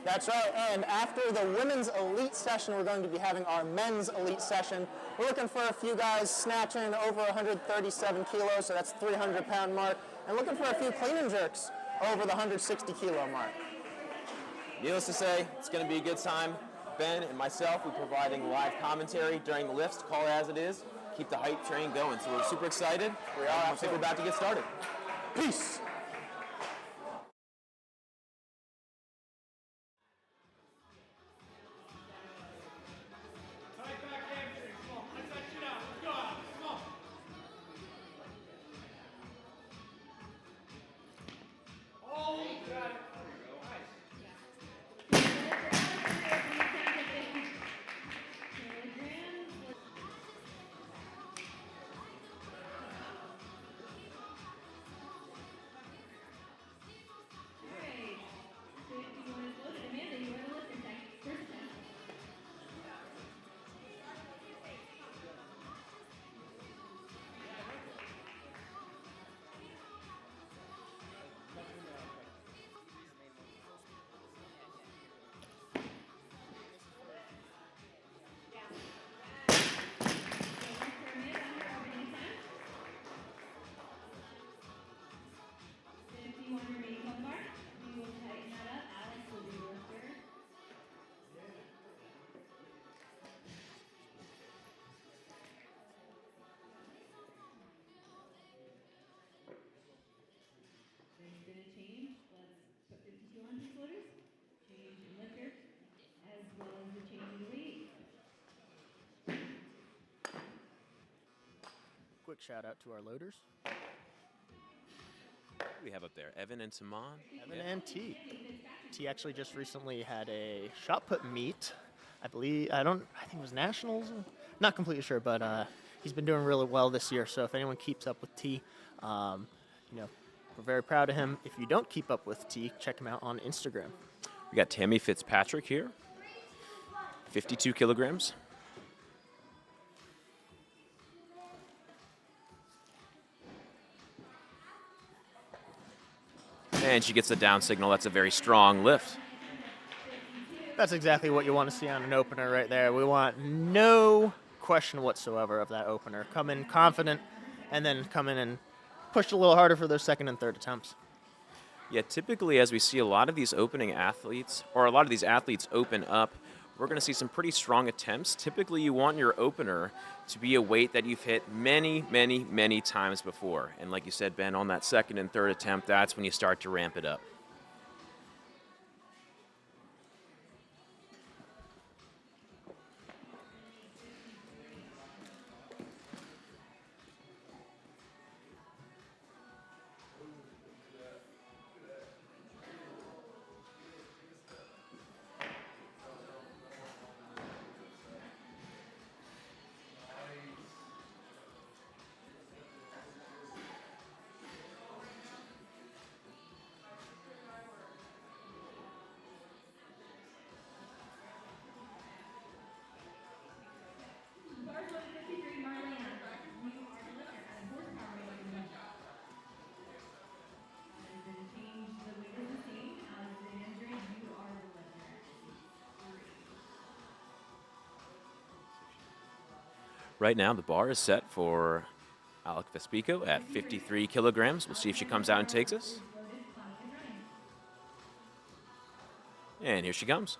That's right, and after the women's elite session, we're going to be having our men's elite session. We're looking for a few guys snatching over 137 kilos, so that's 300-pound mark, and looking for a few clean and jerks over the 160-kilo mark. Needless to say, it's going to be a good time. Ben and myself will be providing live commentary during the lifts, call it as it is, keep the hype train going. So we're super excited. I think we're about to get started. Peace. Quick shout out to our loaders. What do we have up there? Evan and Saman? Evan and T. T actually just recently had a shot put meet. I think it was nationals. Not completely sure, but he's been doing really well this year. So if anyone keeps up with T, we're very proud of him. If you don't keep up with T, check him out on Instagram. We got Tammy Fitzpatrick here, 52 kilograms. And she gets the down signal. That's a very strong lift. That's exactly what you want to see on an opener right there. We want no question whatsoever of that opener. Come in confident and then come in and push a little harder for those second and third attempts. Yeah, typically as we see a lot of these opening athletes, or a lot of these athletes open up, we're going to see some pretty strong attempts. Typically you want your opener to be a weight that you've hit many, many, many times before. And like you said, Ben, on that second and third attempt, that's when you start to ramp it up. Right now, the bar is set for Alec Vespico at 53 kilograms. We'll see if she comes out and takes us. And here she comes.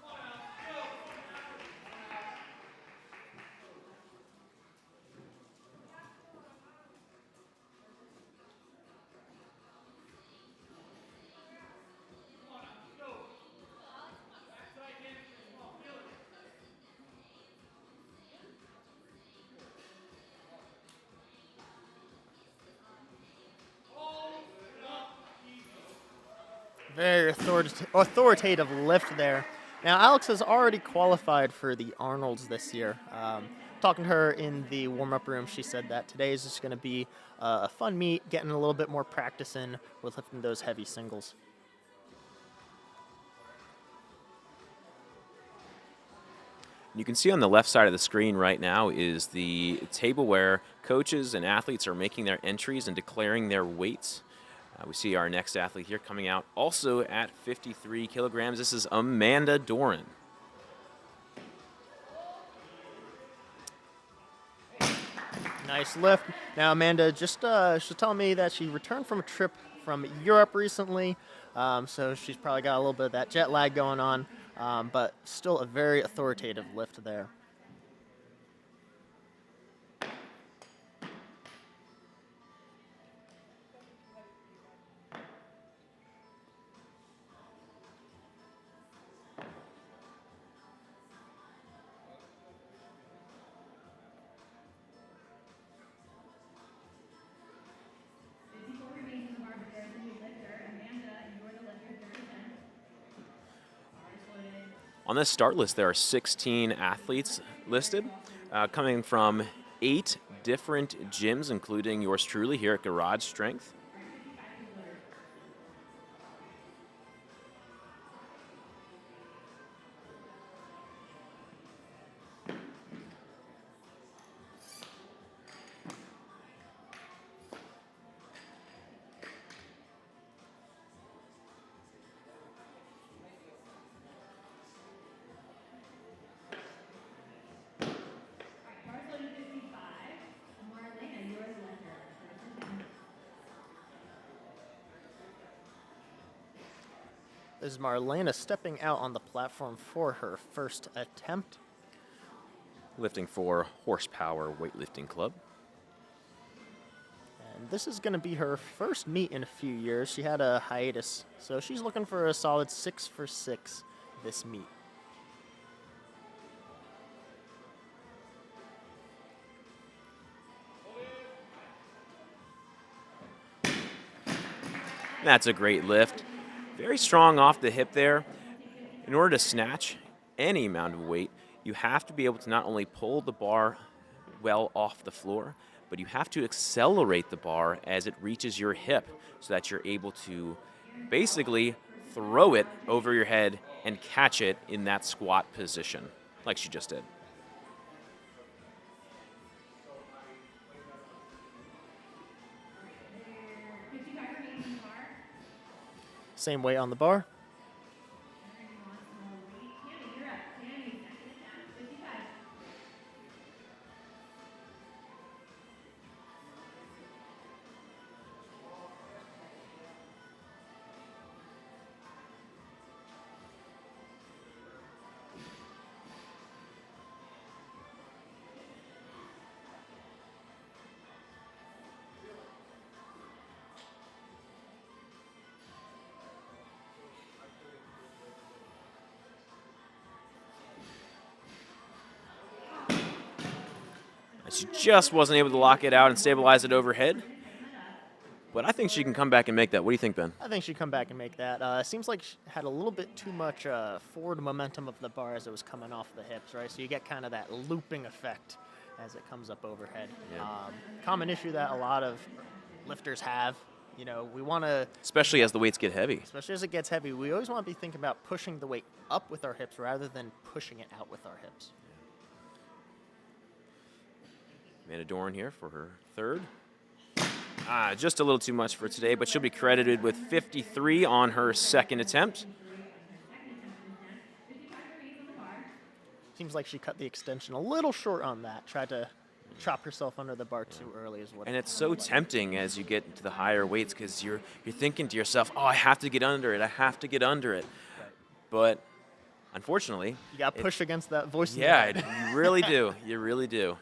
Very authoritative lift there. Now, Alex has already qualified for the Arnolds this year. Talking to her in the warm-up room, she said that today is just going to be a fun meet, getting a little bit more practice in with lifting those heavy singles. You can see on the left side of the screen right now is the table where coaches and athletes are making their entries and declaring their weights. We see our next athlete here coming out also at 53 kilograms. This is Amanda Doran. Nice lift. Now, Amanda, just she's telling me that she returned from a trip from Europe recently, so she's probably got a little bit of that jet lag going on, but still a very authoritative lift there. On this start list, there are 16 athletes listed, coming from 8 different gyms, including yours truly here at Garage Strength. This is Marlena stepping out on the platform for her first attempt. Lifting for Horsepower Weightlifting Club. And this is going to be her first meet in a few years. She had a hiatus, so she's looking for a solid 6 for 6 this meet. That's a great lift. Very strong off the hip there. In order to snatch any amount of weight, you have to be able to not only pull the bar well off the floor, but you have to accelerate the bar as it reaches your hip so that you're able to basically throw it over your head and catch it in that squat position, like she just did. Same weight on the bar. She just wasn't able to lock it out and stabilize it overhead. But I think she can come back and make that. What do you think, Ben? I think she'd come back and make that. Seems like she had a little bit too much forward momentum of the bar as it was coming off the hips, right? So you get kind of that looping effect as it comes up overhead. Yeah. Common issue that a lot of lifters have. You know, we want to, Especially as the weights get heavy. especially as it gets heavy, we always want to be thinking about pushing the weight up with our hips rather than pushing it out with our hips. Amanda Doran here for her third. Just a little too much for today, but she'll be credited with 53 on her second attempt. Seems like she cut the extension a little short on that. Tried to chop herself under the bar too early is what. And it's so tempting as you get into the higher weights because you're thinking to yourself, oh, I have to get under it. I have to get under it. Right. But unfortunately, You got pushed against that voice. in yeah, your head. you really do. You really do.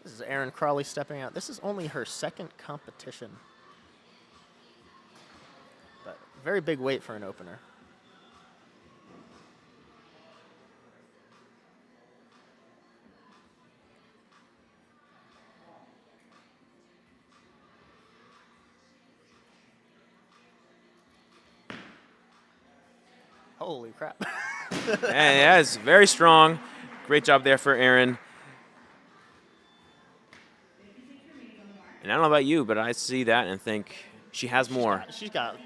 This is Erin Crawley stepping out. This is only her second competition. But very big weight for an opener. Holy crap. Yeah, it's very strong. Great job there for Erin. And I don't know about you, but I see that and think she has more. She's got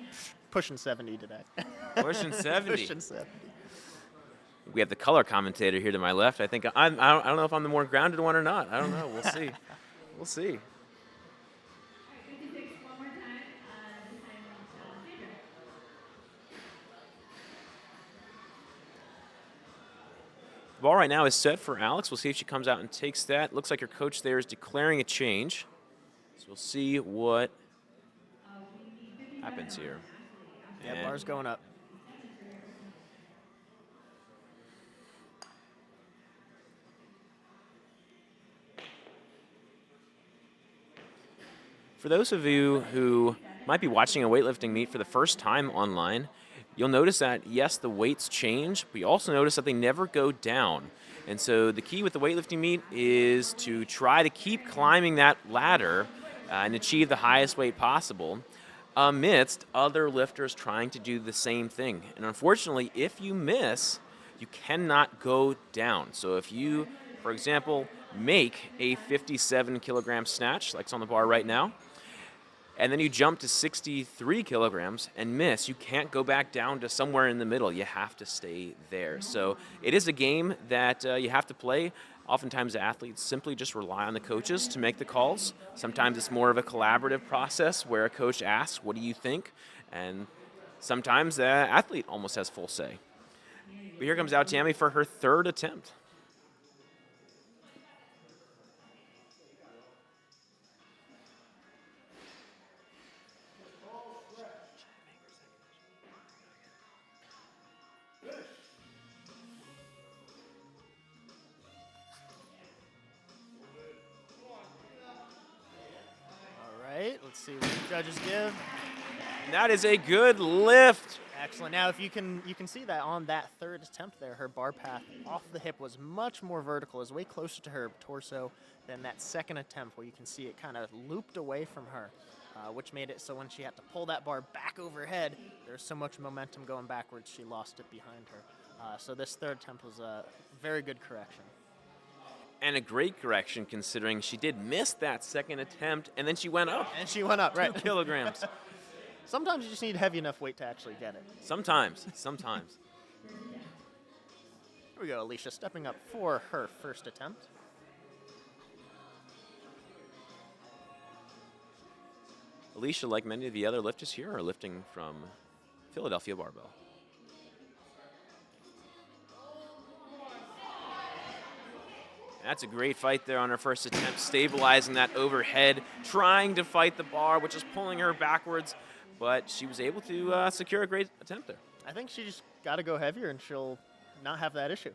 pushing 70 today. Pushing 70. Pushing 70. We have the color commentator here to my left. I think I don't know if I'm the more grounded one or not. I don't know. We'll see. We'll see. The ball right now is set for Alex. We'll see if she comes out and takes that. Looks like her coach there is declaring a change. So we'll see what happens here. Yeah, bar's going up. For those of you who might be watching a weightlifting meet for the first time online, you'll notice that, yes, the weights change, but you also notice that they never go down. And so the key with the weightlifting meet is to try to keep climbing that ladder and achieve the highest weight possible amidst other lifters trying to do the same thing. And unfortunately, if you miss, you cannot go down. So if you, for example, make a 57 kilogram snatch, like it's on the bar right now, and then you jump to 63 kilograms and miss, you can't go back down to somewhere in the middle. You have to stay there. So it is a game that you have to play. Oftentimes the athletes simply just rely on the coaches to make the calls. Sometimes it's more of a collaborative process where a coach asks, what do you think? And sometimes the athlete almost has full say. But here comes out Tammy for her third attempt. Let's see what the judges give. And that is a good lift. Excellent. Now, if you can see that on that third attempt there, her bar path off the hip was much more vertical, is way closer to her torso than that second attempt where you can see it kind of looped away from her, which made it so when she had to pull that bar back overhead, there's so much momentum going backwards, she lost it behind her. So this third attempt was a very good correction. And a great correction considering she did miss that second attempt, and then she went up. And she went up, right. 2 kilograms. Sometimes you just need heavy enough weight to actually get it. Sometimes. Here we go, Alicia stepping up for her first attempt. Alicia, like many of the other lifters here, are lifting from Philadelphia Barbell. That's a great fight there on her first attempt, stabilizing that overhead, trying to fight the bar, which is pulling her backwards, but she was able to secure a great attempt there. I think she just got to go heavier and she'll not have that issue.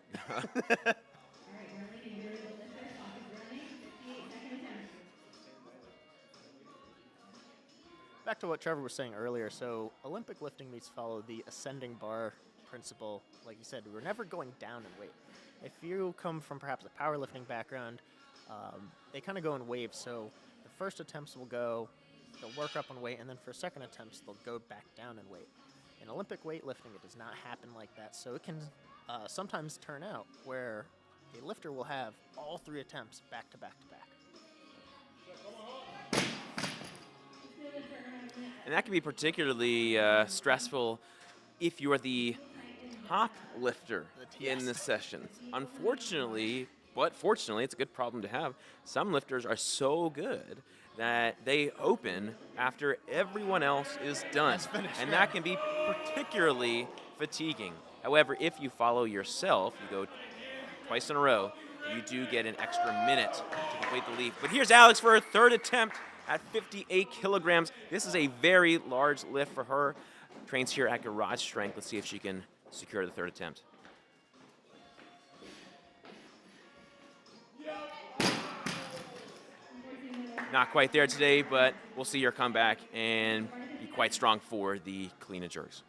Back to what Trevor was saying earlier, so Olympic lifting meets follow the ascending bar principle. Like you said, we're never going down in weight. If you come from perhaps a powerlifting background, they kind of go in waves. So the first attempts will go, they'll work up in weight, and then for second attempts, they'll go back down in weight. In Olympic weightlifting, it does not happen like that. So it can sometimes turn out where a lifter will have all three attempts back to back to back. And that can be particularly stressful if you are the top lifter in the session. Unfortunately, but fortunately, it's a good problem to have. Some lifters are so good that they open after everyone else is done. And that can be particularly fatiguing. However, if you follow yourself, you go twice in a row, you do get an extra minute to complete the leap. But here's Alex for her third attempt at 58 kilograms. This is a very large lift for her. Trains here at Garage Strength. Let's see if she can secure the third attempt. Not quite there today, but we'll see her come back and be quite strong for the clean and jerks.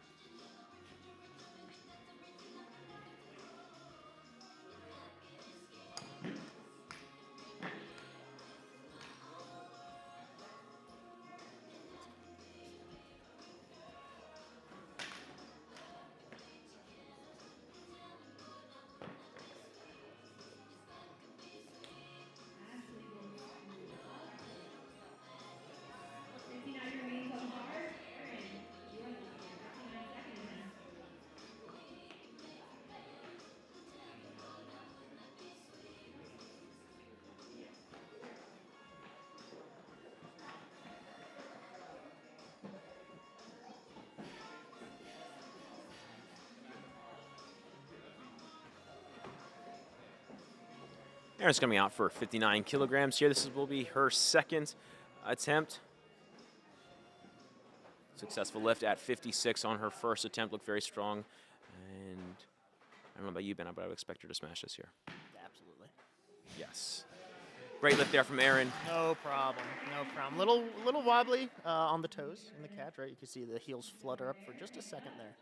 Maren's coming out for 59 kilograms here. Will be her second attempt. Successful lift at 56 on her first attempt. Looked very strong. And I don't know about you, Ben, but I would expect her to smash this here. Absolutely. Yes. Great lift there from Maren. No problem. No problem. Little wobbly on the toes in the catch, right? You can see the heels flutter up for just a second there.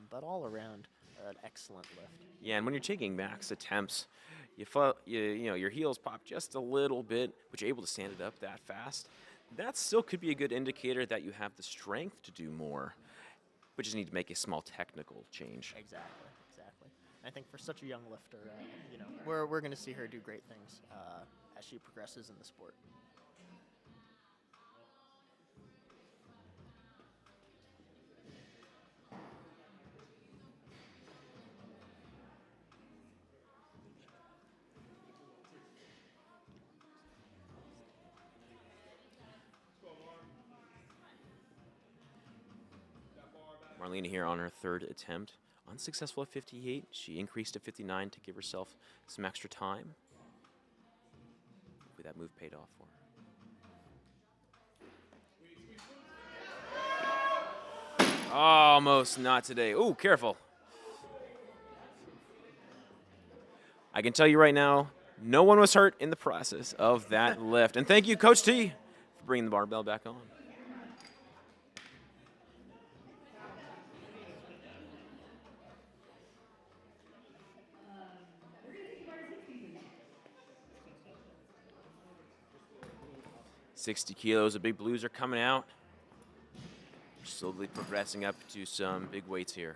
But all around, an excellent lift. Yeah, and when you're taking max attempts, your heels pop just a little bit, but you're able to stand it up that fast. That still could be a good indicator that you have the strength to do more, but you just need to make a small technical change. Exactly. I think for such a young lifter, we're going to see her do great things as she progresses in the sport. Marlena here on her third attempt. Unsuccessful at 58. She increased to 59 to give herself some extra time. Hopefully that move paid off for her. Almost not today. Oh, careful. I can tell you right now, no one was hurt in the process of that lift. And thank you, Coach T, for bringing the barbell back on. $60 kilos. The big blues are coming out. Slowly progressing up to some big weights here.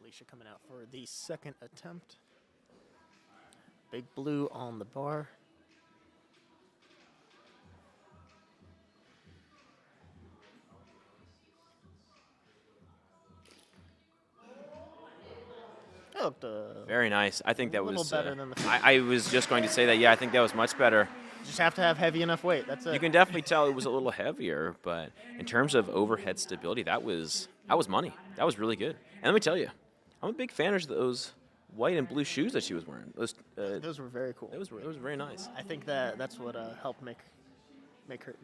Alicia coming out for the second attempt. Big blue on the bar. That looked very nice. I think that was a little better than the I was just going to say that. Yeah, I think that was much better. You just have to have heavy enough weight. That's it. You can definitely tell it was a little heavier, but in terms of overhead stability, that was money. That was really good. And let me tell you, I'm a big fan of those white and blue shoes that she was wearing. Those were very cool. It was very nice. I think that's what helped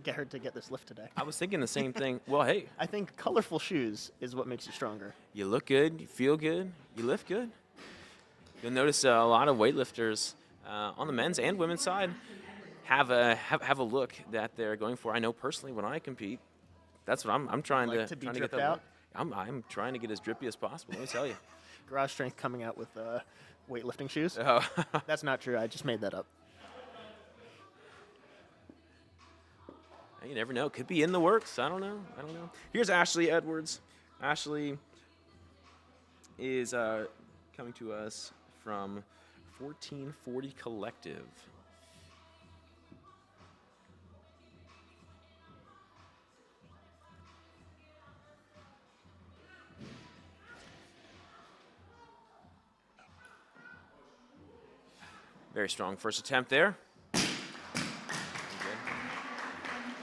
get her to get this lift today. I was thinking the same thing. Well, hey. I think colorful shoes is what makes you stronger. You look good, you feel good, you lift good. You'll notice a lot of weightlifters on the men's and women's side have a look that they're going for. I know personally when I compete, that's what I'm trying to get that out. Look. I'm trying to get as drippy as possible. Let me tell you. Garage strength coming out with weightlifting shoes. Oh. That's not true. I just made that up. You never know. Could be in the works. I don't know. Here's Ashley Edwards. Ashley is coming to us from 1440 Collective. Very strong first attempt there.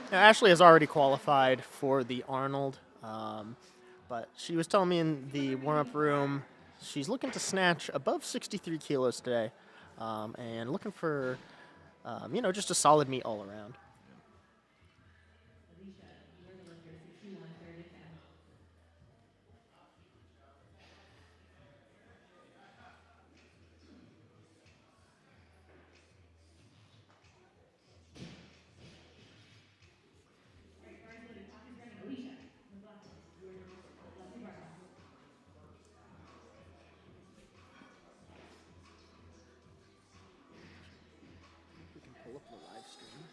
Now, Ashley has already qualified for the Arnold, but she was telling me in the warm-up room she's looking to snatch above 63 kilos today, and looking for, just a solid meet all around. Pull up the live stream.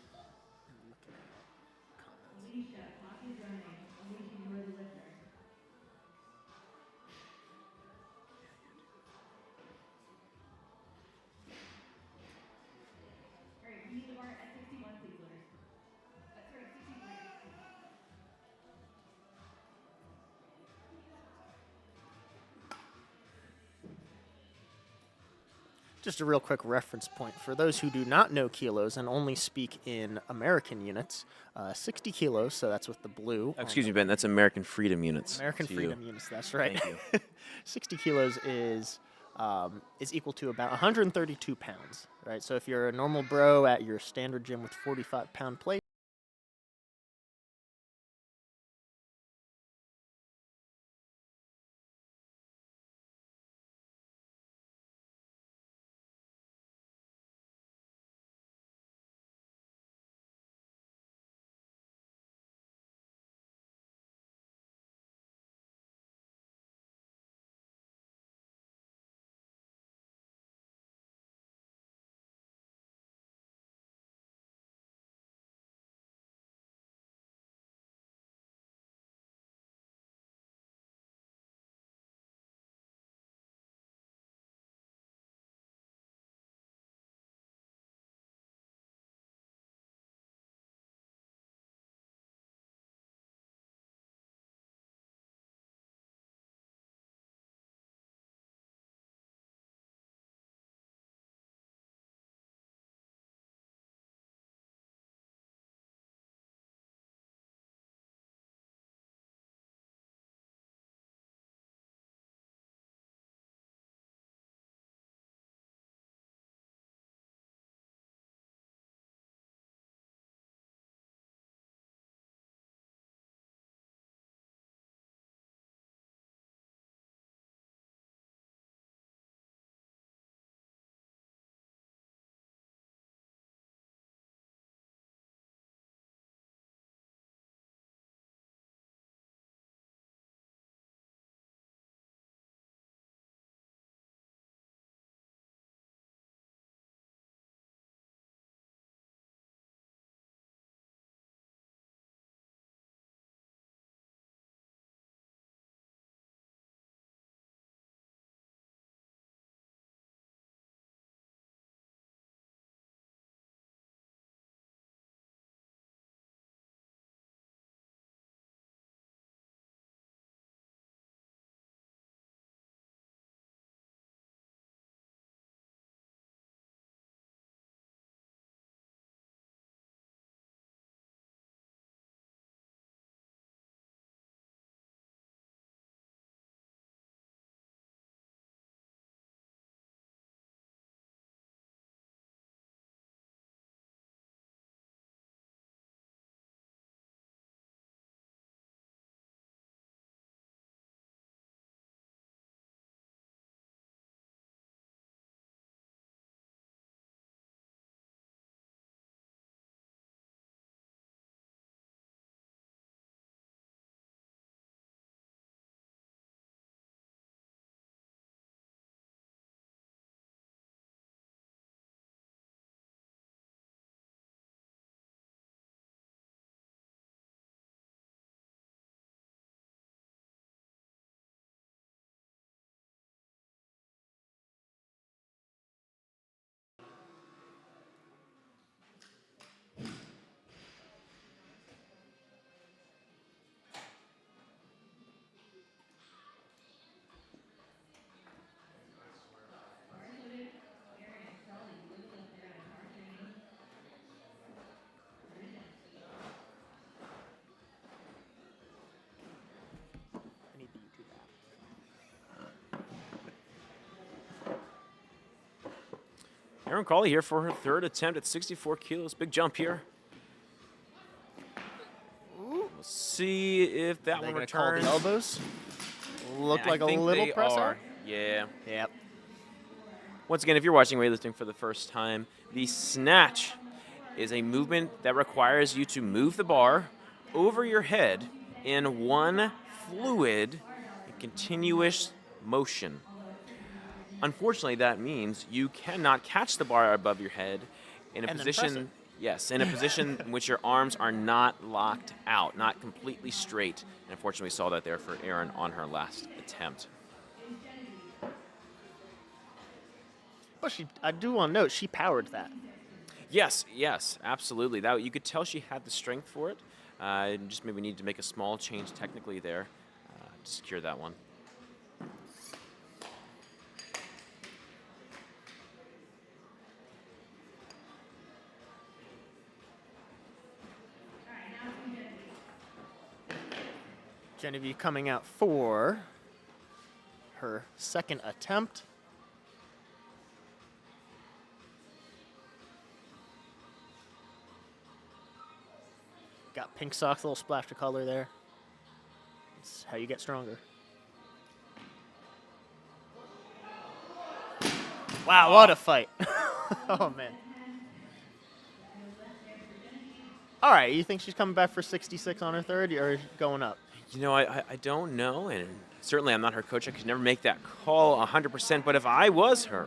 Just a real quick reference point for those who do not know kilos and only speak in American units. 60 kilos, so that's with the blue. Excuse me, Ben. That's American Freedom Units. American to Freedom you. units. That's right. Thank you. 60 kilos is equal to about 132 pounds, right? So if you're a normal bro at your standard gym with 45-pound plate. I need the YouTube app. Erin Cawley here for her third attempt at 64 kilos. Big jump here. We'll see if that They're one going to call returns. the elbows. Look I like a think little they press are. out. Yeah. Yep. Once again, if you're watching weightlifting for the first time, the snatch is a movement that requires you to move the bar over your head in one fluid and continuous motion. Unfortunately, that means you cannot catch the bar above your head in a And then press it. position, yes, in a position in which your arms are not locked out, not completely straight. And unfortunately, we saw that there for Erin on her last attempt. But I do want to note, she powered that. Yes, absolutely. That you could tell she had the strength for it. Just maybe need to make a small change technically there to secure that one. Genevieve coming out for her second attempt. Got pink socks, a little splash of color there. That's how you get stronger. Wow, what a fight. Oh, man. All right, you think she's coming back for 66 on her third, or going up? You know, I don't know, and certainly I'm not her coach. I could never make that call 100%, but if I was her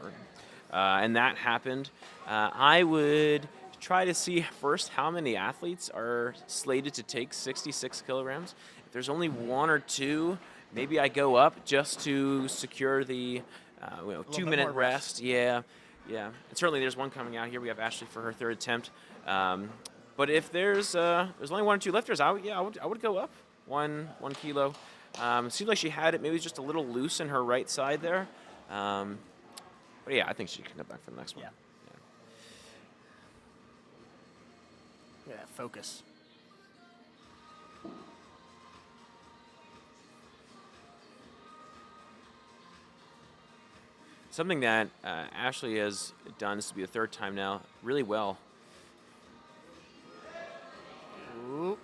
and that happened, I would try to see first how many athletes are slated to take 66 kilograms. If there's only one or two, maybe I go up just to secure the 2-minute rest. Yeah. And certainly there's one coming out here. We have Ashley for her third attempt. But if there's only one or two lifters, I would go up 1 kilo. It seems like she had it maybe just a little loose in her right side there. But yeah, I think she can come back for the next one. Yeah. Look at that focus. Something that Ashley has done, this will be the third time now, really well. Ooh.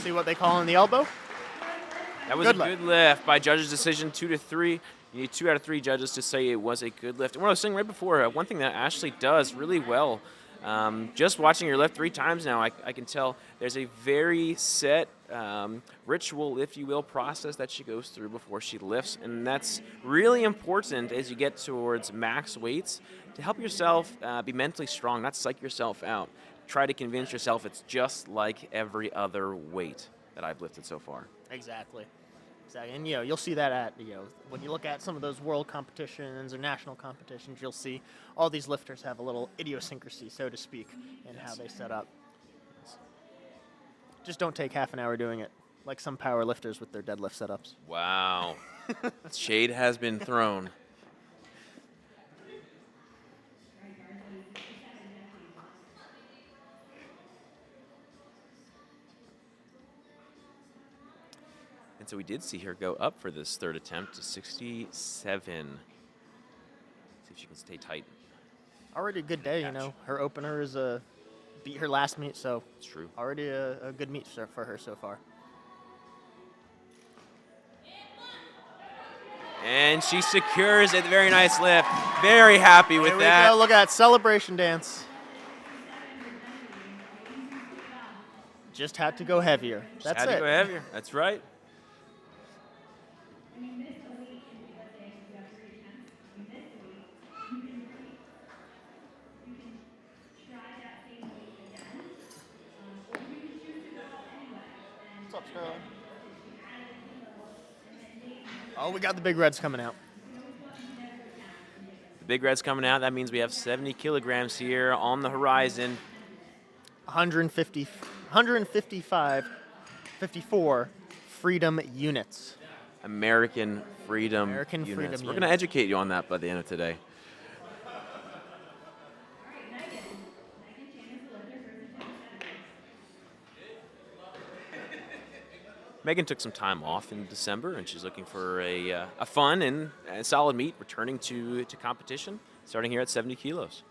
See what they call in the elbow? That was a good lift by judges' decision, 2-3. You need 2 out of 3 judges to say it was a good lift. And what I was saying right before, one thing that Ashley does really well, just watching her lift 3 times now, I can tell there's a very set ritual, if you will, process that she goes through before she lifts. And that's really important as you get towards max weights to help yourself be mentally strong, not psych yourself out. Try to convince yourself it's just like every other weight that I've lifted so far. Exactly. And you'll see that at when you look at some of those world competitions or national competitions, you'll see all these lifters have a little idiosyncrasy, so to speak, in how they set up. Just don't take half an hour doing it, like some power lifters with their deadlift setups. Wow. Shade has been thrown. And so we did see her go up for this third attempt to 67. See if she can stay tight. Already a good day, Her opener is beat her last meet, so it's true. Already a good meet for her so far. And she secures it. Very nice lift. Very happy with that. There we go. Look at that celebration dance. Just had to go heavier. That's it. Had to go heavier. That's right. What's up, Sterling? Oh, we got the big reds coming out. The big red's coming out. That means we have 70 kilograms here on the horizon. 54 freedom units. American freedom units. We're going to educate you on that by the end of today. Megan took some time off in December, and she's looking for a fun and solid meet, returning to competition, starting here at 70 kilos.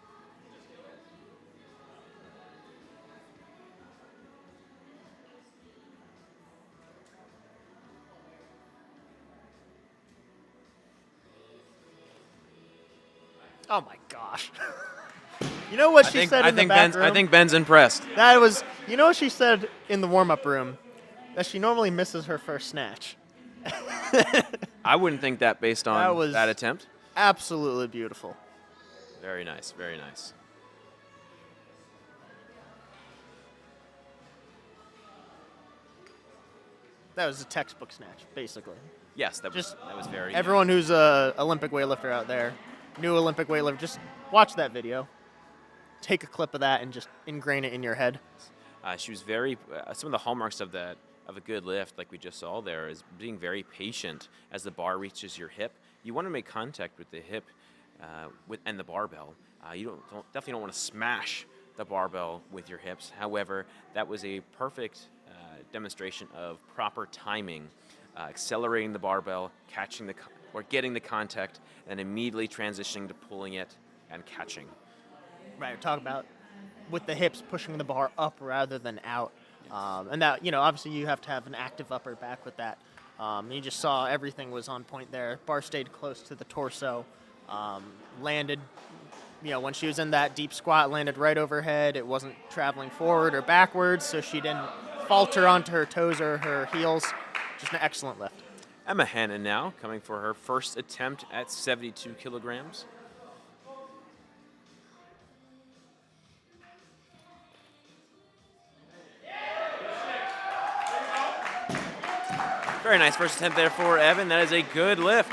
Oh my gosh. You know what she said in the back room? I think Ben's impressed. That was, what she said in the warm-up room? That she normally misses her first snatch. I wouldn't think that based on that attempt. Absolutely beautiful. Very nice, very nice. That was a textbook snatch, basically. Yes, that was very. Everyone who's a Olympic weightlifter out there, new Olympic weightlifter, just watch that video. Take a clip of that and just ingrain it in your head. She was very. Some of the hallmarks of a good lift, like we just saw there, is being very patient as the bar reaches your hip. You want to make contact with the hip and the barbell. You definitely don't want to smash the barbell with your hips. However, that was a perfect demonstration of proper timing, accelerating the barbell, catching or getting the contact, and immediately transitioning to pulling it and catching. Right, talk about with the hips pushing the bar up rather than out. And that, obviously you have to have an active upper back with that. You just saw everything was on point there. Bar stayed close to the torso, landed, when she was in that deep squat, landed right overhead. It wasn't traveling forward or backwards, so she didn't falter onto her toes or her heels. Just an excellent lift. Emma Hannon now coming for her first attempt at 72 kilograms. Very nice first attempt there for Evan. That is a good lift.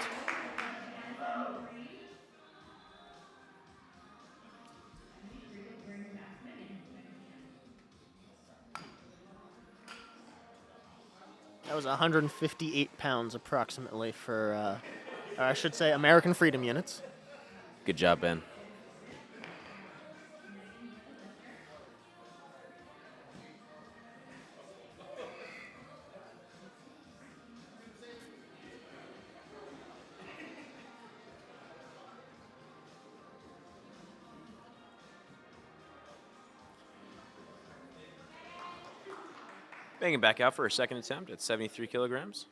That was 158 pounds approximately for, or I should say, American Freedom units. Good job, Ben. Banging back out for her second attempt at 73 kilograms.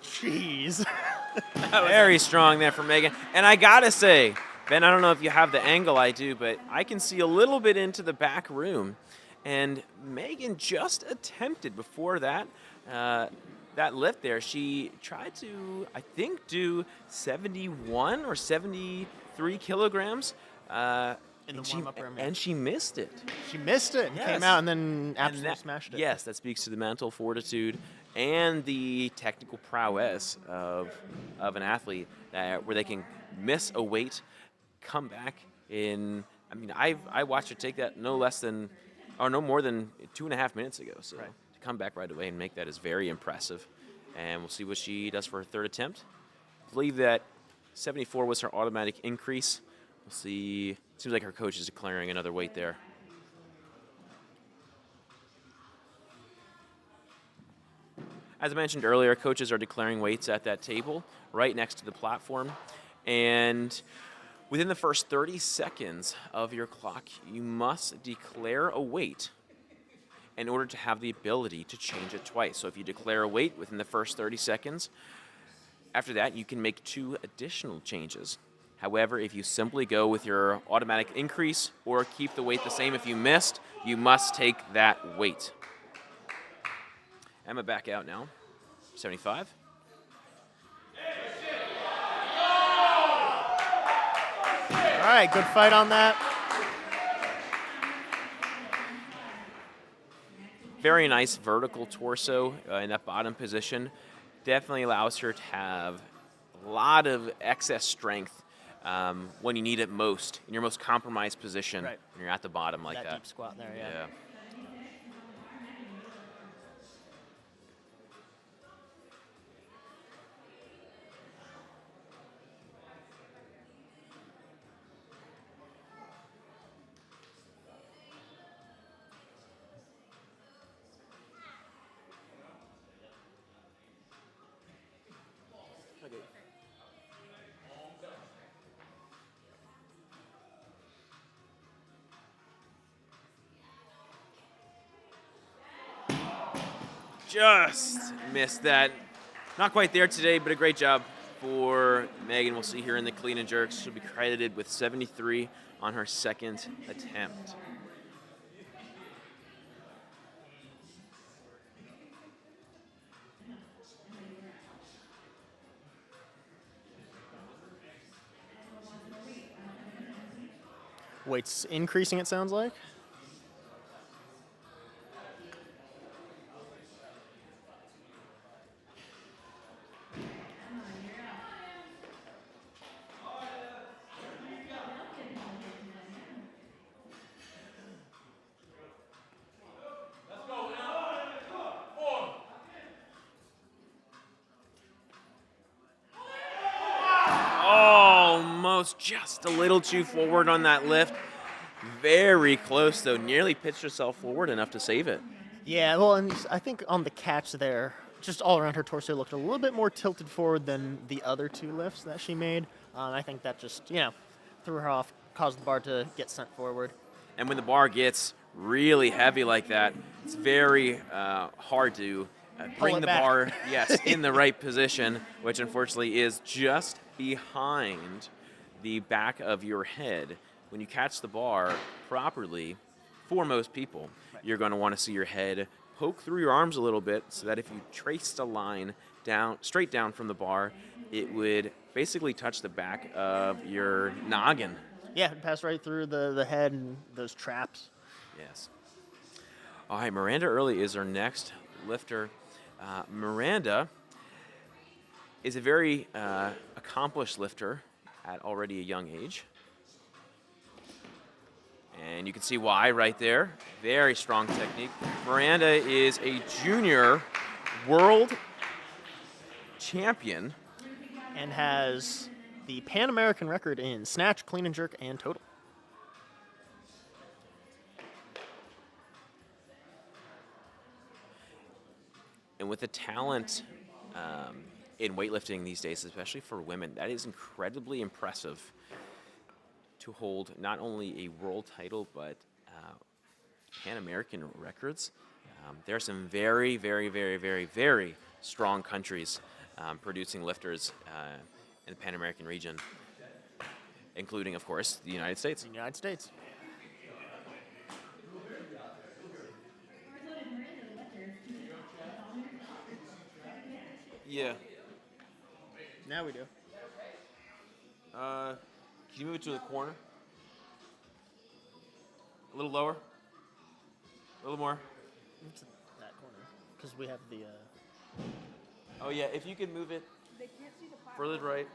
Jeez. Very strong there for Megan. And I gotta say, Ben, I don't know if you have the angle I do, but I can see a little bit into the back room. And Megan just attempted before that that lift there. She tried to, I think, do 71 or 73 kilograms. In the warm-up room. And she missed it. She missed it and Yes. came out and then absolutely smashed it. Yes, that speaks to the mental fortitude and the technical prowess of an athlete where they can miss a weight, come back in. I mean, I watched her take that no more than 2.5 minutes ago. So Right. to come back right away and make that is very impressive. And we'll see what she does for her third attempt. I believe that 74 was her automatic increase. We'll see. Seems like her coach is declaring another weight there. As I mentioned earlier, coaches are declaring weights at that table right next to the platform. And within the first 30 seconds of your clock, you must declare a weight in order to have the ability to change it twice. So if you declare a weight within the first 30 seconds, after that, you can make 2 additional changes. However, if you simply go with your automatic increase or keep the weight the same if you missed, you must take that weight. Emma back out now, 75. All right, good fight on that. Very nice vertical torso in that bottom position. Definitely allows her to have a lot of excess strength when you need it most, in your most compromised position, Right. when you're at the bottom like that. That deep squat there, yeah. Just missed that. Not quite there today, but a great job for Megan. We'll see here in the clean and jerks. She'll be credited with 73 on her second attempt. Weight's increasing, it sounds like. Almost just a little too forward on that lift. Very close, though. Nearly pitched herself forward enough to save it. Yeah, well, and I think on the catch there, just all around her torso looked a little bit more tilted forward than the other two lifts that she made. I think that just, threw her off, caused the bar to get sent forward. And when the bar gets really heavy like that, it's very hard to bring the back. bar, yes, in the right position, which unfortunately is just behind the back of your head. When you catch the bar properly, for most people, you're going to want to see your head poke through your arms a little bit so that if you traced a line down, straight down from the bar, it would basically touch the back of your noggin. Yeah, it passed right through the head and those traps. Yes. All right, Miranda Early is our next lifter. Miranda is a very accomplished lifter at already a young age. And you can see why right there. Very strong technique. Miranda is a junior world champion. And has the Pan American record in snatch, clean and jerk, and total. And with the talent in weightlifting these days, especially for women, that is incredibly impressive to hold not only a world title, but Pan American records. There are some very, very, very, very, very strong countries producing lifters in the Pan American region, including, of course, the United States. The United States. Yeah. Now we do. Can you move it to the corner? A little lower? A little more? Move to that corner. Because we have the... Oh, yeah, if you can move it further to right.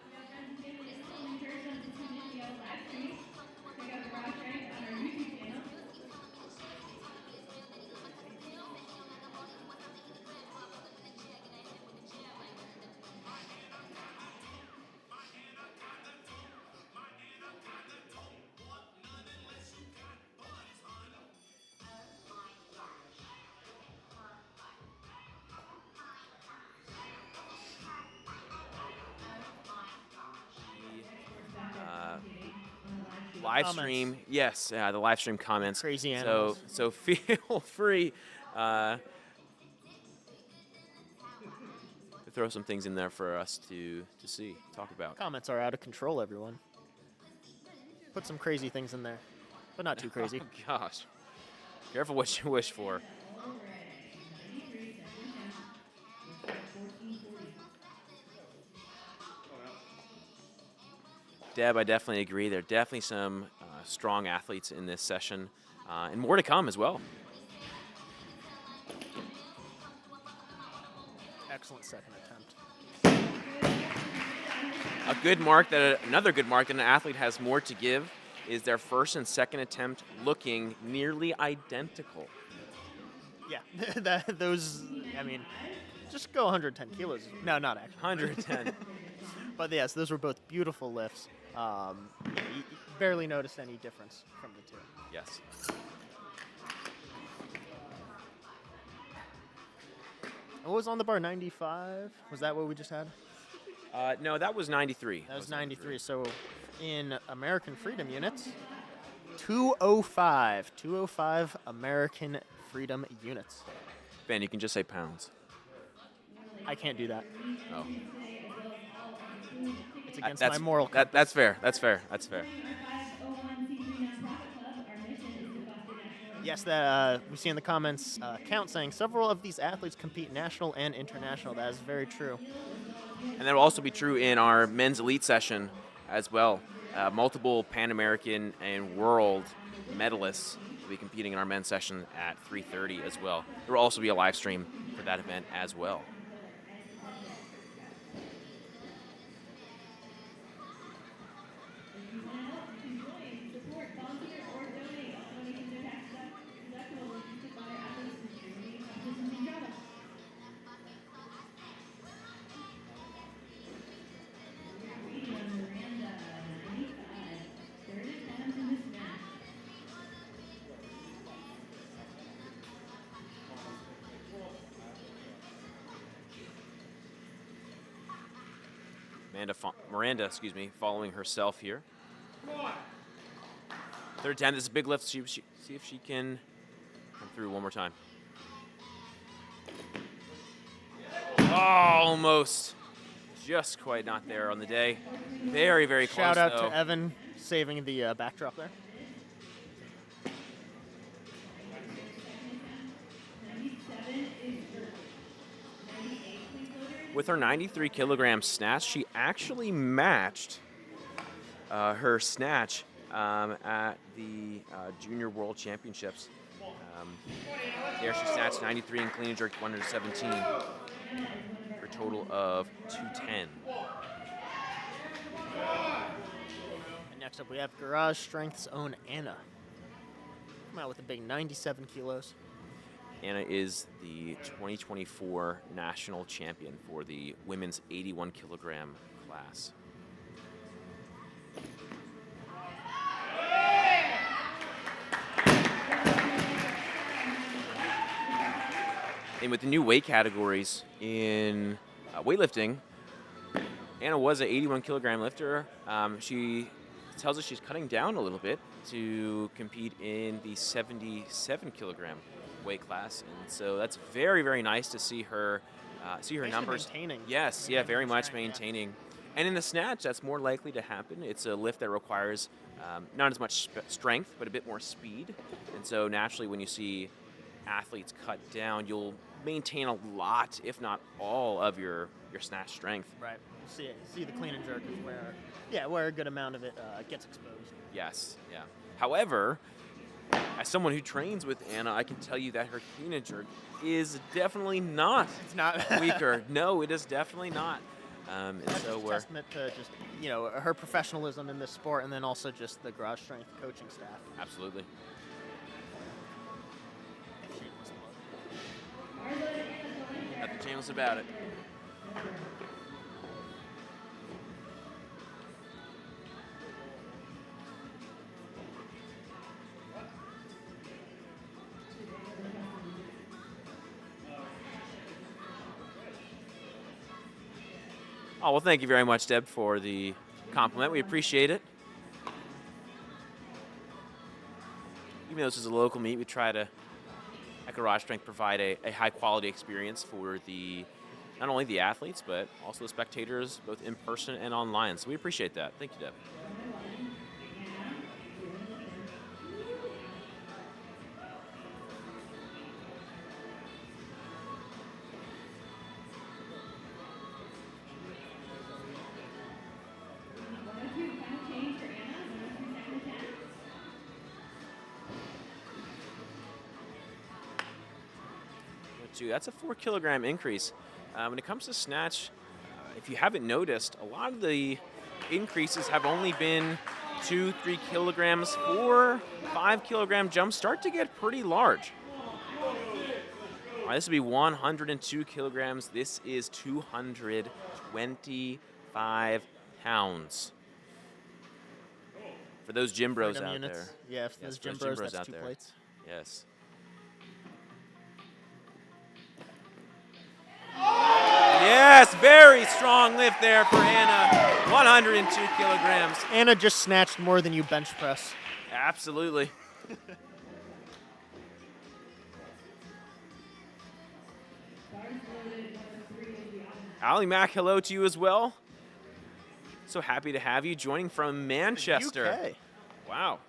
Live stream, yes, the live stream comments. Crazy animals. So feel free to throw some things in there for us to see, talk about. Comments are out of control, everyone. Put some crazy things in there, but not too crazy. Oh, gosh. Careful what you wish for. Deb, I definitely agree. There are definitely some strong athletes in this session, and more to come as well. Excellent second attempt. Another good mark that an athlete has more to give is their first and second attempt looking nearly identical. Yeah, those, I mean, just go 110 kilos. No, not actually. 110. But yes, those were both beautiful lifts. You barely noticed any difference from the two. Yes. What was on the bar, 95? Was that what we just had? No, that was 93. That was 93. So in American Freedom units, 205. 205 American Freedom units. Ben, you can just say pounds. I can't do that. Oh. It's against my moral compass. That's fair. That's fair. That's fair. Yes, we see in the comments count saying several of these athletes compete national and international. That is very true. And that will also be true in our men's elite session as well. Multiple Pan American and world medalists will be competing in our men's session at 3:30 as well. There will also be a live stream for that event as well. Miranda, following herself here. Third time, this is a big lift. See if she can come through one more time. Oh, almost. Just quite not there on the day. Very, very close, Shout out though. to Evan saving the backdrop there. With her 93 kilogram snatch, she actually matched her snatch at the Junior World Championships. There she snatched 93 and clean and jerked 117 for a total of 210. And next up we have Garage Strength's own Anna. Come out with a big 97 kilos. Anna is the 2024 national champion for the women's 81 kilogram class. And with the new weight categories in weightlifting, Anna was an 81 kilogram lifter. She tells us she's cutting down a little bit to compete in the 77 kilogram weight class, and so that's very, very nice to see her numbers. Maintaining. Yes, yeah, very much maintaining. And in the snatch, that's more likely to happen. It's a lift that requires not as much strength, but a bit more speed. And so naturally, when you see athletes cut down, you'll maintain a lot, if not all, of your snatch strength. Right. See the clean and jerk is where a good amount of it gets exposed. Yes, yeah. However, as someone who trains with Anna, I can tell you that her clean and jerk is definitely not. It's not weaker. No, it is definitely not. And That's so just a testament to just her professionalism in this sport, and then also just the Garage Strength coaching staff. Absolutely. Nothing shameless about it. Oh, well, thank you very much, Deb, for the compliment. We appreciate it. Even though this is a local meet, we try to, at Garage Strength, provide a high-quality experience for not only the athletes, but also the spectators, both in person and online. So we appreciate that. Thank you, Deb. That's a 4 kilogram increase. When it comes to snatch, if you haven't noticed, a lot of the increases have only been 2, 3 kilograms. 4, 5 kilogram jumps start to get pretty large. All right, this would be 102 kilograms. This is 225 pounds. For those gym bros Freedom out units. there. Yeah, if Yes, those for gym those bros, gym bros that's out 2 there. plates. Yes. Yes, very strong lift there for Anna. 102 kilograms. Anna just snatched more than you bench press. Absolutely. Ali Mack, hello to you as well. So happy to have you joining from Manchester. UK. Wow.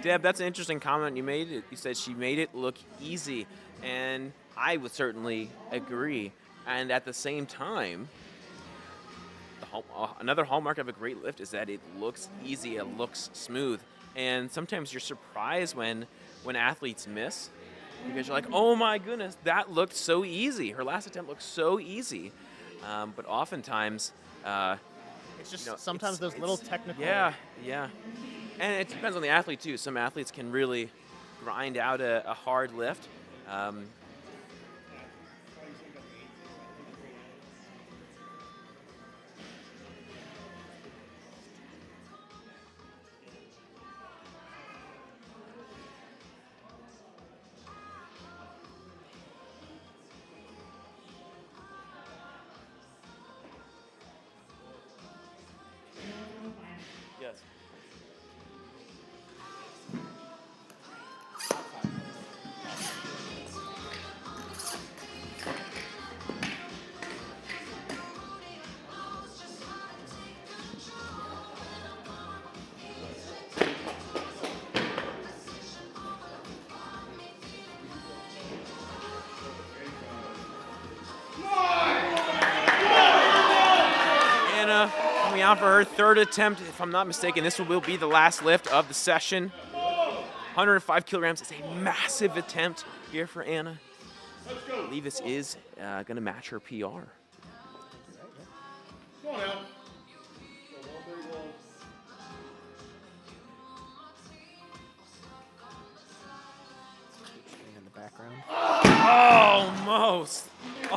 Deb, that's an interesting comment you made. You said she made it look easy, and I would certainly agree. And at the same time, another hallmark of a great lift is that it looks easy, it looks smooth. And sometimes you're surprised when athletes miss, because you're like, oh my goodness, that looked so easy. Her last attempt looked so easy. But oftentimes, It's just sometimes those little technical. Yeah, yeah. And it depends on the athlete, too. Some athletes can really grind out a hard lift. Yes. Anna coming out for her third attempt. If I'm not mistaken, this will be the last lift of the session. 105 kilograms is a massive attempt here for Anna. I believe this is going to match her PR. Come on now. In the background.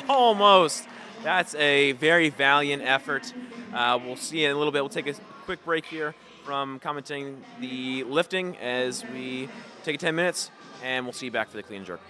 Almost. That's a very valiant effort. We'll see in a little bit. We'll take a quick break here from commenting the lifting as we take 10 minutes, and we'll see you back for the clean and jerk.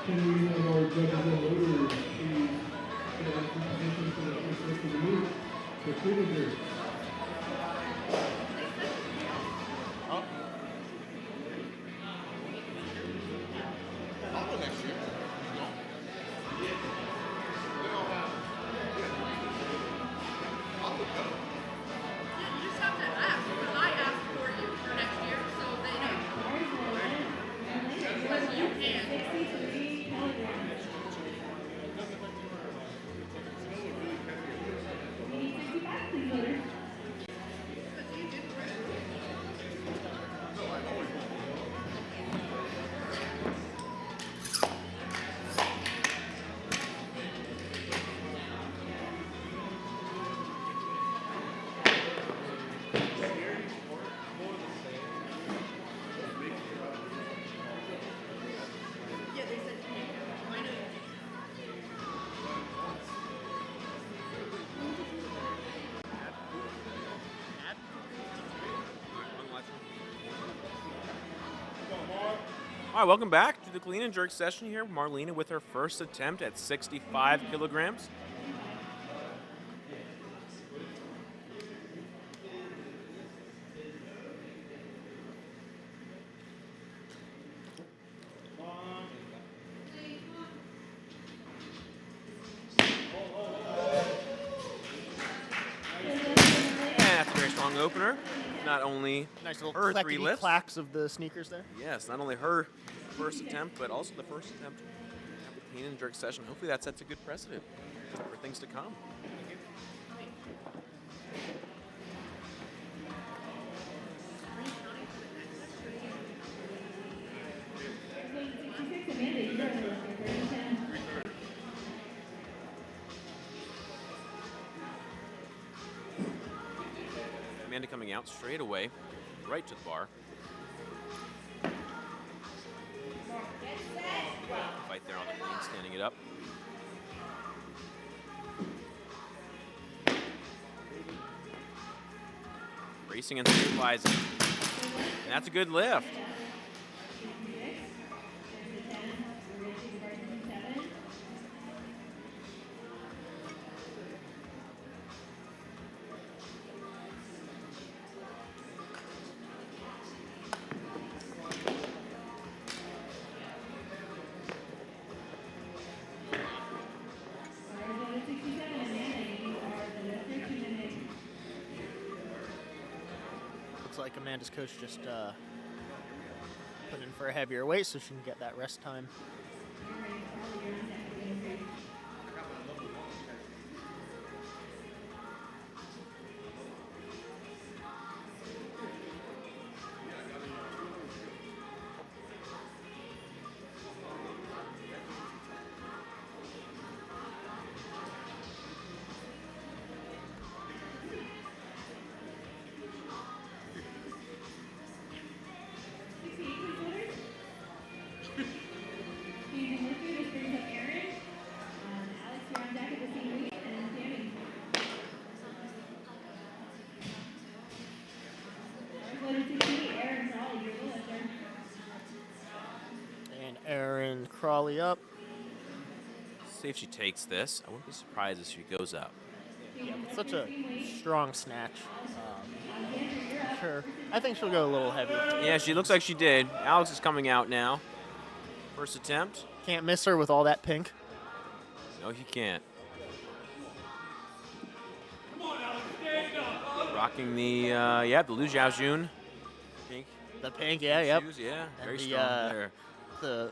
Can we have our judges and voters please get out in position for the first lift of the meet? The cleavage. All right, welcome back to the clean and jerk session here. Marlena with her first attempt at 65 kilograms. And that's a very strong opener. Not only Nice little her 3 lifts. clacks of the sneakers there. Yes, not only her first attempt, but also the first attempt at the clean and jerk session. Hopefully that sets a good precedent for things to come. Amanda coming out straight away, right to the bar. Fight there on the clean, standing it up. Racing and stabilizing. And that's a good lift. Looks like Amanda's coach just put in for a heavier weight so she can get that rest time. And Aaron Crawley up. See if she takes this. I wouldn't be surprised if she goes up. Such a strong snatch. Sure. I think she'll go a little heavy. Yeah, she looks like she did. Alex is coming out now. First attempt. Can't miss her with all that pink. No, he can't. Rocking the the Liu Xiaojun pink The pink, yeah, shoes. Yeah, And very the, strong there. The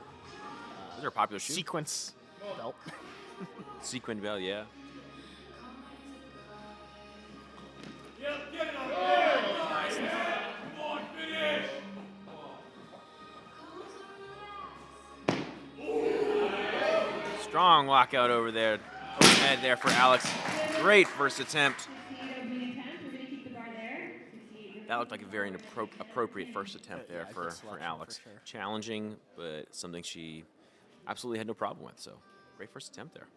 Those are popular shoes. sequence belt. Sequin belt, yeah. Strong lockout over there. Overhead there for Alex. Great first attempt. That looked like a very appropriate first attempt there Yeah, for good selection Alex. for sure. Challenging, but something she absolutely had no problem with. So great first attempt there.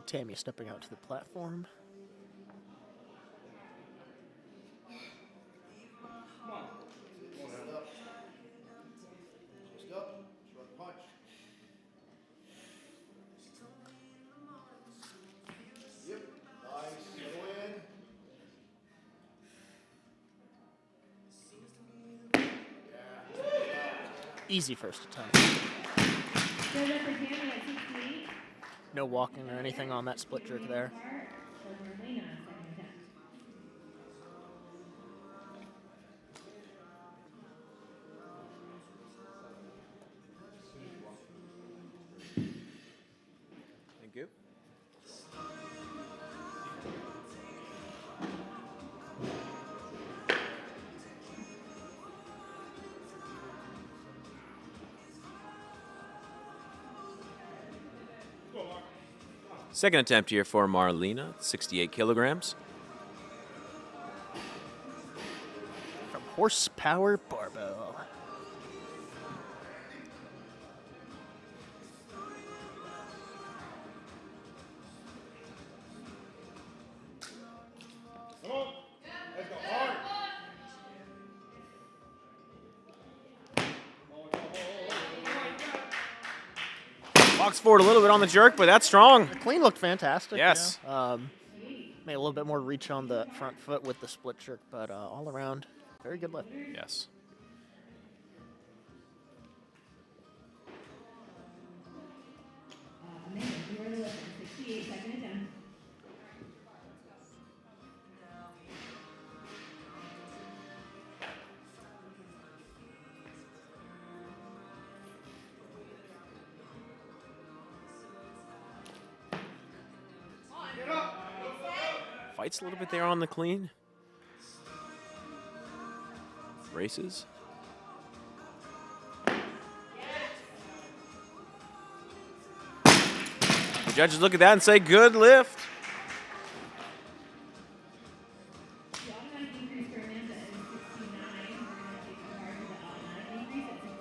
Tammy stepping out to the platform. Easy first attempt. No walking or anything on that split jerk there. Thank you. Second attempt here for Marlena, 68 kilograms. From Horsepower Barbell. Walks forward a little bit on the jerk, but that's strong. The clean looked fantastic. Yes. Made a little bit more reach on the front foot with the split jerk, but all around, very good lift. Yes. Amanda, you are the lifter, 68 second attempt. Fights a little bit there on the clean. Braces. The judges look at that and say, good lift. The automatic increase for Amanda is 69. We're going to take the card for the automatic increase at 69.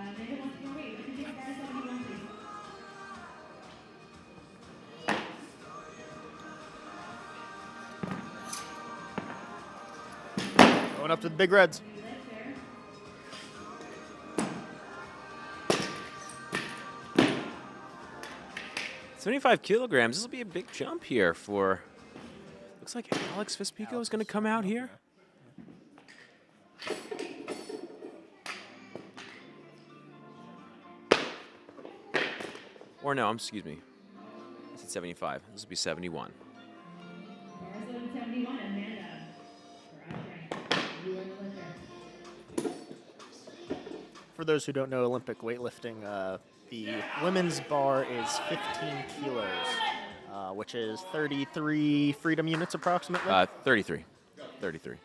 Amanda wants more weight. We can take the bar 71, please. Going up to the big reds. We lift there. 75 kilograms. This will be a big jump here for. Looks like Alex Fitzpatrick is going to come out here. Or no, excuse me. I said 75. This will be 71. Bars loaded 71, Amanda. For outright. You are the lifter. For those who don't know Olympic weightlifting, the women's bar is 15 kilos, which is 33 freedom units approximately. 33. 33.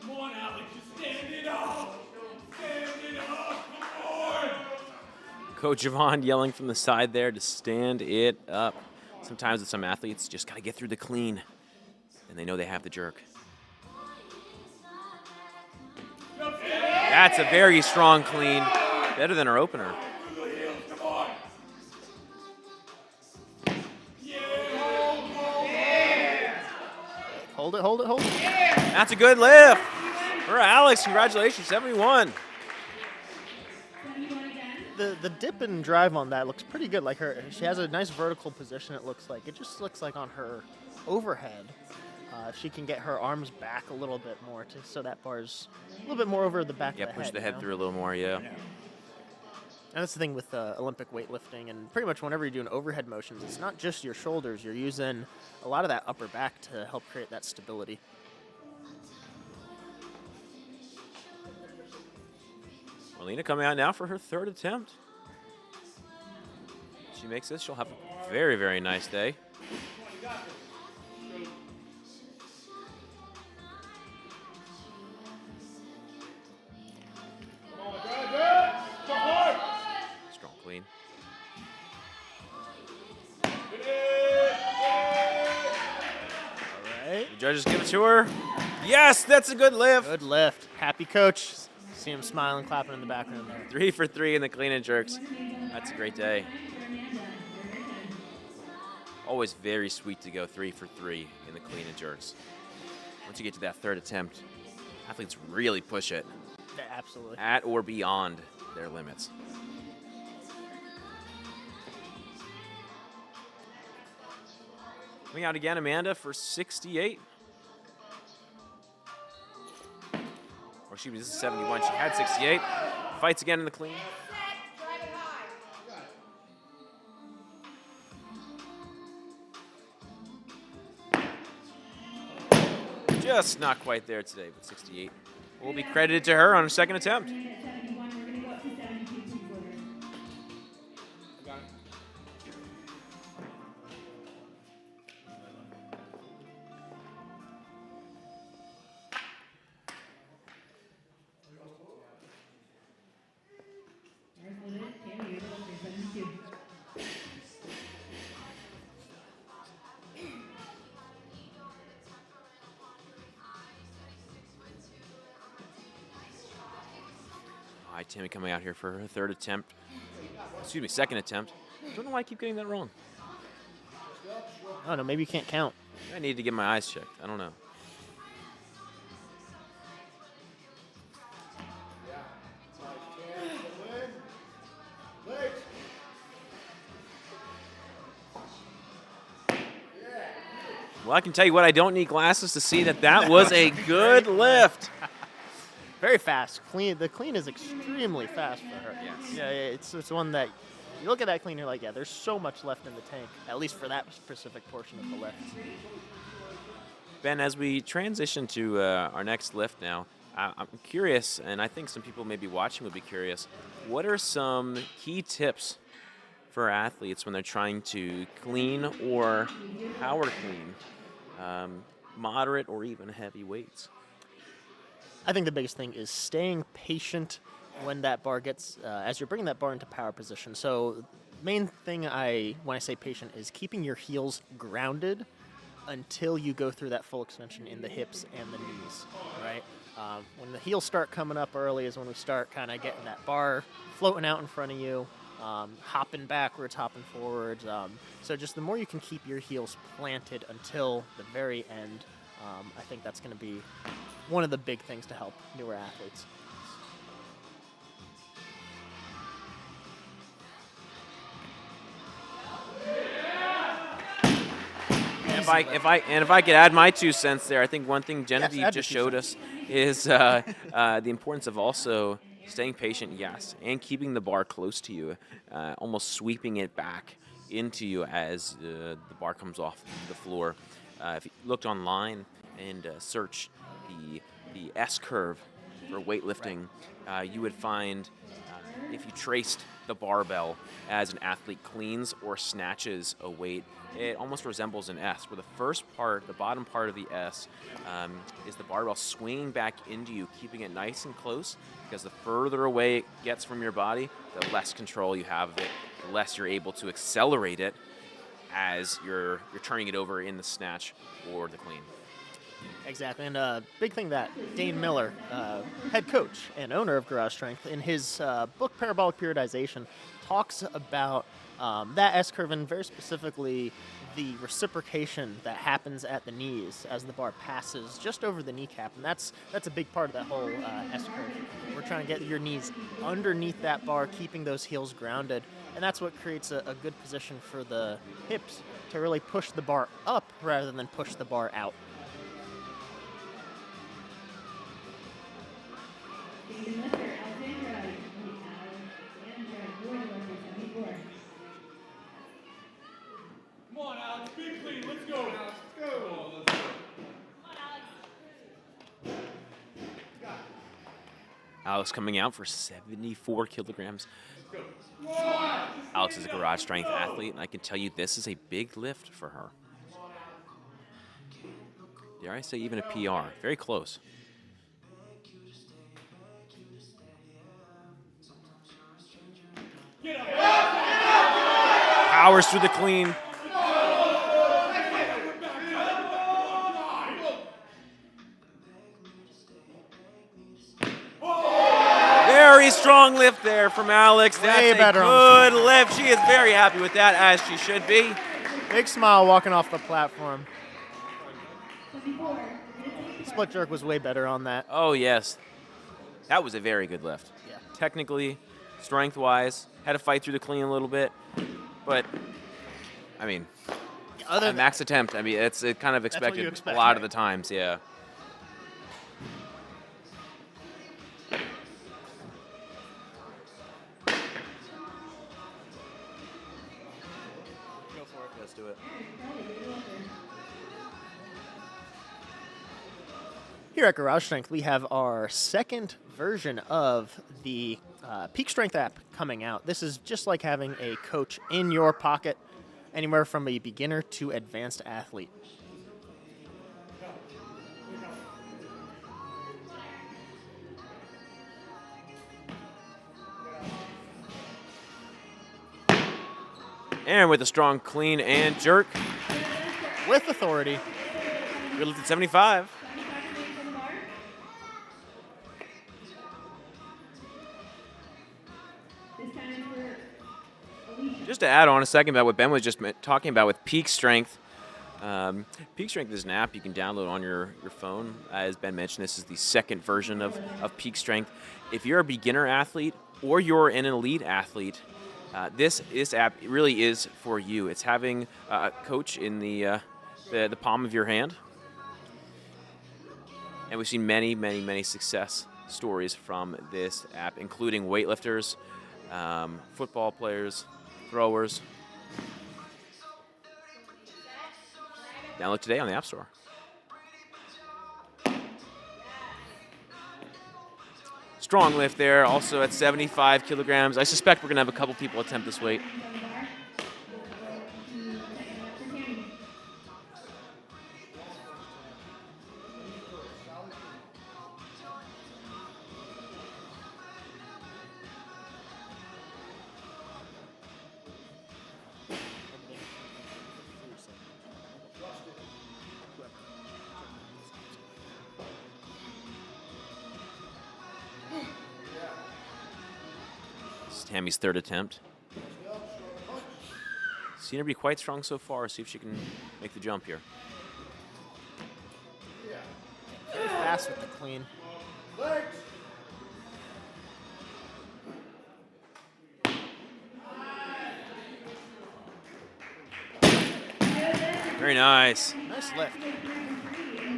Come on, Alex, just stand it up! Stand it up, come on! Coach Yvonne yelling from the side there to stand it up. Sometimes with some athletes, just got to get through the clean, and they know they have the jerk. That's a very strong clean. Better than her opener. Hold it, hold it, hold it. That's a good lift for Alex. Congratulations, 71. 71 again. The dip and drive on that looks pretty good. Like she has a nice vertical position. It looks like it just looks like on her overhead. if she can get her arms back a little bit more, so that bar's a little bit more over the back Yeah, of the push head. the head you know? through a little more, yeah. And that's the thing with Olympic weightlifting, and pretty much whenever you're doing overhead motions, it's not just your shoulders. You're using a lot of that upper back to help create that stability. Marlena coming out now for her third attempt. If she makes this, she'll have a very, very nice day. Strong clean. All right. The judges give it to her. Yes, that's a good lift. Good lift. Happy coach. See him smiling, clapping in the background there. 3 for 3 in the clean and jerks. That's a great day. Always very sweet to go 3 for 3 in the clean and jerks. Once you get to that third attempt, athletes really push it Yeah, absolutely. at or beyond their limits. Coming out again, Amanda for 68. Or this is 71. She had 68. Fights again in the clean. Just not quite there today, but 68 will be credited to her on her second attempt. At 71, we're going to go up to 72, please, Logan. There's Logan. Tammy, you're going for 72. All right, Tammy coming out here for her third attempt. Excuse me, second attempt. Don't know why I keep getting that wrong. I don't know. Maybe you can't count. I need to get my eyes checked. I don't know. Well, I can tell you what, I don't need glasses to see that was a good lift. Very fast. Clean. The clean is extremely fast for her. Yes. Yeah, it's one that you look at that clean, you're like, yeah, there's so much left in the tank, at least for that specific portion of the lift. Ben, as we transition to our next lift now, I'm curious, and I think some people maybe watching would be curious, what are some key tips for athletes when they're trying to clean or power clean, moderate or even heavy weights? I think the biggest thing is staying patient when that bar gets, as you're bringing that bar into power position. So main thing when I say patient is keeping your heels grounded until you go through that full extension in the hips and the knees, right? When the heels start coming up early is when we start kind of getting that bar floating out in front of you, hopping backwards, hopping forwards. So just the more you can keep your heels planted until the very end, I think that's going to be one of the big things to help newer athletes. If I could add my 2 cents there, I think one thing Genevieve add just your 2 showed us is the importance of also staying patient, yes, and keeping the bar close to you, almost sweeping it back into you as the bar comes off the floor. If you looked online and search the S curve for weightlifting, you would find if you traced the barbell as an athlete cleans or snatches a weight, it almost resembles an S, where the first part, the bottom part of the S, is the barbell swinging back into you, keeping it nice and close, because the further away it gets from your body, the less control you have of it, the less you're able to accelerate it as you're turning it over in the snatch or the clean. Exactly, and a big thing that Dane Miller, head coach and owner of Garage Strength, in his book Parabolic Periodization, talks about that S-curve and very specifically the reciprocation that happens at the knees as the bar passes just over the kneecap, and that's a big part of that whole S-curve. We're trying to get your knees underneath that bar, keeping those heels grounded, and that's what creates a good position for the hips to really push the bar up rather than push the bar out. Leading lifter, Alexandra Boyd, 74. Come on, Alex. Big clean. Let's go. Alex, let's go. Let's go. Alex coming out for 74 kilograms. Alex is a garage strength athlete, and I can tell you this is a big lift for her. Dare I say even a PR? Very close. Powers through the clean. Very strong lift there from Alex. Way That's better a on the good lift. She is very happy with that, as she should be. Big smile walking off the platform. Split jerk was way better on that. Oh, yes. That was a very good lift. Yeah. Technically, strength-wise, had to fight through the clean a little bit. But, I mean, a max attempt. I mean, it's kind of what you expected expect, a lot of right? the times, yeah. Go for it. Let's do it. Here at Garage Strength, we have our second version of the Peak Strength app coming out. This is just like having a coach in your pocket, anywhere from a beginner to advanced athlete. And with a strong clean and jerk, With authority. we lifted 75. Just to add on a second about what Ben was just talking about with Peak Strength. Peak Strength is an app you can download on your phone. As Ben mentioned, this is the second version of Peak Strength. If you're a beginner athlete or you're an elite athlete, this app really is for you. It's having a coach in the palm of your hand. And we've seen many, many, many success stories from this app, including weightlifters, football players, throwers. Download today on the App Store. Strong lift there, also at 75 kilograms. I suspect we're going to have a couple people attempt this weight. This is Tammy's third attempt. Seen her be quite strong so far. See if she can make the jump here. Very fast with the clean. Very nice. Nice lift.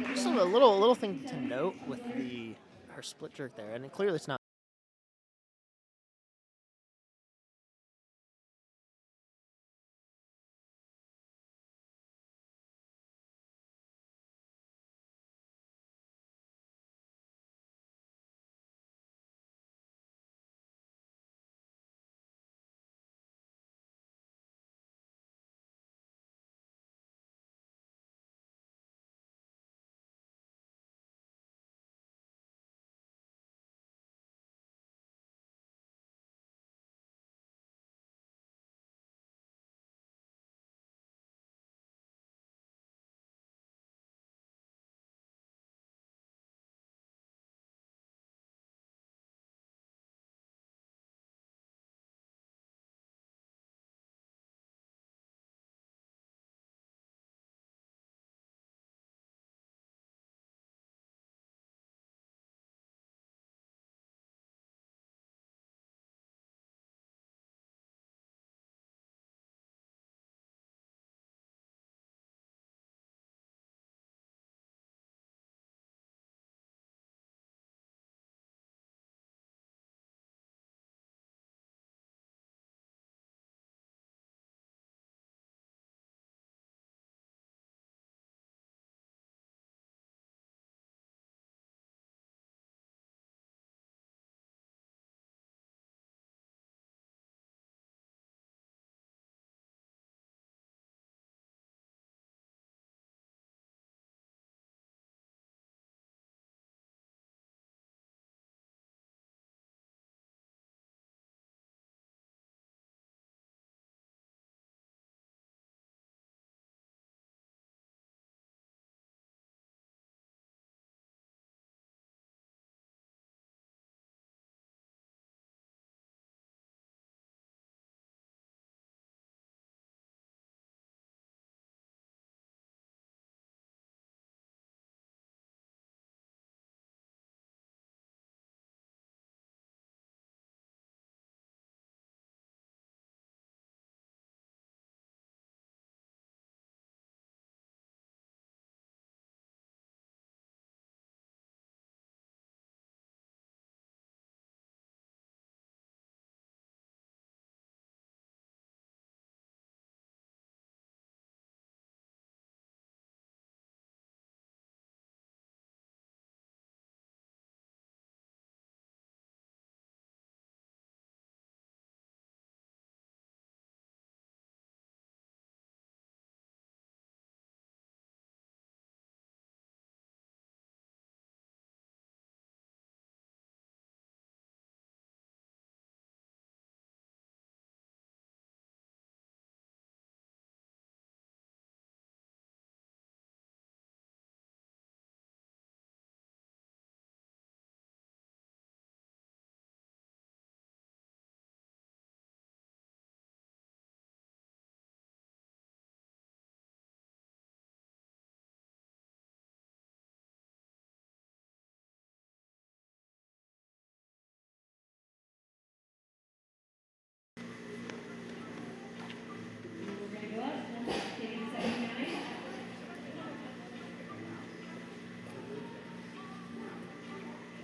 Just a little thing to note with her split jerk there, and clearly it's not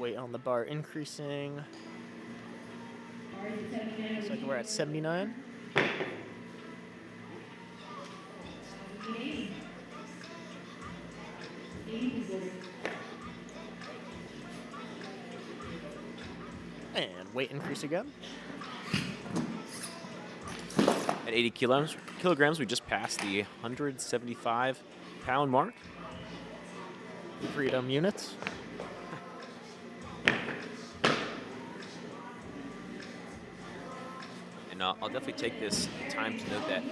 weight on the bar increasing. Bars at 79. Looks like we're at 79. We need 80. 80 people. And weight increase again. At 80 kilograms, we just passed the 175-pound mark. Freedom units. And I'll definitely take this time to note that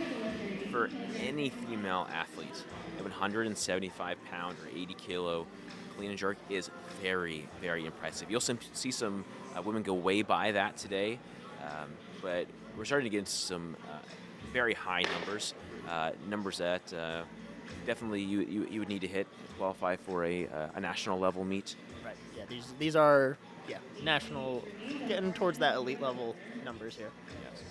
for any female athlete, a 175-pound or 80-kilo clean and jerk is very, very impressive. You'll see some women go way by that today, but we're starting to get into some very high numbers, numbers that definitely you would need to hit to qualify for a national level meet. Right. Yeah. These are national, getting towards that elite level numbers here. Yes.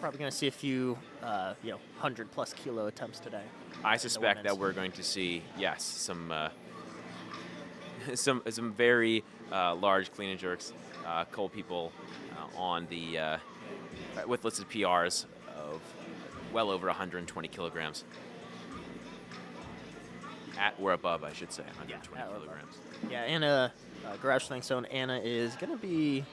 Probably going to see a few 100+ kilo attempts today. I suspect that we're going to see, yes, some some very large clean and jerks, cold people on the with listed PRs of well over 120 kilograms. At or above, I should say, 120 kilograms. Yeah, Anna, Garage Thing Zone, Anna is going to be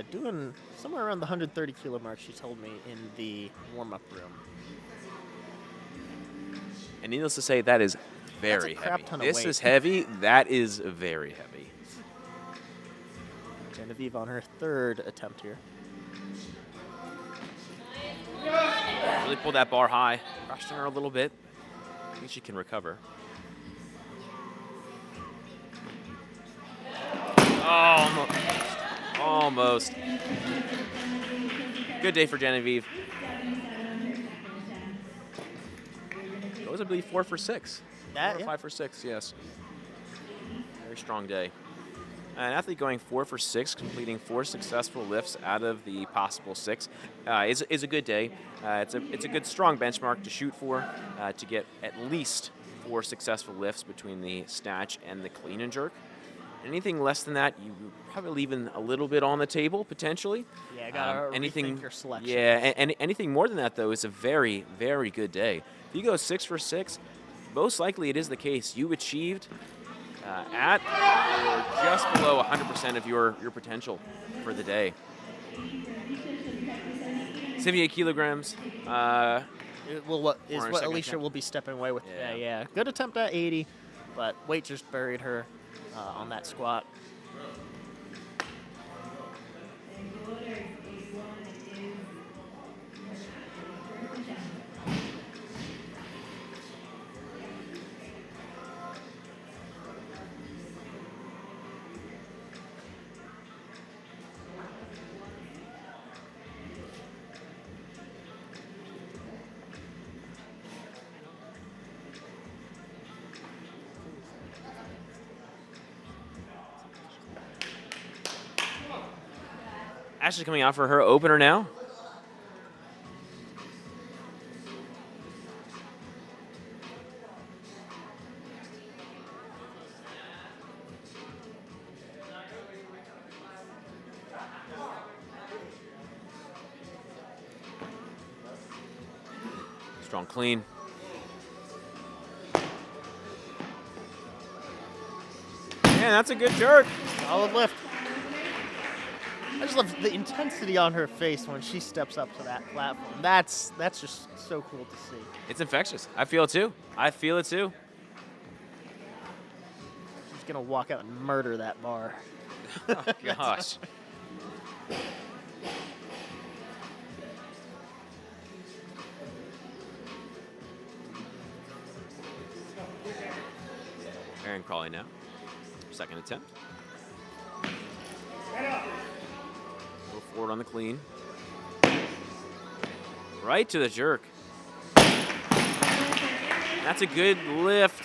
doing somewhere around the 130 kilo mark, she told me, in the warm-up room. And needless to say, that is very That's a crap heavy. ton of This weight. is heavy. That is very heavy. Genevieve on her third attempt here. Really pulled that bar high. Rushed on her a little bit. I think she can recover. Oh, almost. Good day for Genevieve. Goes, I believe, 4 for 6. That, 5 for 6, yes. Very strong day. An athlete going 4 for 6, completing 4 successful lifts out of the possible 6, is a good day. It's a good strong benchmark to shoot for, to get at least 4 successful lifts between the snatch and the clean and jerk. Anything less than that, you probably leaving a little bit on the table potentially. Yeah, gotta rethink your selection. Yeah, and anything more than that though is a very, very good day. If you go 6 for 6, most likely it is the case you achieved at or just below 100% of your potential for the day. 78 kilograms. What is for a what second Alicia attempt. will be stepping away with Yeah. today. Yeah, good attempt at 80, but weight just buried her on that squat. Ashley coming out for her opener now. Strong clean. Man, that's a good jerk. Solid lift. I just love the intensity on her face when she steps up to that platform. That's just so cool to see. It's infectious. I feel it too. I feel it too. She's gonna walk out and murder that bar. Oh, gosh. Maren crawling now. Second attempt. Go forward on the clean. Right to the jerk. That's a good lift.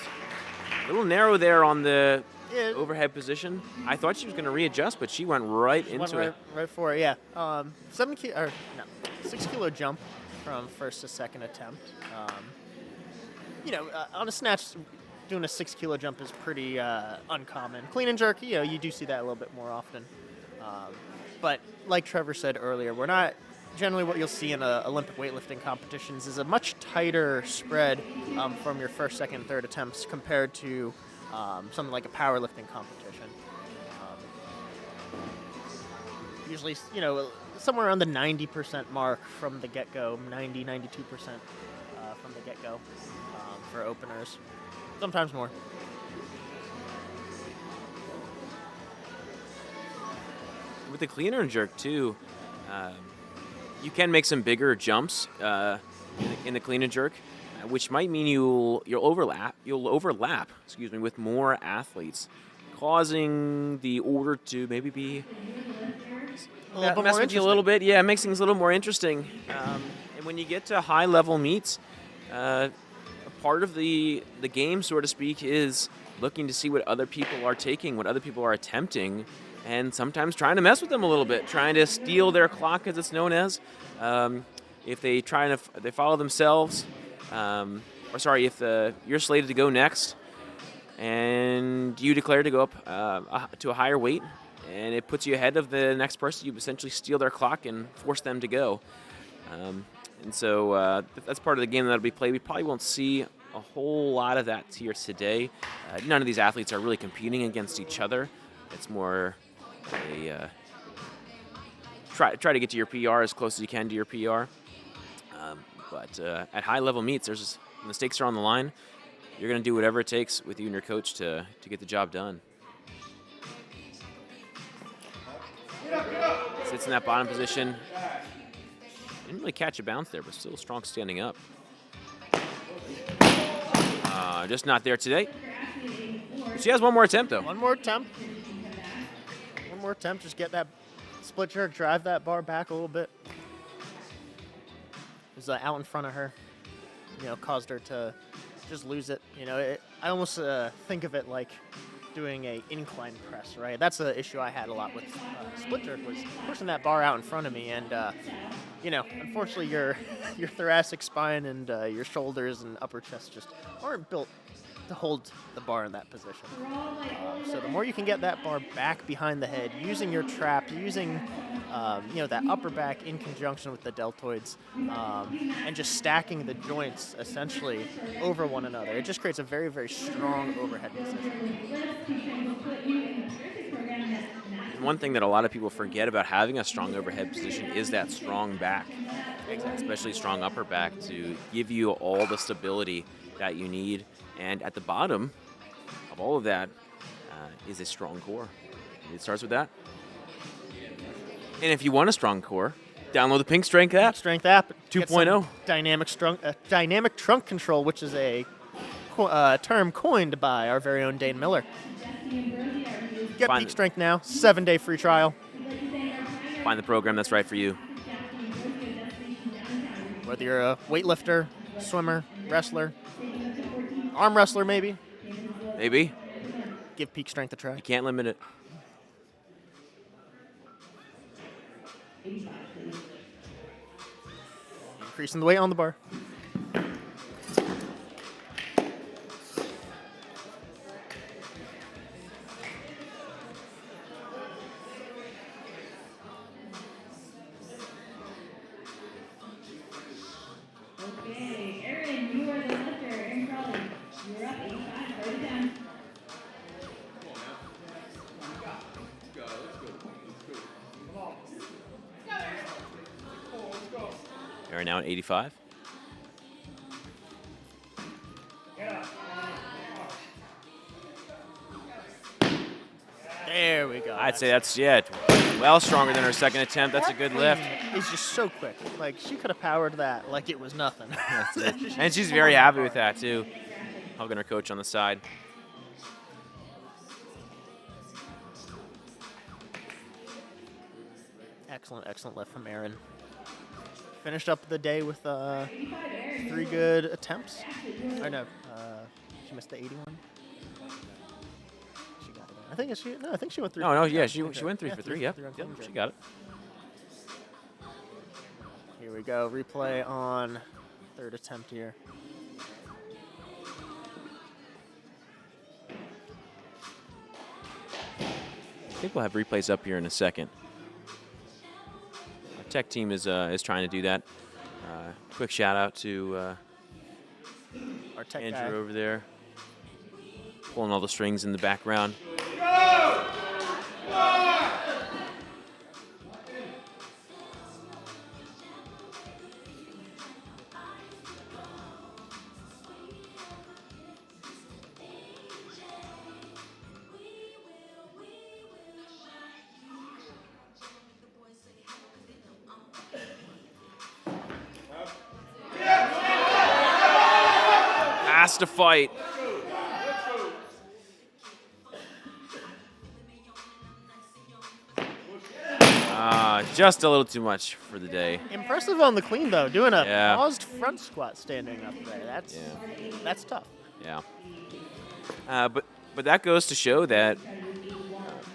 A little narrow there on the Yeah. overhead position. I thought she was going to readjust, but she went right Went into it. right for it, yeah. 6 kilo jump from first to second attempt. on a snatch, doing a 6 kilo jump is pretty uncommon. Clean and jerk, you do see that a little bit more often. But like Trevor said earlier, we're not generally what you'll see in Olympic weightlifting competitions is a much tighter spread from your first, second, third attempts compared to something like a powerlifting competition. Usually, somewhere around the 90% mark from the get-go, 92% from the get-go for openers. Sometimes more. With the cleaner and jerk too, you can make some bigger jumps in the clean and jerk, which might mean you'll overlap with more athletes, causing the order to maybe be mess with you a little bit. Yeah, it makes things a little more interesting. And when you get to high level meets, a part of the game, so to speak, is looking to see what other people are taking, what other people are attempting, and sometimes trying to mess with them a little bit, trying to steal their clock, as it's known as. If they they follow themselves, if you're slated to go next, and you declare to go up to a higher weight, and it puts you ahead of the next person, you essentially steal their clock and force them to go. And so that's part of the game that'll be played. We probably won't see a whole lot of that here today. None of these athletes are really competing against each other. It's more try to get to your PR as close as you can to your PR. But at high-level meets, when the stakes are on the line, you're going to do whatever it takes with you and your coach to get the job done. Sits in that bottom position. Didn't really catch a bounce there, but still strong standing up. Just not there today. She has one more attempt, though. One more attempt. Just get that split jerk, drive that bar back a little bit. It was out in front of her. Caused her to just lose it. I almost think of it like doing a incline press, right? That's the issue I had a lot with split jerk, was pushing that bar out in front of me, and unfortunately your thoracic spine and your shoulders and upper chest just aren't built to hold the bar in that position. So the more you can get that bar back behind the head, using your trap, using that upper back in conjunction with the deltoids, and just stacking the joints essentially over one another, it just creates a very, very strong overhead position. One thing that a lot of people forget about having a strong overhead position is that strong back, especially strong upper back, to give you all the stability that you need. And at the bottom of all of that is a strong core. It starts with that. And if you want a strong core, download the Pink Strength app. 2.0. Dynamic trunk control, which is a term coined by our very own Dane Miller. Get Peak Strength now. 7-day free trial. Find the program that's right for you. Whether you're a weightlifter, swimmer, wrestler, arm wrestler maybe. Maybe. Give Peak Strength a try. You can't limit it. Increasing the weight on the bar. Okay, Aaron, you are the lifter. Aaron Crowley, you're up 85. Write it down. Aaron now at 85. There we go. I'd say that's well stronger than her second attempt. That's a good lift. It's just so quick. Like, she could have powered that like it was nothing. That's it. And she's very happy with that, too. Hugging her coach on the side. Excellent lift from Maren. Finished up the day with 3 good attempts. Or no, she missed the 81. She got it. I think she went 3. No, yeah, she went 3 for 3. Yep, she got it. Here we go. Replay on third attempt here. think we'll have replays up here in a second. Our tech team is trying to do that. Quick shout out to Our tech Andrew guy. over there, pulling all the strings in the background. Has to fight. Just a little too much for the day. Impressive on the clean though, doing a Yeah. paused front squat standing up there. That's tough. Yeah. But that goes to show that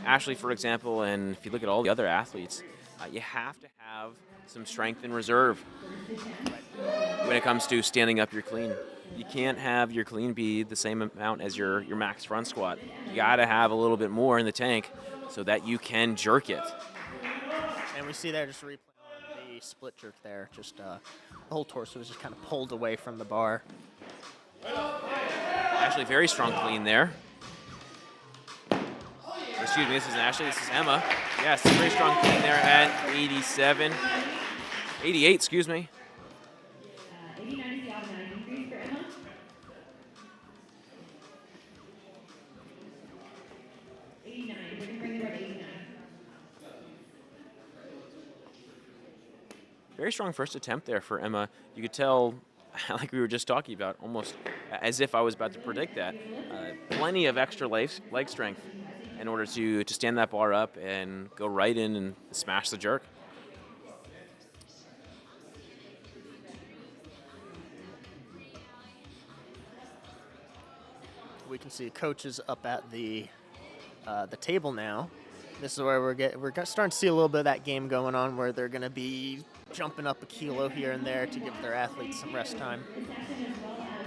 Ashley, for example, and if you look at all the other athletes, you have to have some strength in reserve when it comes to standing up your clean. You can't have your clean be the same amount as your max front squat. You got to have a little bit more in the tank so that you can jerk it. And we see there just a replay on the split jerk there. Just the whole torso was just kind of pulled away from the bar. Ashley, very strong clean there. Excuse me, this isn't Ashley, this is Emma. Yes, very strong clean there at 87. 88, excuse me. 89 is the automatic increase for Emma. We're gonna bring it up 89. Very strong first attempt there for Emma. You could tell, like we were just talking about, almost as if I was about to predict that. Plenty of extra leg strength in order to stand that bar up and go right in and smash the jerk. We can see coaches up at the table now. This is where we're starting to see a little bit of that game going on, where they're going to be jumping up a kilo here and there to give their athletes some rest time. This session, as well as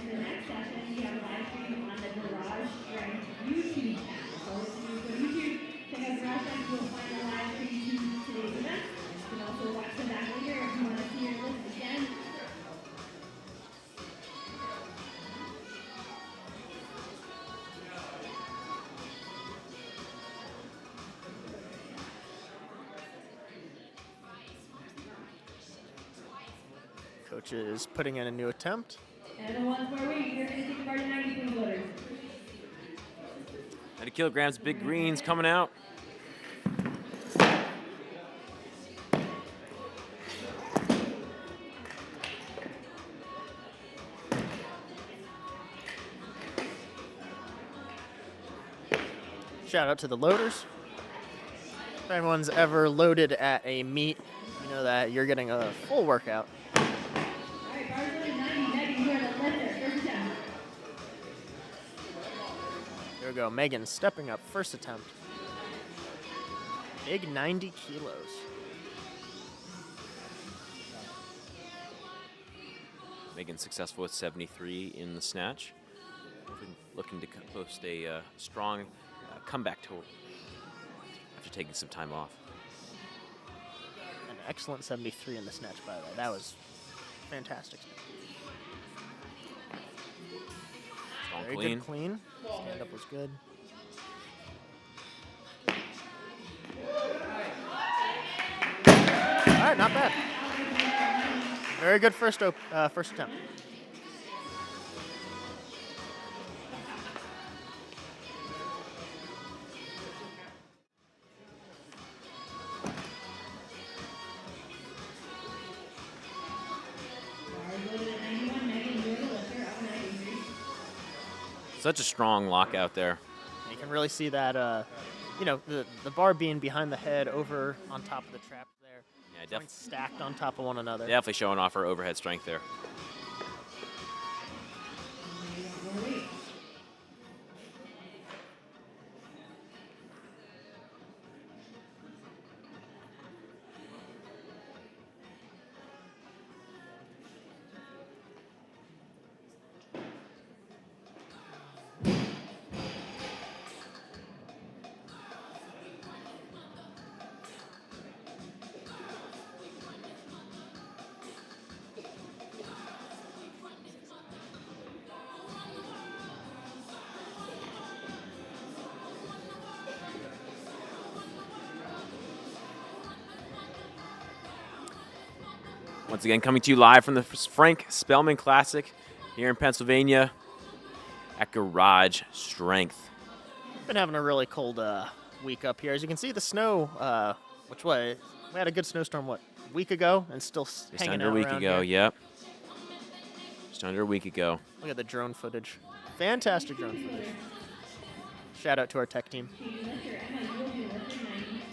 in the next session, we have a live stream on the Garage Strength YouTube channel. So if you go to YouTube, check out Garage Strength, you'll find the live stream to today's event. You can also watch them back later if you want to see your list again. Coach is putting in a new attempt. And the ones where you're going to take part in 90 pound loaders. 90 kilograms, big greens coming out. Shout out to the loaders. If anyone's ever loaded at a meet, you know that you're getting a full workout. All right, bars loaded 90. Megan, you are the lifter. First attempt. There we go. Megan stepping up, first attempt. Big 90 kilos. Megan successful with 73 in the snatch. Looking to post a strong comeback total after taking some time off. An excellent 73 in the snatch, by the way. That was fantastic. Strong Very clean. good clean. Stand up was good. All right, not bad. Very good first attempt. Bars loaded at 91. Megan, you are the lifter. Automatic increase. Such a strong lockout there. And you can really see that, you know, the bar being behind the head over on top of the trap there. Yeah, Joints stacked on top of one another. definitely showing off her overhead strength there. More weight. Once again, coming to you live from the Frank Spellman Classic here in Pennsylvania at Garage Strength. Been having a really cold week up here. As you can see, the snow, we had a good snowstorm, a week ago, and still Just hanging under out a week around ago, here. yep. Just under a week ago. Look at the drone footage. Fantastic drone footage. Shout out to our tech team.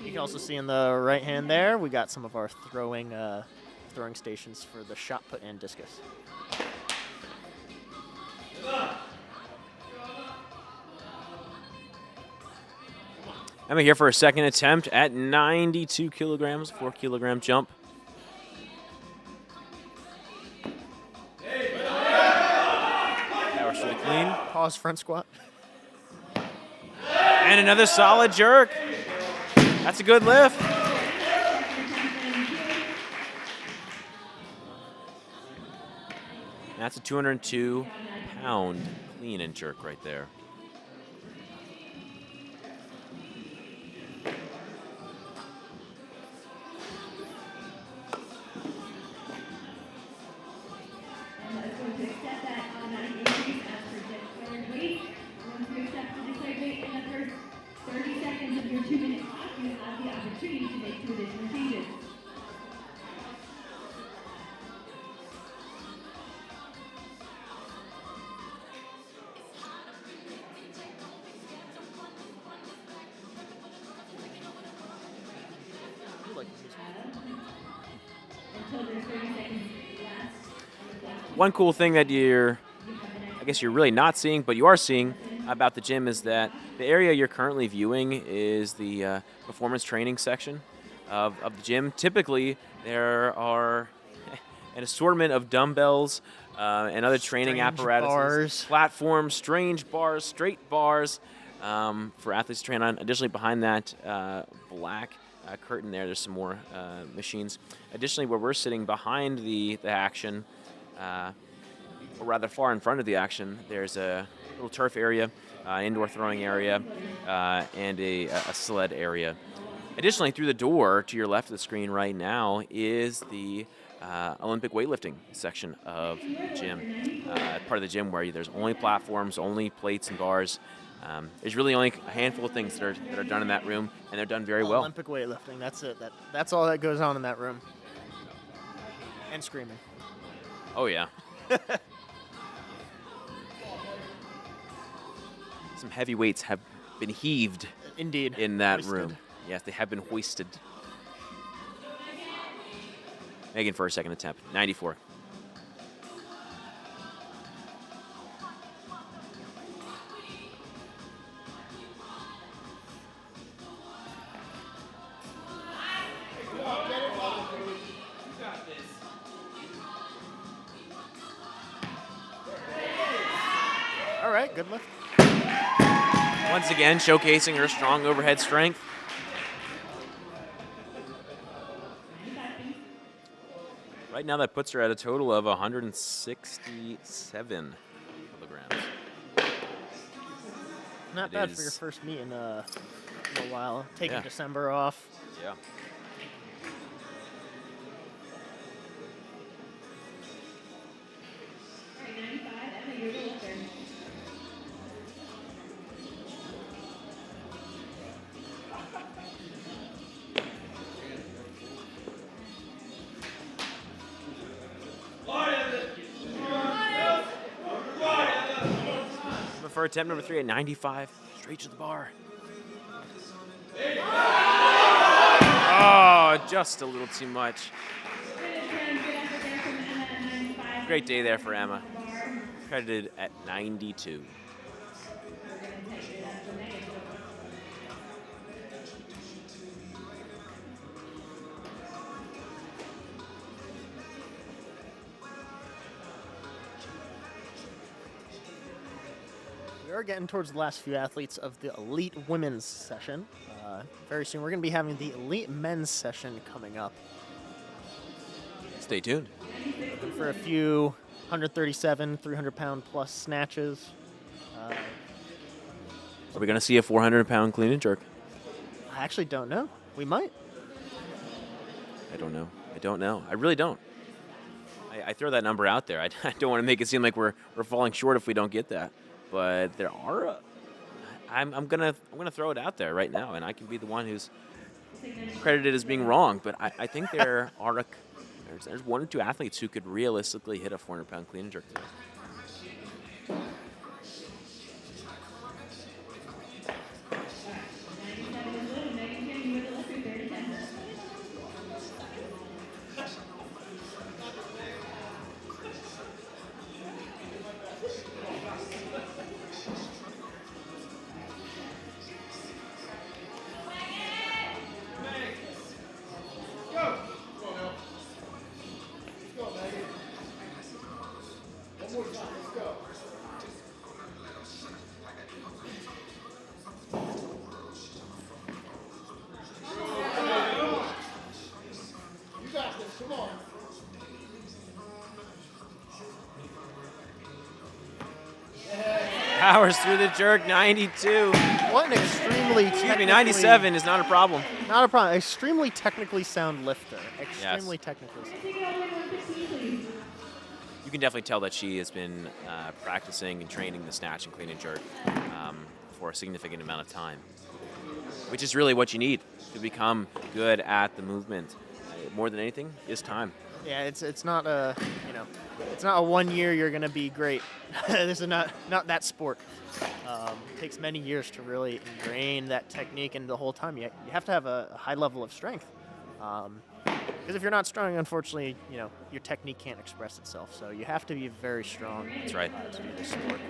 You can also see in the right hand there, we got some of our throwing stations for the shot put and discus. Emma here for a second attempt at 92 kilograms, 4-kilogram jump. That was really clean. Pause front squat. And another solid jerk. That's a good lift. That's a 202-pound clean and jerk right there. One cool thing that I guess you're really not seeing, but you are seeing about the gym is that the area you're currently viewing is the performance training section of the gym. Typically, there are an assortment of dumbbells and other training apparatuses, bars. platforms, strange bars, straight bars for athletes to train on. Additionally, behind that black curtain there's some more machines. Additionally, where we're sitting behind the action, or rather far in front of the action, there's a little turf area, indoor throwing area, and a sled area. Additionally, through the door to your left of the screen right now is the Olympic weightlifting section of the gym, part of the gym where there's only platforms, only plates and bars. There's really only a handful of things that are done in that room, and they're done very well. Olympic weightlifting, that's it. That's all that goes on in that room. And screaming. Oh, yeah. Some heavy weights have been heaved Indeed. in that Hoisted. room. Yes, they have been hoisted. Megan for a second attempt, 94. All right, good lift. Once again, showcasing her strong overhead strength. Right now, that puts her at a total of 167 kilograms. Not It bad for is. your first meet in a while. Taking Yeah. December off. Yeah. For attempt number 3 at 95, straight to the bar. Oh, just a little too much. Great day there for Emma. Credited at 92. We are getting towards the last few athletes of the elite women's session. Very soon, we're going to be having the elite men's session coming up. Stay tuned. Looking for a few 137, 300-pound plus snatches. Are we going to see a 400-pound clean and jerk? I actually don't know. We might. I don't know. I don't know. I really don't. I throw that number out there. I don't want to make it seem like we're falling short if we don't get that. But there are. I'm gonna throw it out there right now, and I can be the one who's credited as being wrong. But I think there are there's 1 or 2 athletes who could realistically hit a 400-pound clean and jerk today. Powers through the jerk, 92. What an extremely Excuse me, 97 is not a problem. Not a problem. Extremely technically sound lifter. Extremely technically sound. You can definitely tell that she has been practicing and training the snatch and clean and jerk for a significant amount of time, which is really what you need to become good at the movement. More than anything is time. Yeah, it's not a it's not a 1 year you're gonna be great. This is not that sport. It takes many years to really ingrain that technique, and the whole time you have to have a high level of strength. Because if you're not strong, unfortunately, your technique can't express itself. So you have to be very strong. That's right. To do this sport.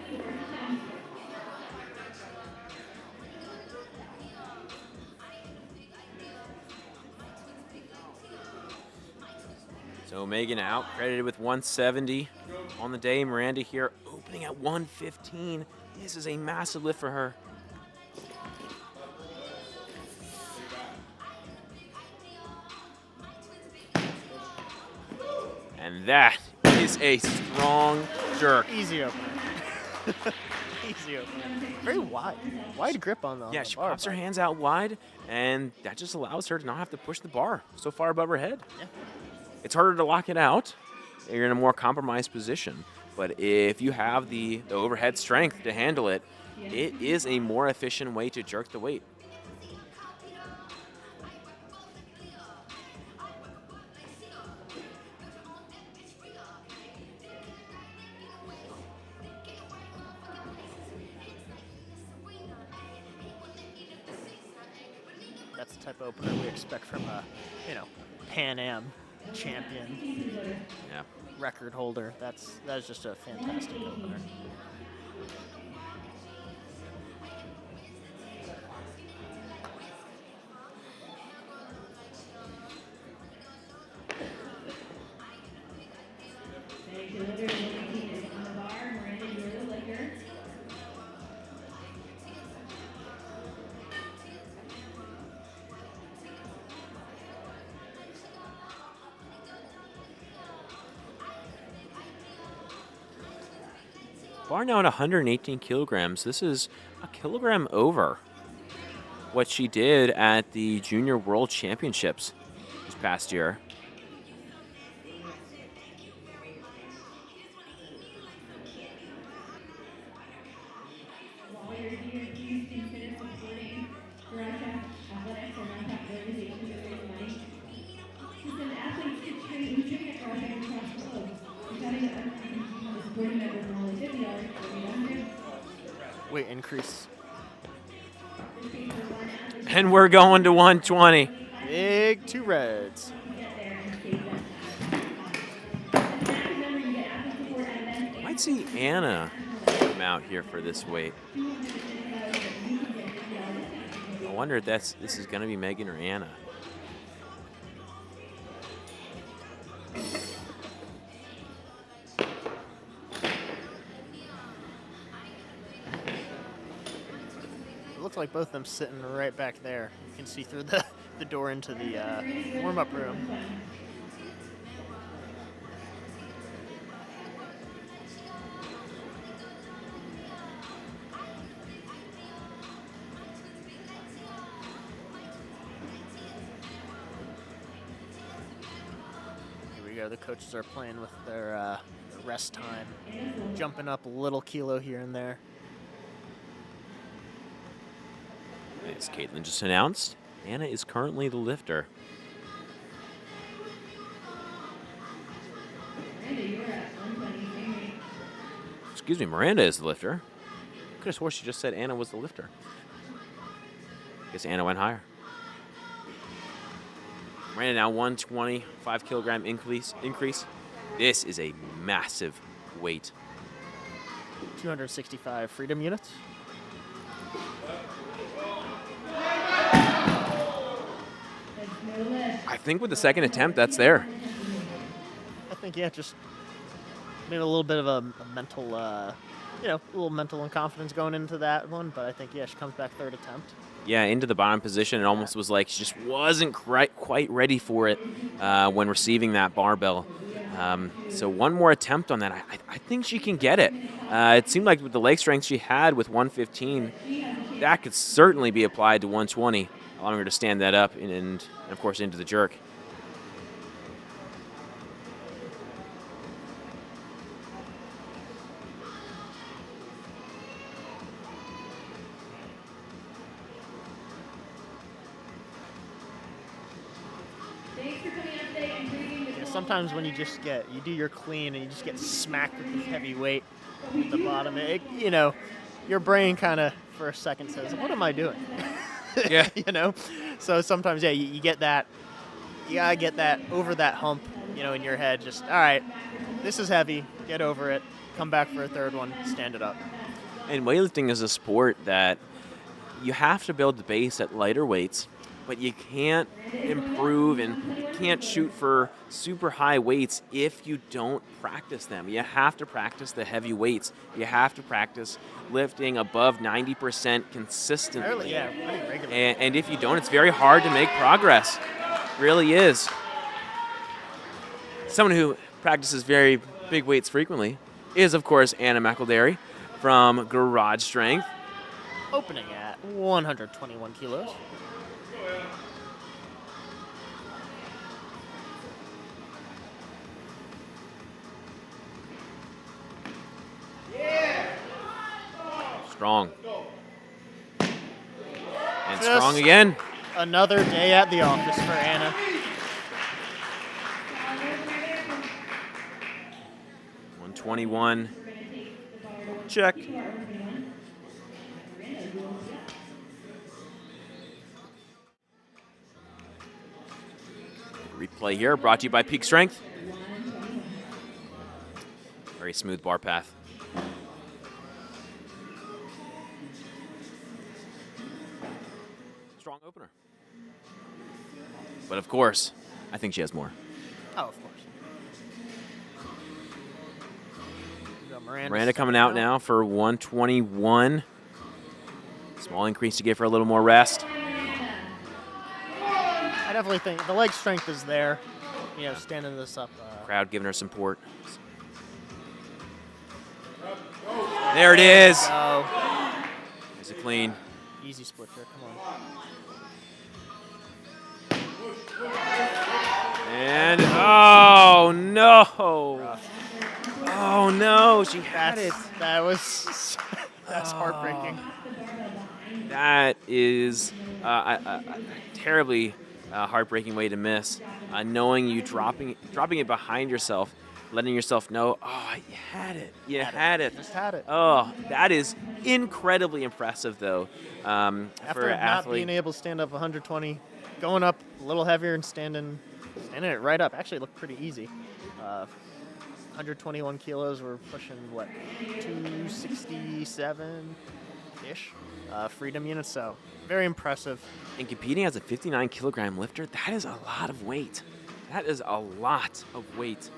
So Megan out, credited with 170 on the day. Miranda here opening at 115. This is a massive lift for her. And that is a strong jerk. Easy opener. Easy opener. Very wide. Wide grip on the Yeah, on the she bar, pops her but- hands out wide, and that just allows her to not have to push the bar so far above her head. Yeah. It's harder to lock it out. You're in a more compromised position. But if you have the overhead strength to handle it, it is a more efficient way to jerk the weight. That's the type of opener we expect from a, Pan Am champion, Yeah. record holder. That is just a fantastic opener. Bar now at 118 kilograms. This is a kilogram over what she did at the Junior World Championships this past year. While you're here, please consider supporting Russia athletics or nonprofit organizations that raise money to send athletes to train at Russia and across the globe. Becoming a supporting member for only $50 for 100. Weight increase. And we're going to 120. Big two reds. Might see Anna come out here for this weight. I wonder if this is going to be Megan or Anna. It looks like both of them sitting right back there. You can see through the door into the warm-up room. Here we you go. The coaches are playing with their rest time, jumping up a little kilo here and there. As Caitlin just announced, Anna is currently the lifter. Excuse me, Miranda is the lifter. Could have swore she just said Anna was the lifter. Guess Anna went higher. Miranda now 120, 5 kilogram increase. This is a massive weight. 265 freedom units. I think with the second attempt, that's there. I think, yeah, just maybe a little bit of a mental, a little mental inconfidence going into that one. But I think, yeah, she comes back third attempt. Yeah, into the bottom position. It almost was like she just wasn't quite ready for it when receiving that barbell. So one more attempt on that. I think she can get it. It seemed like with the leg strength she had with 115, that could certainly be applied to 120, allowing her to stand that up and of course, into the jerk. Sometimes when you do your clean and you just get smacked with this heavy weight at the bottom, your brain kind of for a second says, what am I doing? Yeah. So sometimes, yeah, you get that, you gotta get that over that hump, in your head, just, all right, this is heavy, get over it, come back for a third one, stand it up. And weightlifting is a sport that you have to build the base at lighter weights, but you can't improve and you can't shoot for super high weights if you don't practice them. You have to practice the heavy weights. You have to practice lifting above 90% consistently. Yeah, regular. And if you don't, it's very hard to make progress. Really is. Someone who practices very big weights frequently is, of course, Anna McElderry from Garage Strength. Opening at 121 kilos. Strong. And strong again. Another day at the office for Anna. $121. Check. Replay here brought to you by Peak Strength. Very smooth bar path. Strong opener. But of course, I think she has more. Oh, of course. We got Miranda coming out now for 121. Small increase to give her a little more rest. I definitely think the leg strength is there. Standing this up. Crowd giving her support. There it is. There's a clean. Easy split here. Come on. And oh no! Oh no! She had it. That's heartbreaking. That is a terribly heartbreaking way to miss. Knowing you dropping it behind yourself, letting yourself know, oh, you had it. You had it. Just had it. Oh, that is incredibly impressive, though. After not being able to stand up 120, going up a little heavier and standing it right up. Actually, it looked pretty easy. 121 kilos. We're pushing, 267-ish freedom units. So very impressive. And competing as a 59 kilogram lifter, that is a lot of weight. That is a lot of weight.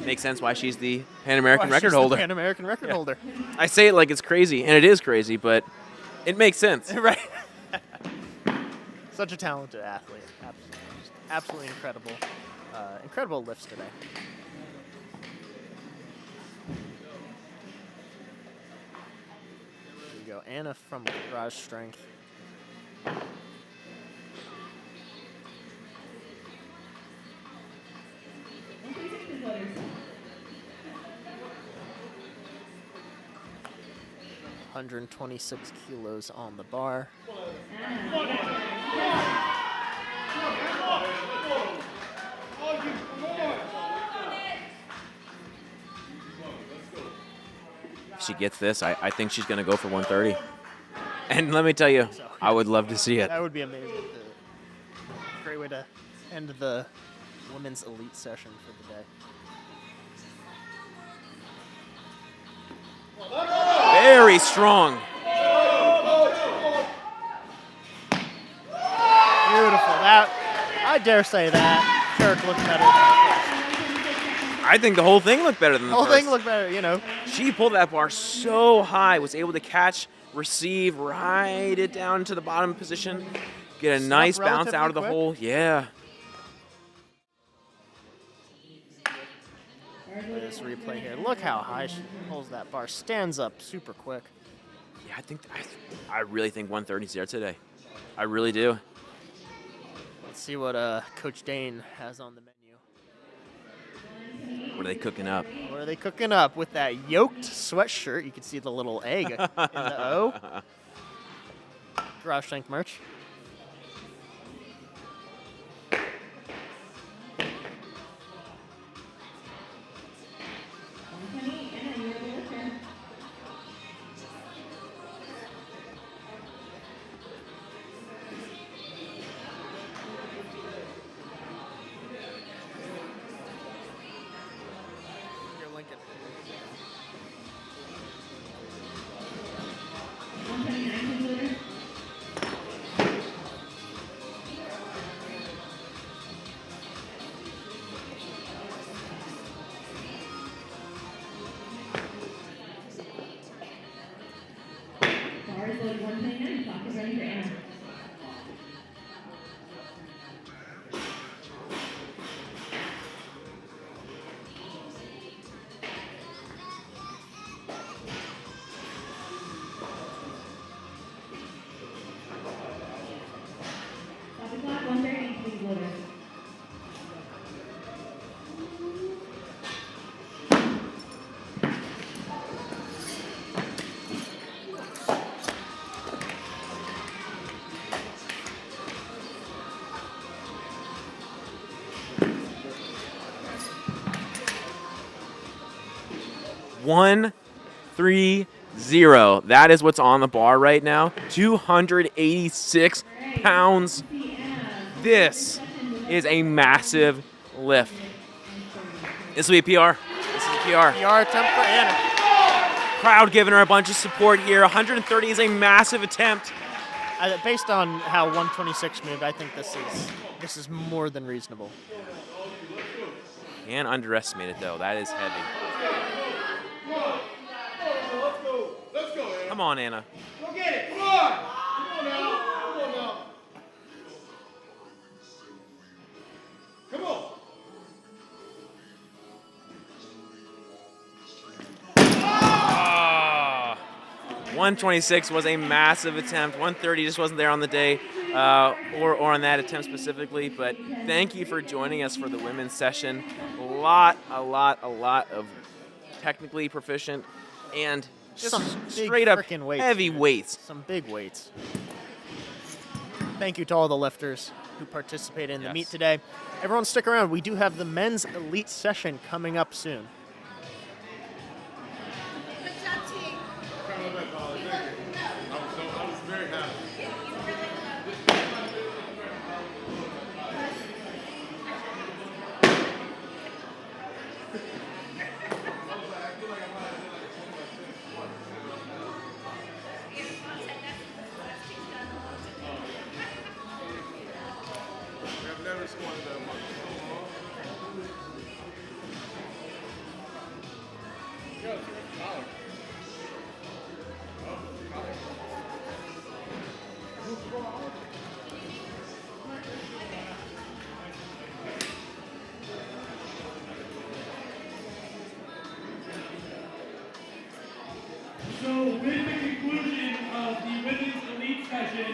Makes sense why she's the Pan American record holder. Pan American record holder. I say it like it's crazy, and it is crazy, but it makes sense. Right. Such a talented athlete. Absolutely incredible. Incredible lifts today. Here we go. Anna from Garage Strength. 126 kilos on the bar. If she gets this, I think she's going to go for 130. And let me tell you, I would love to see it. That would be amazing. Great way to end the women's elite session for the day. Very strong. Beautiful. That, I dare say that Turk looked better than the I think the whole thing looked better than the whole first. thing looked better, you know. She pulled that bar so high, was able to catch, receive, ride it down to the bottom position, get a nice bounce out of the relatively hole. Yeah. Look at this replay here. Look how high she pulls that bar. Stands up super quick. Yeah, I really think 130's there today. I really do. Let's see what Coach Dane has on the menu. What are they cooking up? What are they cooking up with that yoked sweatshirt? You can see the little egg in the O. Garage Strength merch. Here, Lincoln. Bar is loaded 129. Clock is ready for Anna. Stop the clock, 130, please load it. One, 3, 0. That is what's on the bar right now. 286 pounds. This is a massive lift. This will be a PR. This is a PR. PR attempt for Anna. Crowd giving her a bunch of support here. 130 is a massive attempt. Based on how 126 moved, I think this is more than reasonable. Can't underestimate it though. That is heavy. Let's go, Anna. Come on, Anna. Go get it. Come on. Come on now. Come on now. Come on. Ah. 126 was a massive attempt. 130 just wasn't there on the day, or on that attempt specifically. But thank you for joining us for the women's session. A lot of technically proficient and just Some big straight up frickin' weights, heavy dude. weights. Some big weights. Thank you to all the lifters who participated in the Yes. meet today. Everyone stick around. We do have the men's elite session coming up soon. I was very happy. I've never squatted that much. So with the conclusion of the women's elite session,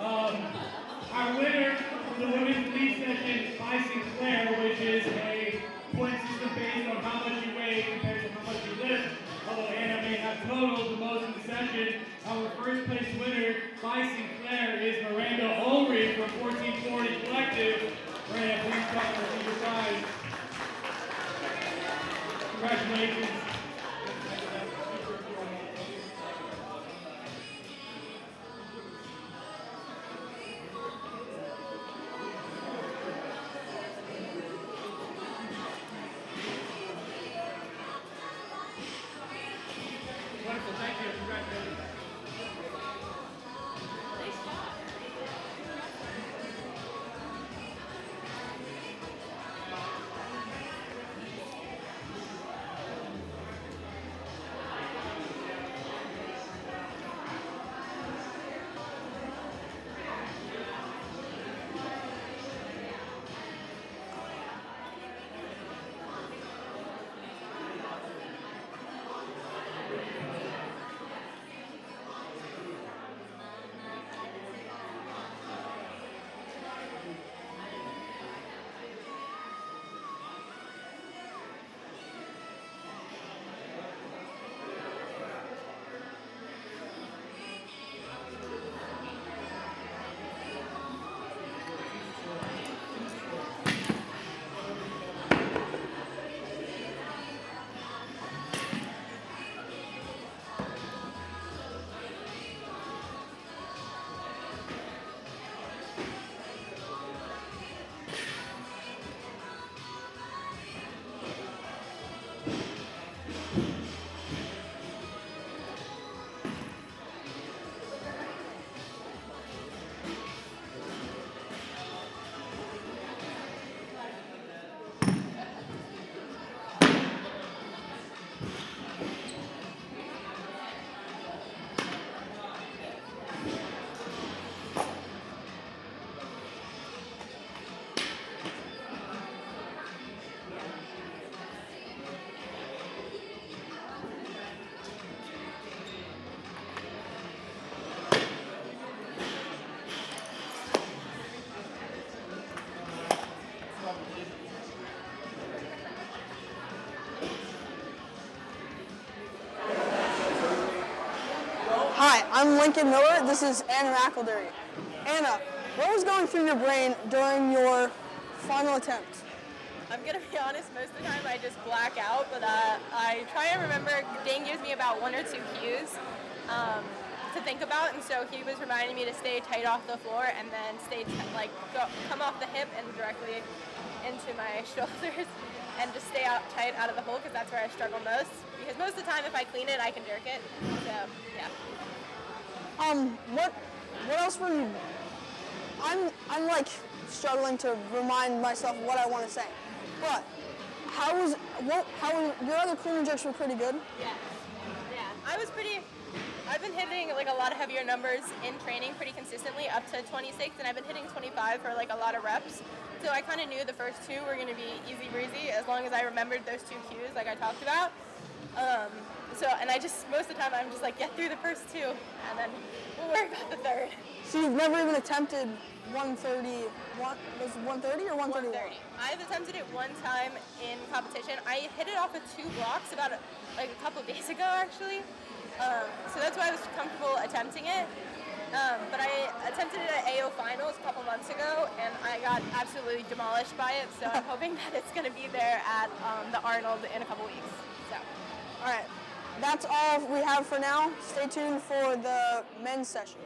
our winner for the women's elite session is by Sinclair, which is a point system based on how much you weigh compared to how much you lift. Although Anna may have totaled the most in the session. session, our first place winner by Sinclair is Miranda Ulrich from 1440 Collective. Miranda, please come and receive your prize. Congratulations. Wonderful, thank you. Congratulations. Hi, I'm Lincoln Miller. This is Anna McElderry. Anna, what was going through your brain during your final attempt? I'm gonna be honest, most of the time I just black out, but I try and remember. Dane gives me about one or two cues to think about, and so he was reminding me to stay tight off the floor and then come off the hip and directly into my shoulders and just stay tight out of the hole because that's where I struggle most. Because most of the time if I clean it, I can jerk it. So, yeah. What else were you? I'm like struggling to remind myself what I want to say. But how was your other clean and jerks were pretty good? Yeah. I've been hitting like a lot of heavier numbers in training pretty consistently up to 26, and I've been hitting 25 for like a lot of reps. So I kind of knew the first two were going to be easy breezy as long as I remembered those two cues like I talked about. And I just, most of the time I'm just like, get through the first two and then we'll worry about the third. So you've never even attempted 130, was it 130 or 131? 130. I've attempted it one time in competition. I hit it off of 2 blocks about a couple days ago actually. So that's why I was comfortable attempting it. But I attempted it at AO Finals a couple months ago, and I got absolutely demolished by it. So I'm hoping that it's going to be there at the Arnold in a couple weeks. So, all right, that's all we have for now. Stay tuned for the men's session.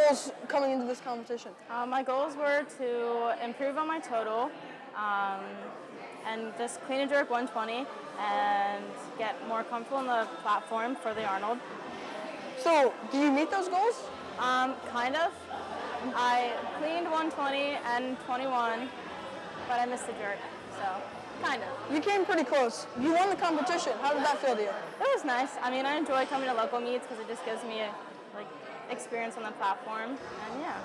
goals coming into this competition? My goals were to improve on my total and just clean and jerk 120 and get more comfortable on the platform for the Arnold. So, do you meet those goals? Kind of. I cleaned 120 and 21, but I missed the jerk, so kind of. You came pretty close. You won the competition. How did that feel to you? It was nice. I mean, I enjoy coming to local meets because it just gives me experience on the platform, and yeah.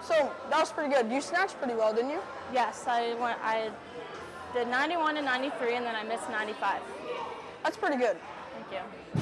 So that was pretty good. You snatched pretty well, didn't you? Yes, I did 91 and 93, and then I missed 95. That's pretty good. Thank you.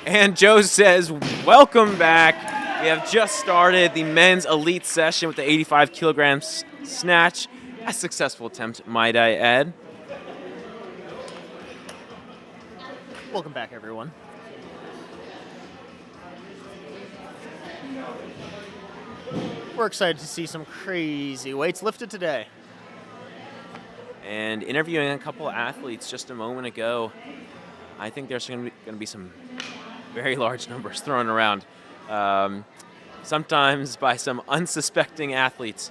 And Joe says, welcome back. We have just started the men's elite session with the 85 kilograms snatch. A successful attempt, might I add. Welcome back, everyone. We're excited to see some crazy weights lifted today. And interviewing a couple of athletes just a moment ago, I think there's going to be some very large numbers thrown around. Sometimes by some unsuspecting athletes.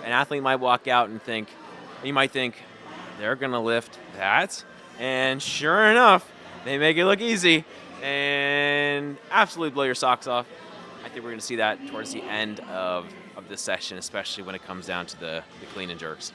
An athlete might walk out and think, you might think, they're going to lift that. And sure enough, they make it look easy and absolutely blow your socks off. I think we're going to see that towards the end of this session, especially when it comes down to the clean and jerks.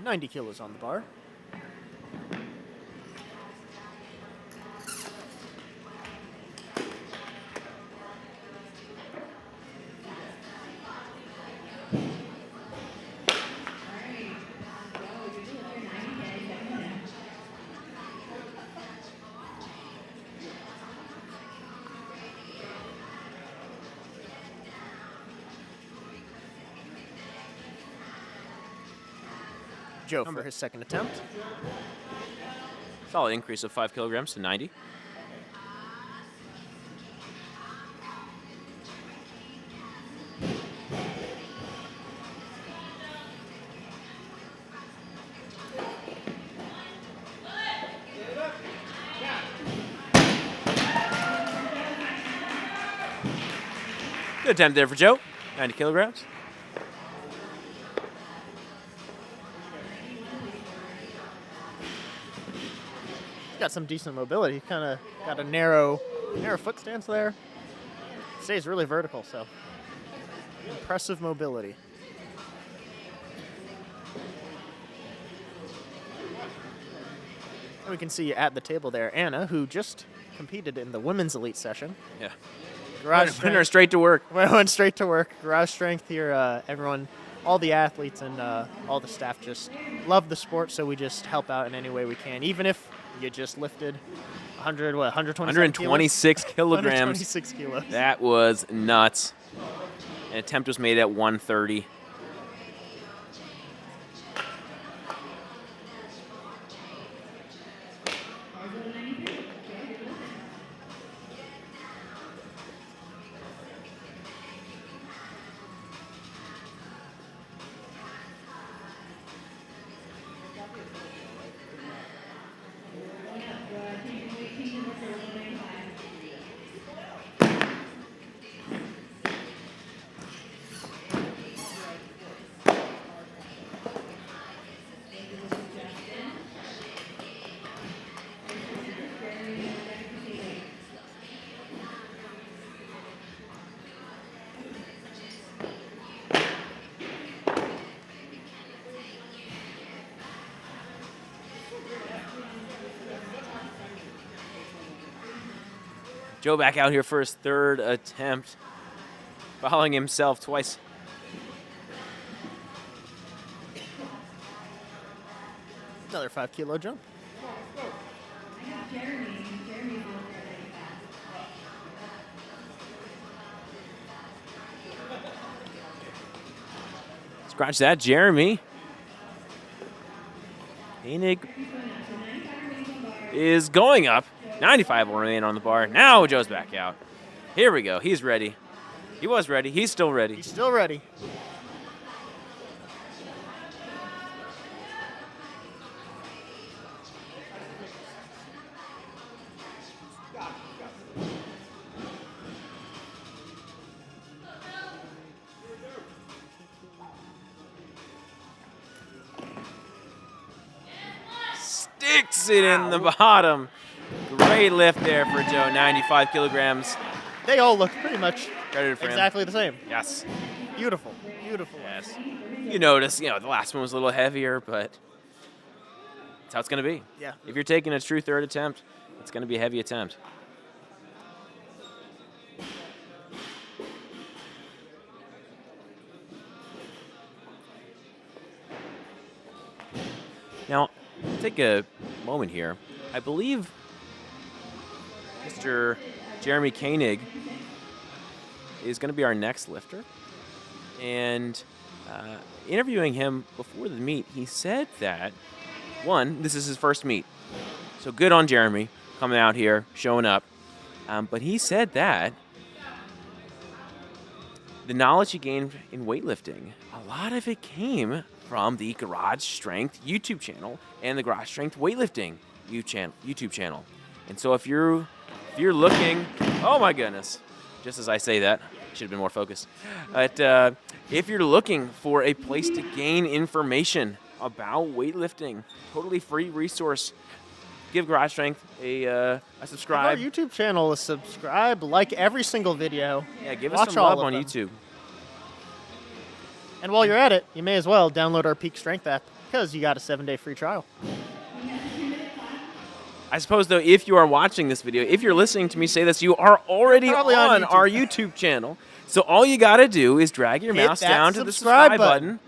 90 kilos on the bar. Joe for his second attempt. Solid increase of 5 kilograms to 90. Good attempt there for Joe. 90 kilograms. Got some decent mobility. Kind of got a narrow foot stance there. Stays really vertical, so impressive mobility. And we can see at the table there Anna, who just competed in the women's elite session. Yeah. Garage Went straight to work. Went straight to work. Garage strength here. Everyone, all the athletes and all the staff just love the sport, so we just help out in any way we can, even if you just lifted 126 kilograms. 126 kilos. That was nuts. An attempt was made at 130. Joe back out here for his third attempt, following himself twice. Another 5 kilo jump. Scratch that, Jeremy. Koenig is going up. 95 will remain on the bar. Now Joe's back out. Here we go. He's ready. He was ready. He's still ready. He's still ready. Sticks it in the bottom. Great lift there for Joe, 95 kilograms. They all look pretty much Exactly the same. Yes. Beautiful. Beautiful. Yes. You notice, the last one was a little heavier, but that's how it's going to be. Yeah. If you're taking a true third attempt, it's going to be a heavy attempt. Now, take a moment here. I believe Mr. Jeremy Koenig is going to be our next lifter. And interviewing him before the meet, he said that, one, this is his first meet. So good on Jeremy coming out here, showing up. But he said that the knowledge he gained in weightlifting, a lot of it came from the Garage Strength YouTube channel and the Garage Strength Weightlifting YouTube channel. And so if you're looking, oh my goodness, just as I say that, should have been more focused. But if you're looking for a place to gain information about weightlifting, totally free resource, give Garage Strength a subscribe. Give our YouTube channel a subscribe, like every single video. Yeah, give us some love on YouTube. And while you're at it, you may as well download our Peak Strength app because you got a 7-day free trial. I suppose, though, if you are watching this video, if you're listening to me say this, you are already Probably on YouTube. our YouTube channel. So all you got to do is drag your Hit mouse that down to the subscribe subscribe button. button.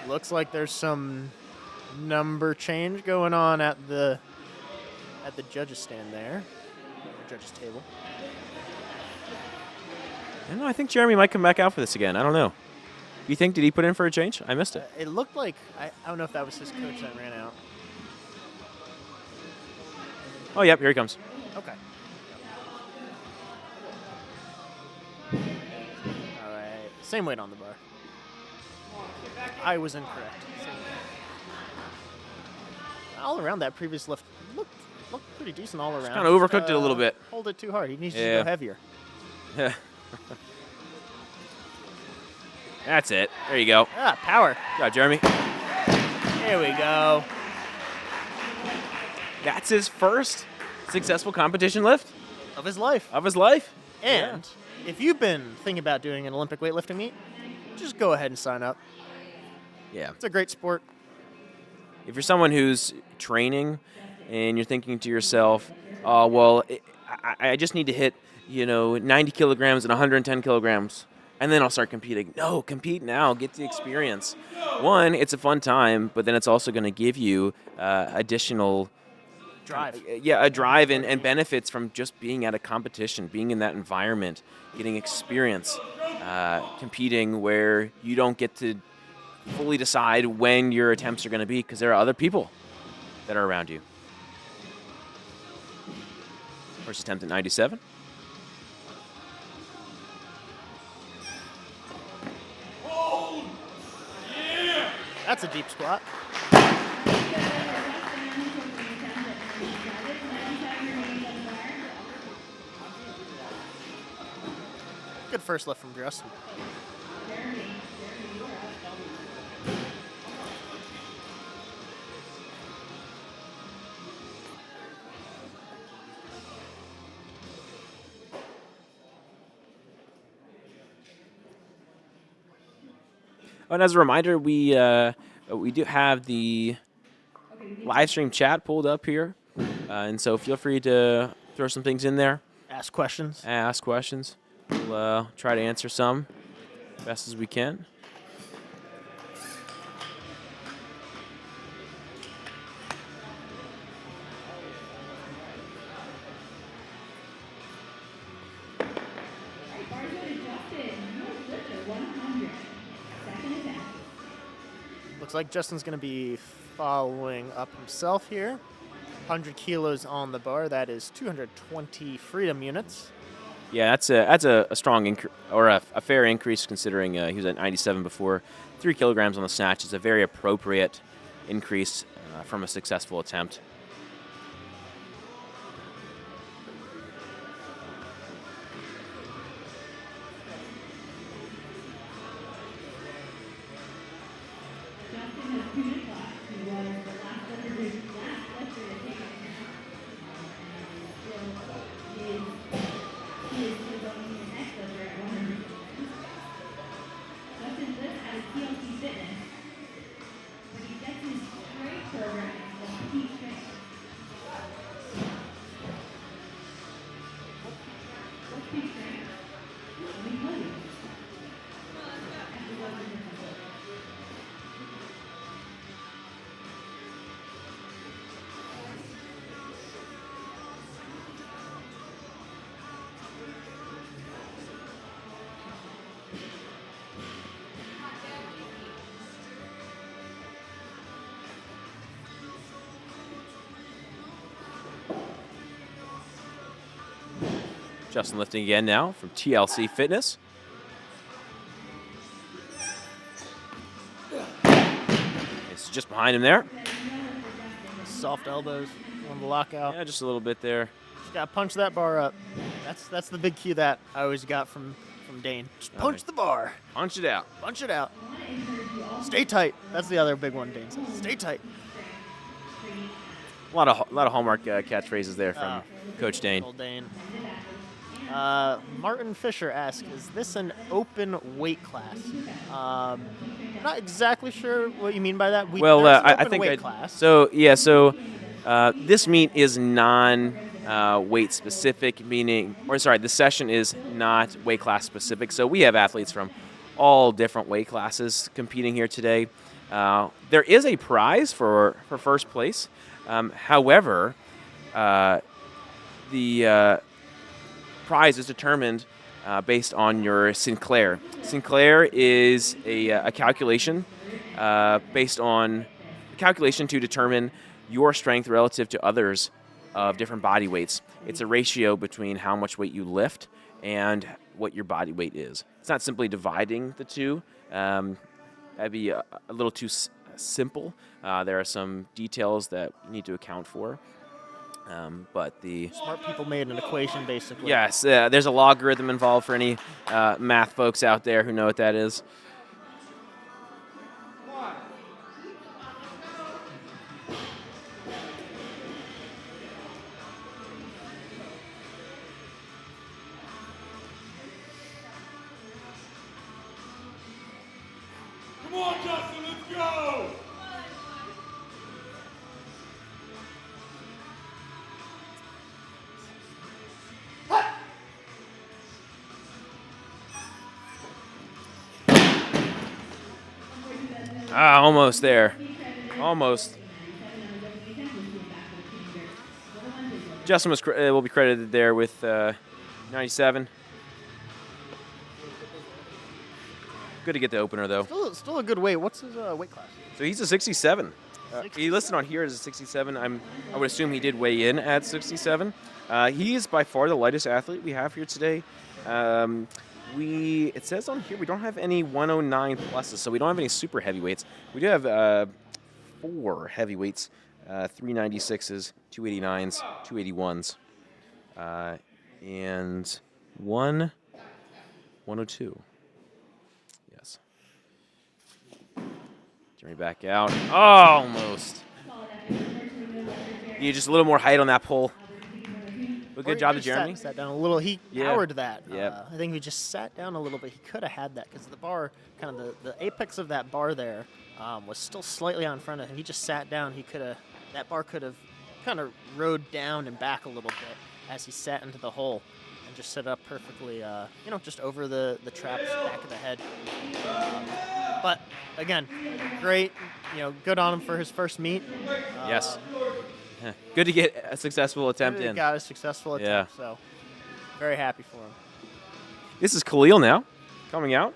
Looks like there's some number change going on at the judges stand there, or judges table. I don't know, I think Jeremy might come back out for this again. I don't know. You think, did he put in for a change? I missed it. It looked like, I don't know if that was his coach that ran out. Oh, yep, here he comes. Okay. All right, same weight on the bar. I was incorrect. All around that previous lift looked pretty decent all around. Kind of overcooked it a little bit. Hold it too hard. He needs to Yeah. go heavier. That's it. There you go. Ah, power. Good job, Jeremy. There we go. That's his first successful competition lift Of his life. of his life. And if you've been thinking about doing an Olympic weightlifting meet, just go ahead and sign up. Yeah. It's a great sport. If you're someone who's training and you're thinking to yourself, oh, well, I just need to hit, 90 kilograms and 110 kilograms, and then I'll start competing. No, compete now. Get the experience. One, it's a fun time, but then it's also going to give you additional Drive. a drive and benefits from just being at a competition, being in that environment, getting experience, competing where you don't get to fully decide when your attempts are going to be because there are other people that are around you. First attempt at 97. That's a deep squat. Good first lift from Justin. Oh, and as a reminder, we do have the live stream chat pulled up here, and so feel free to throw some things in there. Ask questions. Ask questions. We'll try to answer some best as we can. Looks like Justin's going to be following up himself here. 100 kilos on the bar. That is 220 freedom units. Yeah, that's a strong or a fair increase considering he was at 97 before. 3 kilograms on the snatch is a very appropriate increase from a successful attempt. Justin lifting again now from TLC Fitness. It's just behind him there. Soft elbows on the lockout. Yeah, just a little bit there. Just got to punch that bar up. That's the big cue that I always got from Dane. Just punch the bar. Punch it out. Punch it out. Stay tight. That's the other big one, Dane says. Stay tight. A lot of hallmark catchphrases there from Coach Dane. Old Dane. Martin Fisher asks, is this an open weight class? Not exactly sure what you mean by that. I think weight class. So this meet is non-weight specific, the session is not weight class specific. So we have athletes from all different weight classes competing here today. There is a prize for first place. However, the prize is determined based on your Sinclair. Sinclair is a calculation based on calculation to determine your strength relative to others of different body weights. It's a ratio between how much weight you lift and what your body weight is. It's not simply dividing the two. That'd be a little too simple. There are some details that you need to account for. But the smart people made an equation, basically. Yes, there's a logarithm involved for any math folks out there who know what that is. Come on, Justin, let's go! Almost there. Almost. Justin will be credited there with 97. Good to get the opener, though. Still a good weight. What's his weight class? So he's a 67. He listed on here as a 67. I would assume he did weigh in at 67. He is by far the lightest athlete we have here today. It says on here we don't have any 109 pluses, so we don't have any super heavyweights. We do have 4 heavyweights, 396s, 289s, 281s, and 102. Yes. Jeremy back out. Oh, almost. You just a little more height on that pole. But good job to Jeremy. Sat down a little. He powered that. Yeah. I think he just sat down a little bit. He could have had that because the bar, kind of the apex of that bar there, was still slightly on front of him. He just sat down. That bar could have kind of rode down and back a little bit as he sat into the hole and just set up perfectly, just over the traps back of the head. But again, great. Good on him for his first meet. Yes. Good to get a successful attempt in. Got a successful attempt, so very happy for him. This is Khalil now, coming out,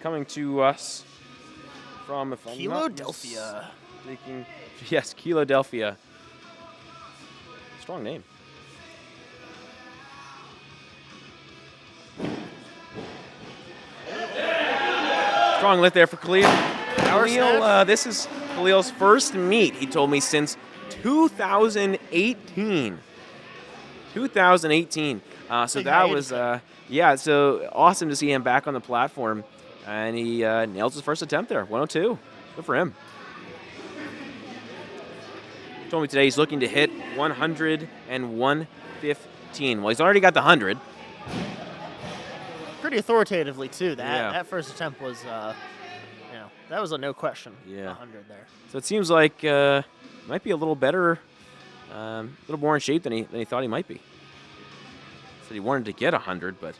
coming to us from Philadelphia. Yes, Philadelphia. Strong name. Strong lift there for Khalil. Khalil, this is Khalil's first meet, he told me, since 2018. 2018. So that was, so awesome to see him back on the platform. And he nails his first attempt there, 102. Good for him. He told me today he's looking to hit 100 and 115. Well, he's already got the 100. Pretty authoritatively, too. That first attempt was, that was a no question. 100 there. So it seems like might be a little better, a little more in shape than he thought he might be. Said he wanted to get 100, but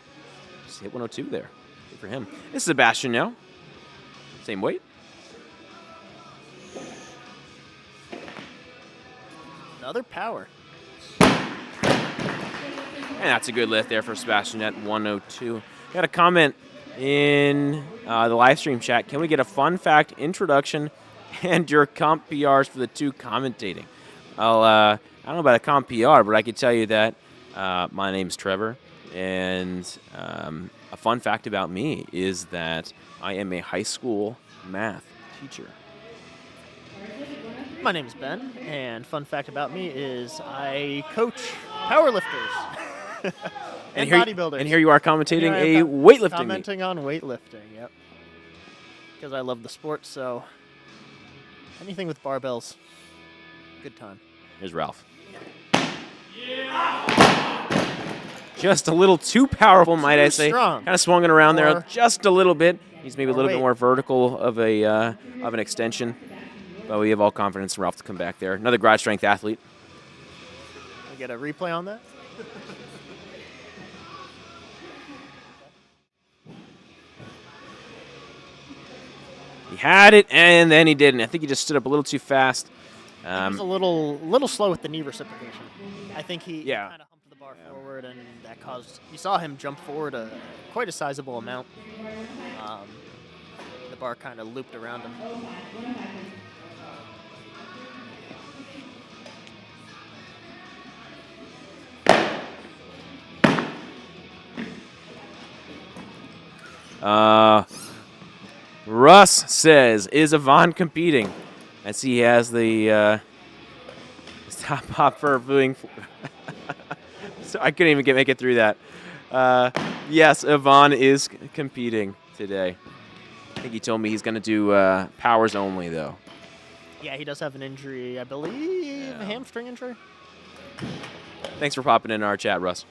just hit 102 there. Good for him. This is Sebastian now. Same weight. Another power. And that's a good lift there for Sebastian at 102. Got a comment in the live stream chat. Can we get a fun fact introduction and your comp PRs for the two commentating? I don't know about a comp PR, but I can tell you that my name's Trevor, and a fun fact about me is that I am a high school math teacher. My name's Ben, and fun fact about me is I coach powerlifters and bodybuilders. And here you are commentating a weightlifting Commenting meet. on weightlifting, yep. because I love the sport. So anything with barbells, good time. Here's Ralph. Just a little too powerful, might I say. strong. Kind of swung it around there Or- just a little bit. He's maybe a little bit weight. more vertical of an extension. But we have all confidence in Ralph to come back there. Another garage strength athlete. We get a replay on that. He had it, and then he didn't. I think he just stood up a little too fast. He was a little slow with the knee reciprocation. I think he Yeah. kind of humped the bar forward, and that caused. You saw him jump forward quite a sizable amount. The bar kind of looped around him. Russ says, is Yvonne competing? As he has the top hop for booing. So I couldn't even make it through that. Yes, Yvonne is competing today. I think he told me he's going to do powers only, though. Yeah, he does have an injury, I believe, a hamstring injury. Thanks for popping in our chat, Russ.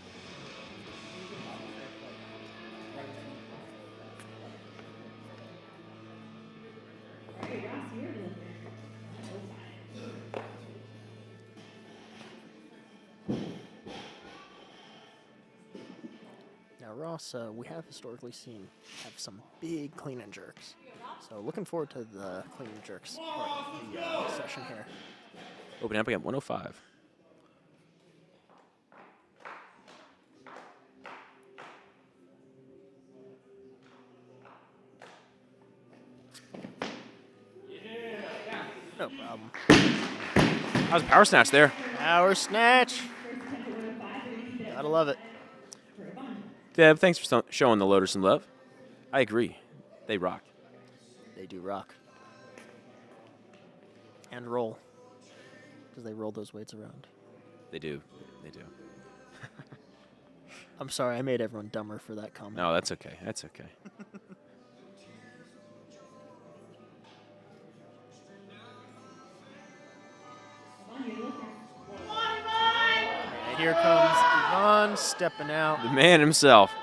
Now, Ross, we have historically seen have some big clean and jerks. So looking forward to the clean and jerks part of the session here. Open up again, 105. No problem. How's power snatch there? Power snatch. Gotta love it. Deb, thanks for showing the loader some love. I agree. They rock. They do rock. And roll. Because they roll those weights around. They do. They do. I'm sorry, I made everyone dumber for that comment. No, that's okay. That's okay. And here comes Yvonne stepping out. The man himself.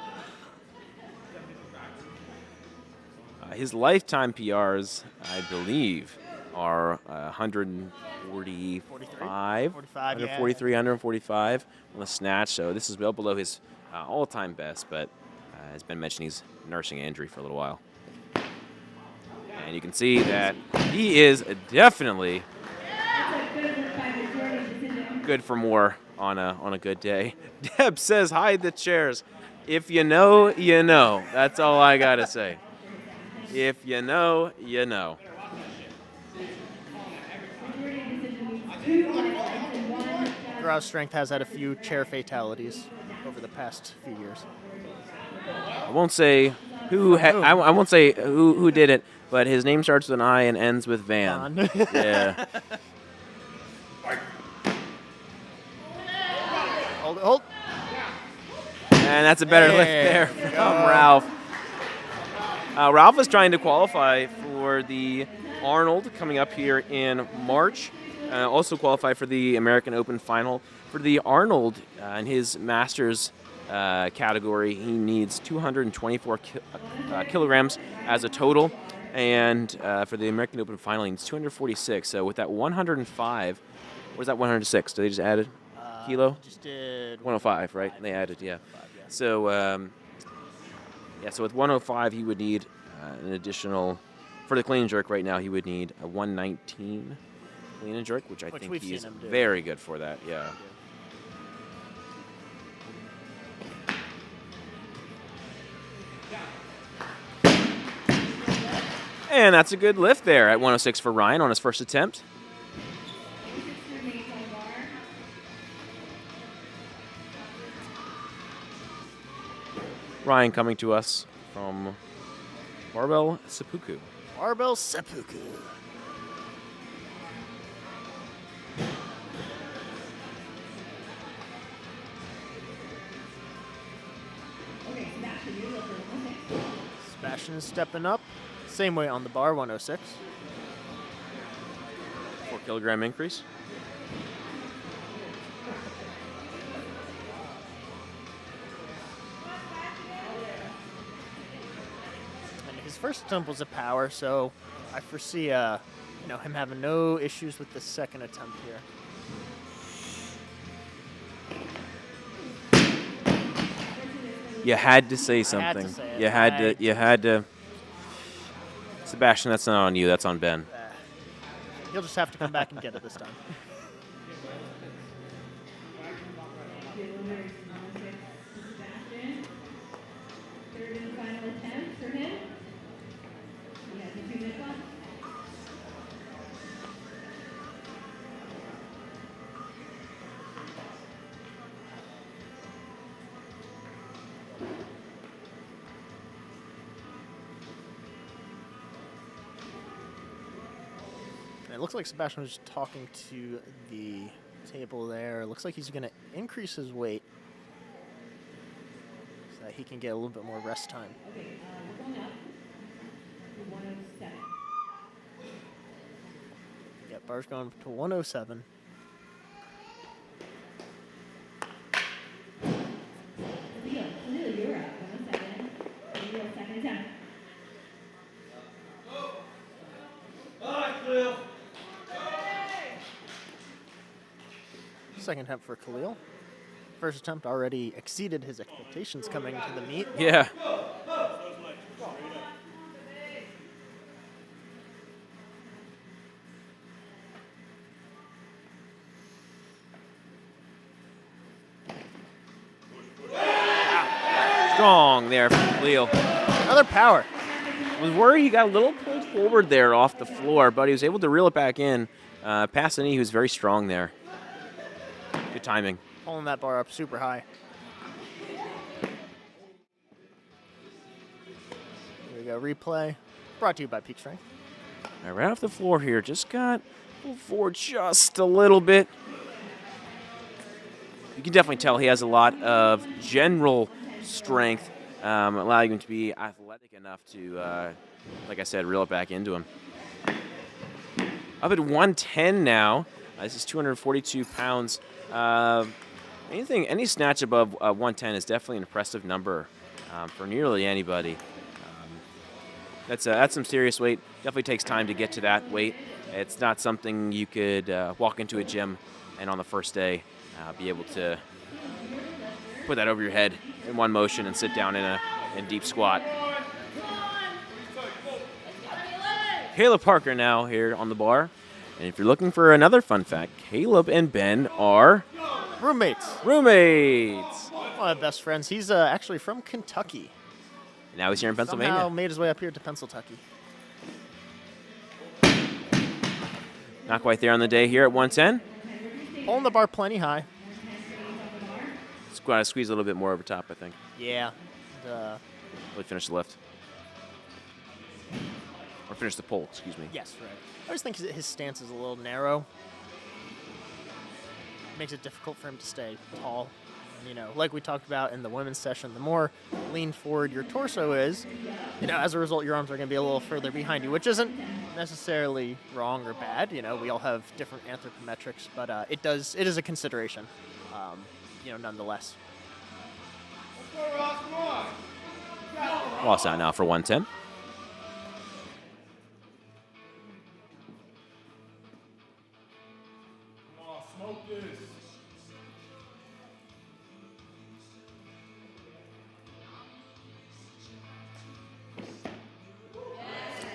His lifetime PRs, I believe, are 145, 143, 145 on the snatch. So this is well below his all-time best, but as Ben mentioned, he's nursing an injury for a little while. And you can see that he is definitely good for more on a good day. Deb says, hide the chairs. If you know, you know. That's all I got to say. If you know, you know. Garage Strength has had a few chair fatalities over the past few years. I won't say I won't say who did it, but his name starts with an I and ends with Van. Yeah. Hold. And that's a better lift there from Ralph. Ralph is trying to qualify for the Arnold coming up here in March. Also qualify for the American Open final. For the Arnold in his Masters category, he needs 224 kilograms as a total. And for the American Open final, he needs 246. So with that 105, where's that 106? Did they just add it? Kilo? Just did 105, right? They added, yeah. So, so with 105, he would need an additional, for the clean and jerk right now, he would need a 119 clean and jerk, which I think he's very good for that, yeah. And that's a good lift there at 106 for Ryan on his first attempt. Ryan coming to us from Barbell Seppuku. Barbell Seppuku. Sebastian is stepping up. Same weight on the bar, 106. 4-kilogram increase. And his first attempt was a power, so I foresee him having no issues with the second attempt here. You had to say something. I had to say it. You had to. Sebastian, that's not on you. That's on Ben. He'll just have to come back and get it this time. Third and final attempt for him. He has a 2-minute clock. It looks like Sebastian was talking to the table there. It looks like he's going to increase his weight so that he can get a little bit more rest time. Okay, we're going up to 107. Yep, bar's going to 107. Leo, you're up. 107. Leo, second attempt. Second attempt for Khalil. First attempt already exceeded his expectations coming to the meet. Yeah. Strong there from Khalil. Another power. Was worried he got a little pulled forward there off the floor, but he was able to reel it back in. Past the knee, he was very strong there. Good timing. Pulling that bar up super high. Here we go, replay. Brought to you by Peak Strength. All right, right off the floor here, just got pulled forward just a little bit. You can definitely tell he has a lot of general strength, allowing him to be athletic enough to, like I said, reel it back into him. Up at 110 now. This is 242 pounds. Any snatch above 110 is definitely an impressive number for nearly anybody. That's some serious weight. Definitely takes time to get to that weight. It's not something you could walk into a gym and on the first day be able to put that over your head in one motion and sit down in deep squat. Caleb Parker now here on the bar. And if you're looking for another fun fact, Caleb and Ben are roommates. One of my best friends. He's actually from Kentucky. Now he's here in Pennsylvania. Somehow made his way up here to Pennsylvania. Not quite there on the day here at 110. Pulling the bar plenty high. Got to squeeze a little bit more over top, I think. Yeah. Really finish the lift. Or finish the pull, excuse me. Yes, right. I always think his stance is a little narrow. Makes it difficult for him to stay tall. Like we talked about in the women's session, the more lean forward your torso is, as a result, your arms are going to be a little further behind you, which isn't necessarily wrong or bad. We all have different anthropometrics, but it is a consideration, nonetheless. Ross out now for 110.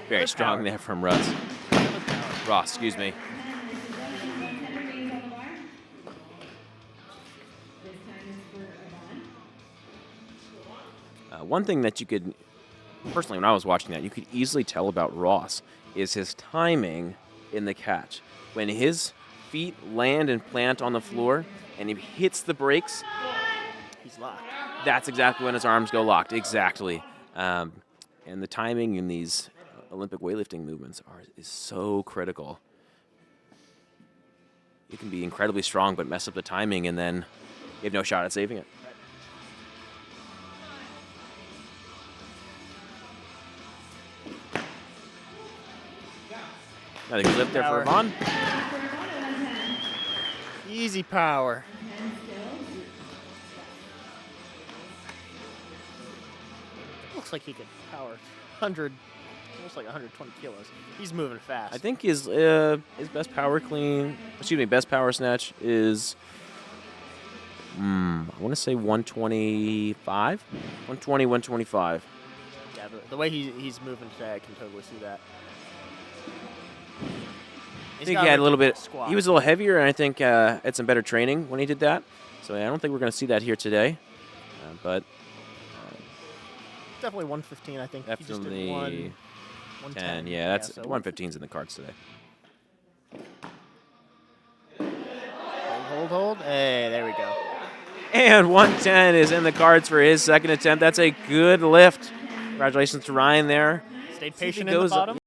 Very strong there from Ross, excuse me. One thing that you could, personally, when I was watching that, you could easily tell about Ross is his timing in the catch. When his feet land and plant on the floor and he hits the brakes, he's locked. That's exactly when his arms go locked, exactly. And the timing in these Olympic weightlifting movements is so critical. You can be incredibly strong but mess up the timing and then you have no shot at saving it. Another good lift there for Power. Yvonne. Easy power. Looks like he could power 100, almost like 120 kilos. He's moving fast. I think his best power best power snatch is, I want to say 125? 120, 125. Yeah, the way he's moving today, I can totally see that. I think he had a little bit. He was a little heavier, and I think had some better training when he did that. So I don't think we're going to see that here today. But definitely 115, I think. He just definitely did 110. Yeah, that's so 115's in the cards today. Hold. Hey, there we go. And 110 is in the cards for his second attempt. That's a good lift. Congratulations to Ryan there. Stayed patient in the bottom.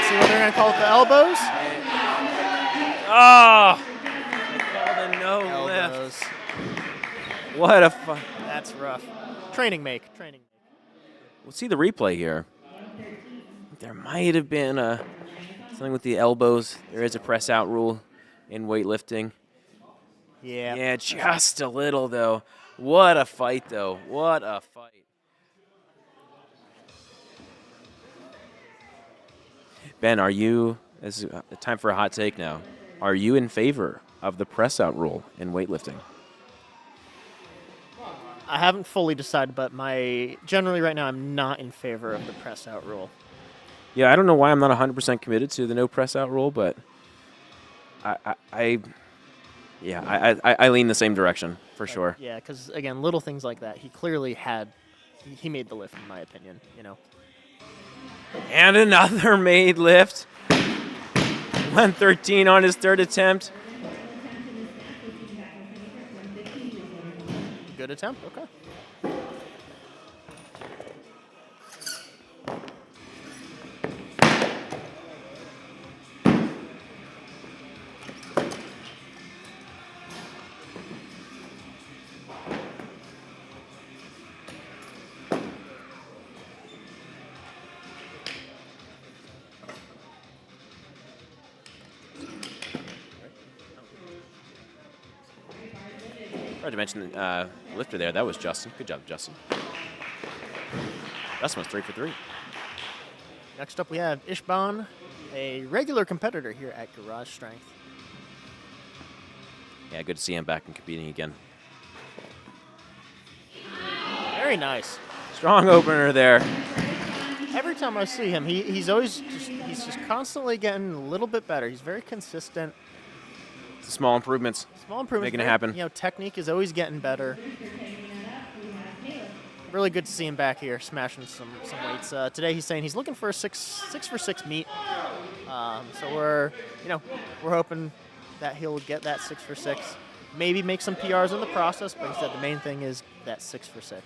See what they're going to call it, the elbows? Oh! Called a no lift. Elbows. What a fun. That's rough. Training make. We'll see the replay here. There might have been something with the elbows. There is a press out rule in weightlifting. Yeah. Yeah, just a little, though. What a fight, though. What a fight. Ben, are you, this is time for a hot take now, are you in favor of the press out rule in weightlifting? I haven't fully decided, but generally right now I'm not in favor of the press out rule. Yeah, I don't know why I'm not 100% committed to the no press out rule, but I lean the same direction for sure. Yeah, because again, little things like that, he clearly he made the lift in my opinion, you know. And another made lift. 113 on his third attempt. Good attempt, okay. I forgot to mention the lifter there. That was Justin. Good job, Justin. Justin was 3 for 3. Next up we have Ishban, a regular competitor here at Garage Strength. Yeah, good to see him back and competing again. Very nice. Strong opener there. Every time I see him, he's just constantly getting a little bit better. He's very consistent. Small improvements. Small improvements. Making it happen. You know, technique is always getting better. Really good to see him back here smashing some weights. Today he's saying he's looking for a 6 for 6 meet. So we're hoping that he'll get that 6 for 6. Maybe make some PRs in the process, but he said the main thing is that 6 for 6.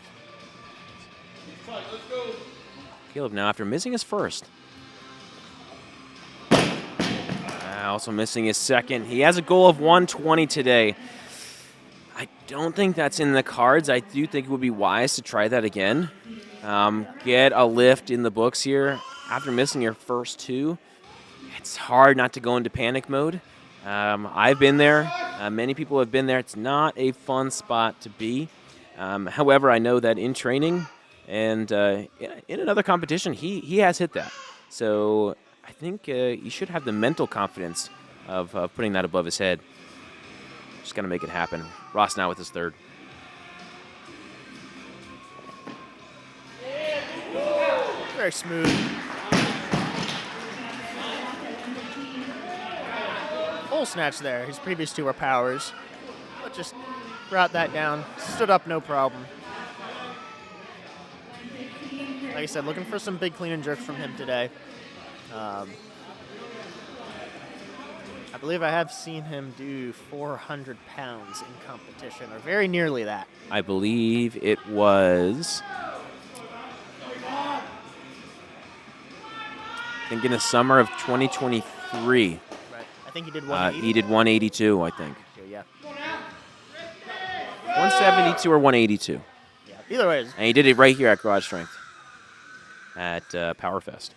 Caleb now, after missing his first, also missing his second. He has a goal of 120 today. I don't think that's in the cards. I do think it would be wise to try that again. Get a lift in the books here. After missing your first two, it's hard not to go into panic mode. I've been there. Many people have been there. It's not a fun spot to be. However, I know that in training and in another competition, he has hit that. So I think he should have the mental confidence of putting that above his head. Just got to make it happen. Ross now with his third. Very smooth. Full snatch there. His previous two were powers. But just brought that down. Stood up, no problem. Like I said, looking for some big clean and jerks from him today. I believe I have seen him do 400 pounds in competition, or very nearly that. I believe it was, I think in the summer of 2023. Right. I think he did 180. He did 182, I think. Yeah. 172 or 182. Yeah. Either way. And he did it right here at Garage Strength at PowerFest.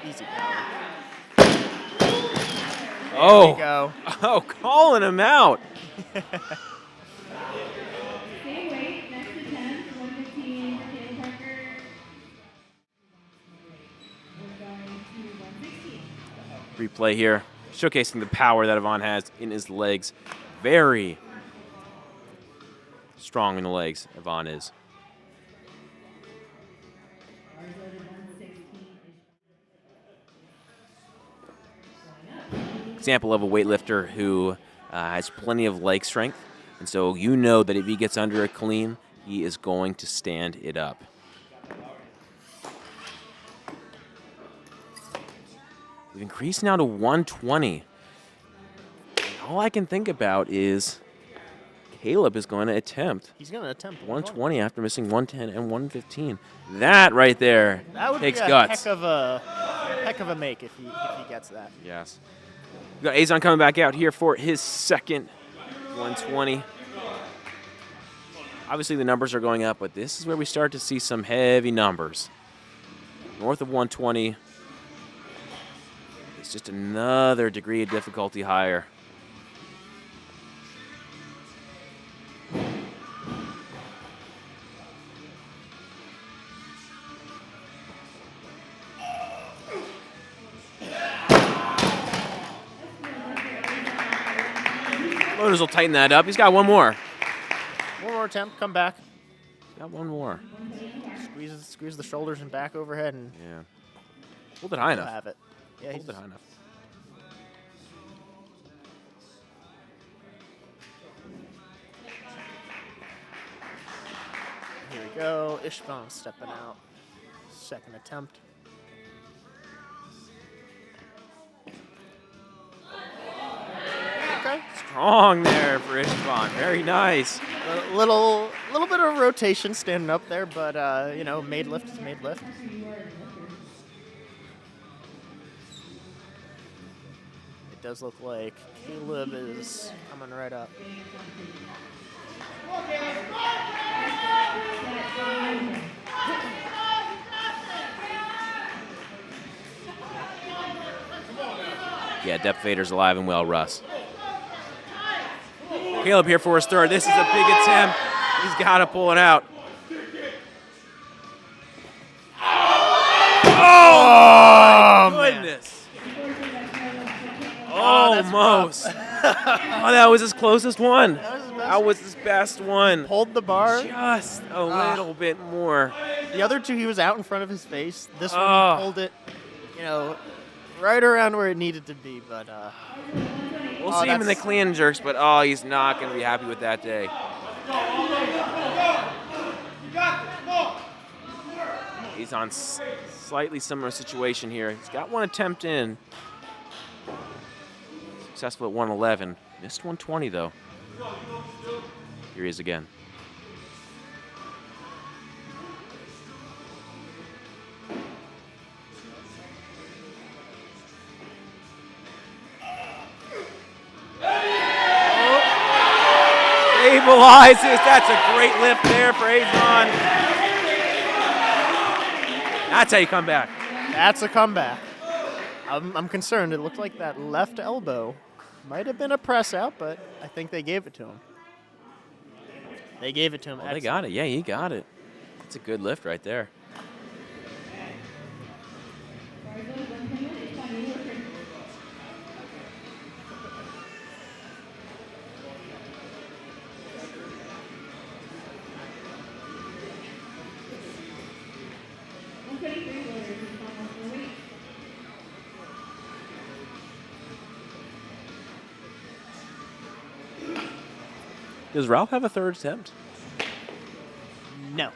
Easy power. Oh. There we go. Oh, calling him out. Same weight, next attempt, 115 for Caleb Parker. We're going to 116. Replay here, showcasing the power that Yvonne has in his legs. Very strong in the legs, Yvonne is. Example of a weightlifter who has plenty of leg strength, and so you know that if he gets under a clean, he is going to stand it up. We've increased now to 120. All I can think about is, Caleb is going to attempt He's going to attempt 120 after missing 110 and 115. That right there That would takes be a guts. heck of a make if he gets that. Yes. We got Azon coming back out here for his second 120. Obviously, the numbers are going up, but this is where we start to see some heavy numbers. North of 120. It's just another degree of difficulty higher. Loaders will tighten that up. He's got one more. One more attempt, come back. He's got one more. Squeeze the shoulders and back overhead, and Yeah. Hold it high he'll enough. have it. Yeah, Hold it high enough. Here we go. Ishban stepping out. Second attempt. Okay. Strong there for Ishban. Very nice. A little bit of rotation standing up there, but you know, made lift is made lift. It does look like Caleb is coming right up. Yeah, depth fader's alive and well, Russ. Caleb here for his third. This is a big attempt. He's got to pull it out. Oh, my goodness. Almost. Oh, that was his closest one. That was his best one. Pulled the bar. Just a little bit more. The other two, he was out in front of his face. This one, he pulled it, you know, right around where it needed to be. But we'll see him in the clean and jerks, but he's not going to be happy with that day. He's on slightly similar situation here. He's got one attempt in. Successful at 111. Missed 120 though. Here he is again. Stabilizes. That's a great lift there for Azon. That's how you come back. That's a comeback. I'm concerned. It looked like that left elbow might have been a press out, but I think they gave it to him. They gave it to him. Oh, they got it. Yeah, he got it. That's a good lift right there. Does Ralph have a third attempt? No.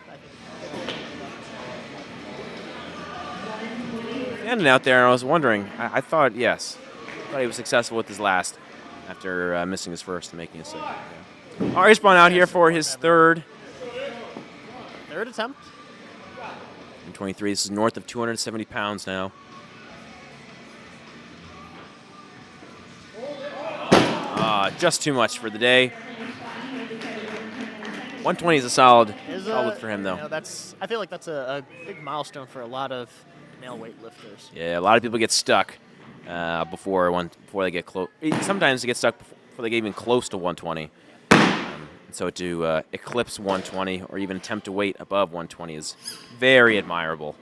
Standing out there, I was wondering. I thought, yes. I thought he was successful with his last after missing his first and making a second. Yeah. All right, Spawn out here for his third. Third attempt. 23. This is north of 270 pounds now. Just too much for the day. 120 is a solid for him, though. You know, I feel like that's a big milestone for a lot of male weightlifters. Yeah, a lot of people get stuck before they get close. Sometimes they get stuck before they get even close to 120. So to eclipse 120 or even attempt to weight above 120 is very admirable.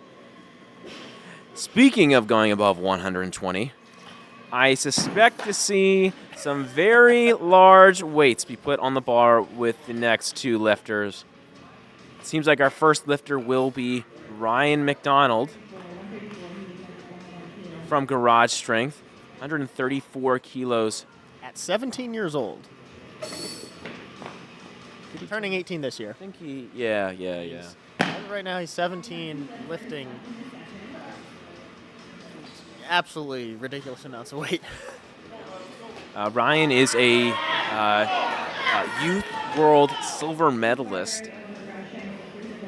Speaking of going above 120, I suspect to see some very large weights be put on the bar with the next two lifters. It seems like our first lifter will be Ryan McDonald from Garage Strength, 134 kilos. At 17 years old. Turning 18 this year. I think yeah. Right now he's 17, lifting absolutely ridiculous amounts of weight. Ryan is a Youth World silver medalist.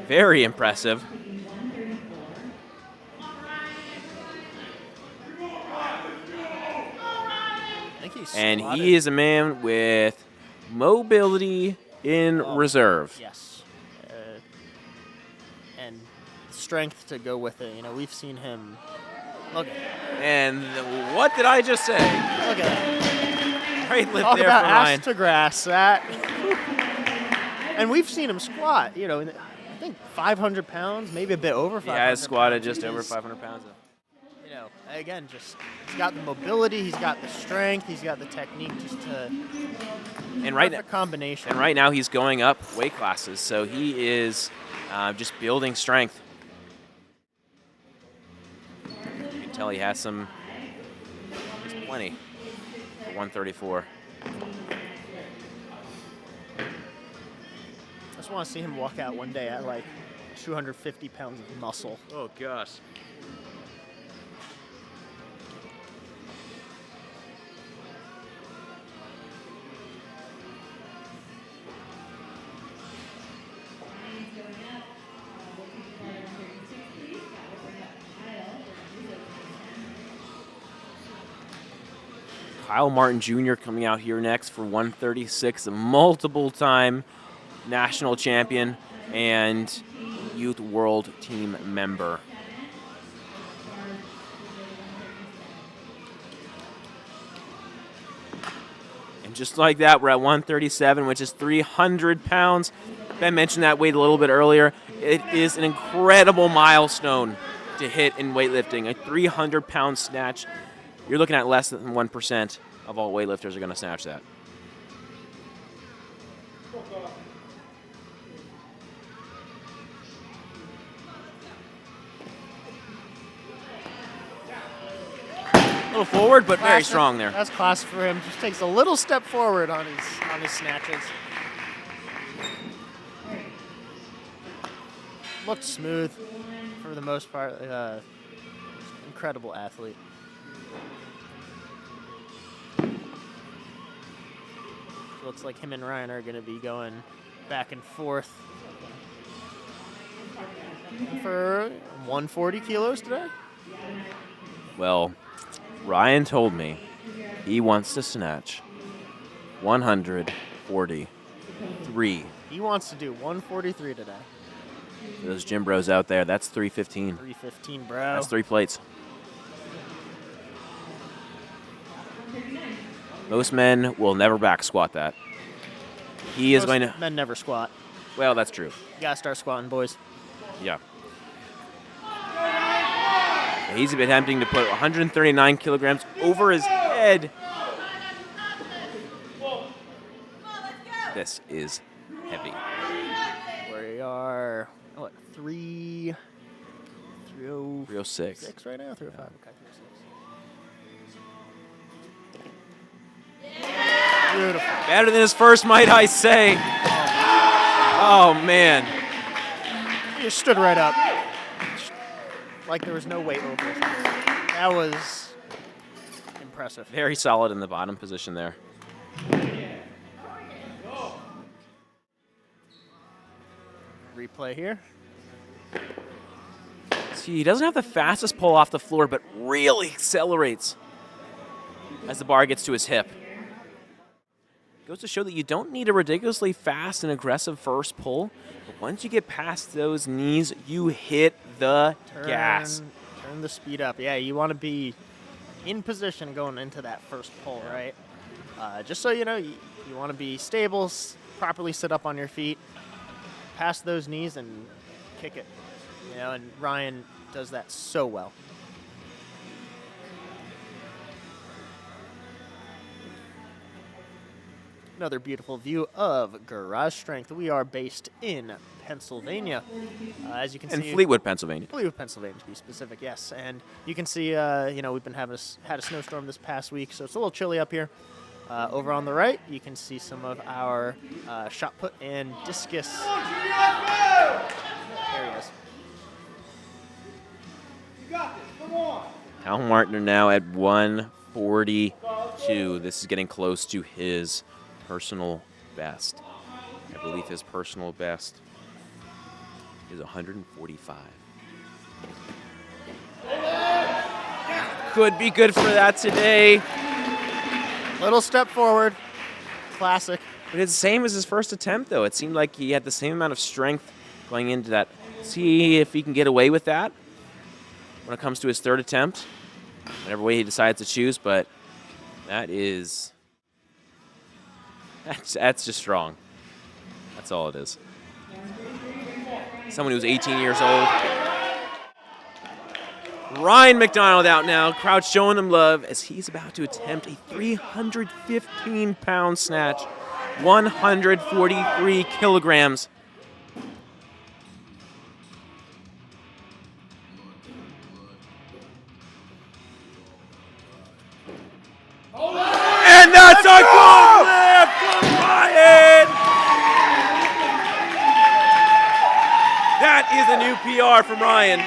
Very impressive. And he is a man with mobility in reserve. Yes. And strength to go with it. You know, we've seen him. Look at that. And what did I just say? Look at that. Great lift Talk there about for Ryan. ass to grass. That. And we've seen him squat, you know, I think 500 pounds, maybe a bit over 500 Yeah, I squatted pounds. just over 500 pounds. You know, again, just he's got the mobility, he's got the strength, he's got the technique just to And right now, combination. And right now he's going up weight classes, so he is just building strength. You can tell he has some, there's plenty for 134. I just want to see him walk out one day at like 250 pounds of muscle. Oh gosh. Kyle Martin Jr. coming out here next for 136, a multiple-time national champion and Youth World Team member. And just like that, we're at 137, which is 300 pounds. Ben mentioned that weight a little bit earlier. It is an incredible milestone to hit in weightlifting, a 300-pound snatch. You're looking at less than 1% of all weightlifters are going to snatch that. A little forward, but very strong there. That's classic for him. Just takes a little step forward on his snatches. Looked smooth for the most part. Incredible athlete. Looks like him and Ryan are going to be going back and forth for 140 kilos today. Well, Ryan told me he wants to snatch 143. He wants to do 143 today. For those gym bros out there, that's 315. 315, bro. That's 3 plates. Most men will never back squat that. He is going to. Men never squat. Well, that's true. You gotta start squatting, boys. Yeah. He's been attempting to put 139 kilograms over his head. This is heavy. We are, what, 306 right now? 305. Okay, 306. Beautiful. Better than his first, might I say. Oh, man. He just stood right up. Like there was no weight over his head. That was impressive. Very solid in the bottom position there. Replay here. See, he doesn't have the fastest pull off the floor, but really accelerates as the bar gets to his hip. Goes to show that you don't need a ridiculously fast and aggressive first pull, but once you get past those knees, you hit the gas. Turn the speed up. Yeah, you want to be in position going into that first pull, right? Just so you know, you want to be stable, properly sit up on your feet, past those knees and kick it. You know, and Ryan does that so well. Another beautiful view of Garage Strength. We are based in Pennsylvania, as you can see. In Fleetwood, Pennsylvania. Fleetwood, Pennsylvania, to be specific, yes. And you can see, you know, we've been had a snowstorm this past week, so it's a little chilly up here. Over on the right, you can see some of our shot put and discus areas. You got this. Come on. Kyle Martin now at 142. This is getting close to his personal best. I believe his personal best is 145. Could be good for that today. Little step forward. Classic. But it's the same as his first attempt, though. It seemed like he had the same amount of strength going into that. See if he can get away with that when it comes to his third attempt. Whatever way he decides to choose, but that's just strong. That's all it is. Someone who's 18 years old. Ryan McDonald out now. Crowd showing him love as he's about to attempt a 315-pound snatch. 143 kilograms. And that's a good lift from Ryan! That is a new PR from Ryan.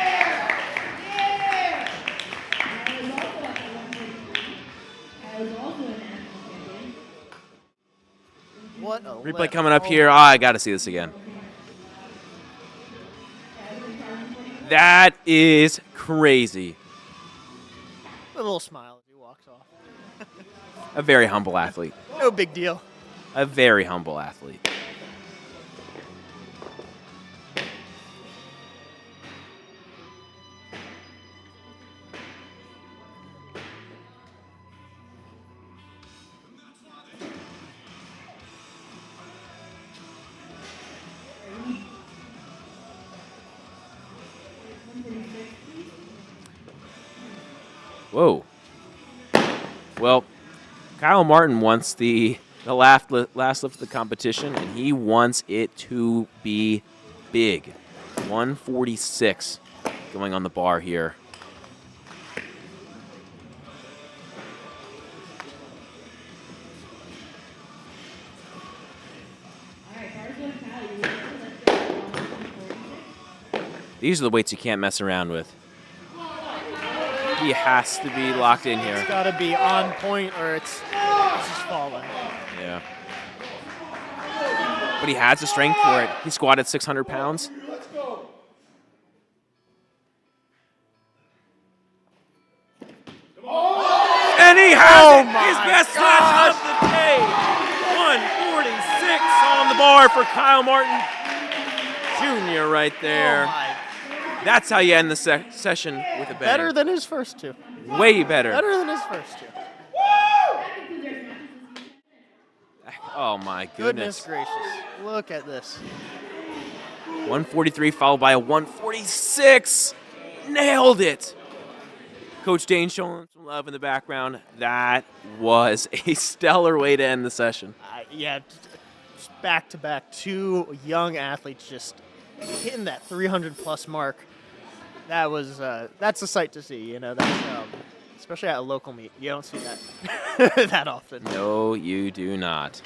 What a Replay lift. coming up here. I got to see this again. That is crazy. A little smile as he walks off. A very humble athlete. No big deal. A very humble athlete. Whoa. Well, Kyle Martin wants the last lift of the competition, and he wants it to be big. 146 going on the bar here. These are the weights you can't mess around with. He has to be locked in here. It's got to be on point or it's just falling. Yeah. But he has the strength for it. He squatted 600 pounds. And he has his best snatch of the day. 146 on the bar for Kyle Martin Jr. right there. That's how you end the session with a bang. Better than his first two. Way better. Better than his first two. Oh my goodness. Goodness gracious. Look at this. 143 followed by a 146. Nailed it. Coach Dane showing some love in the background. That was a stellar way to end the session. Yeah, just back-to-back, two young athletes just hitting that 300-plus mark. That's a sight to see, you know. That's, especially at a local meet. You don't see that that often. No, you do not.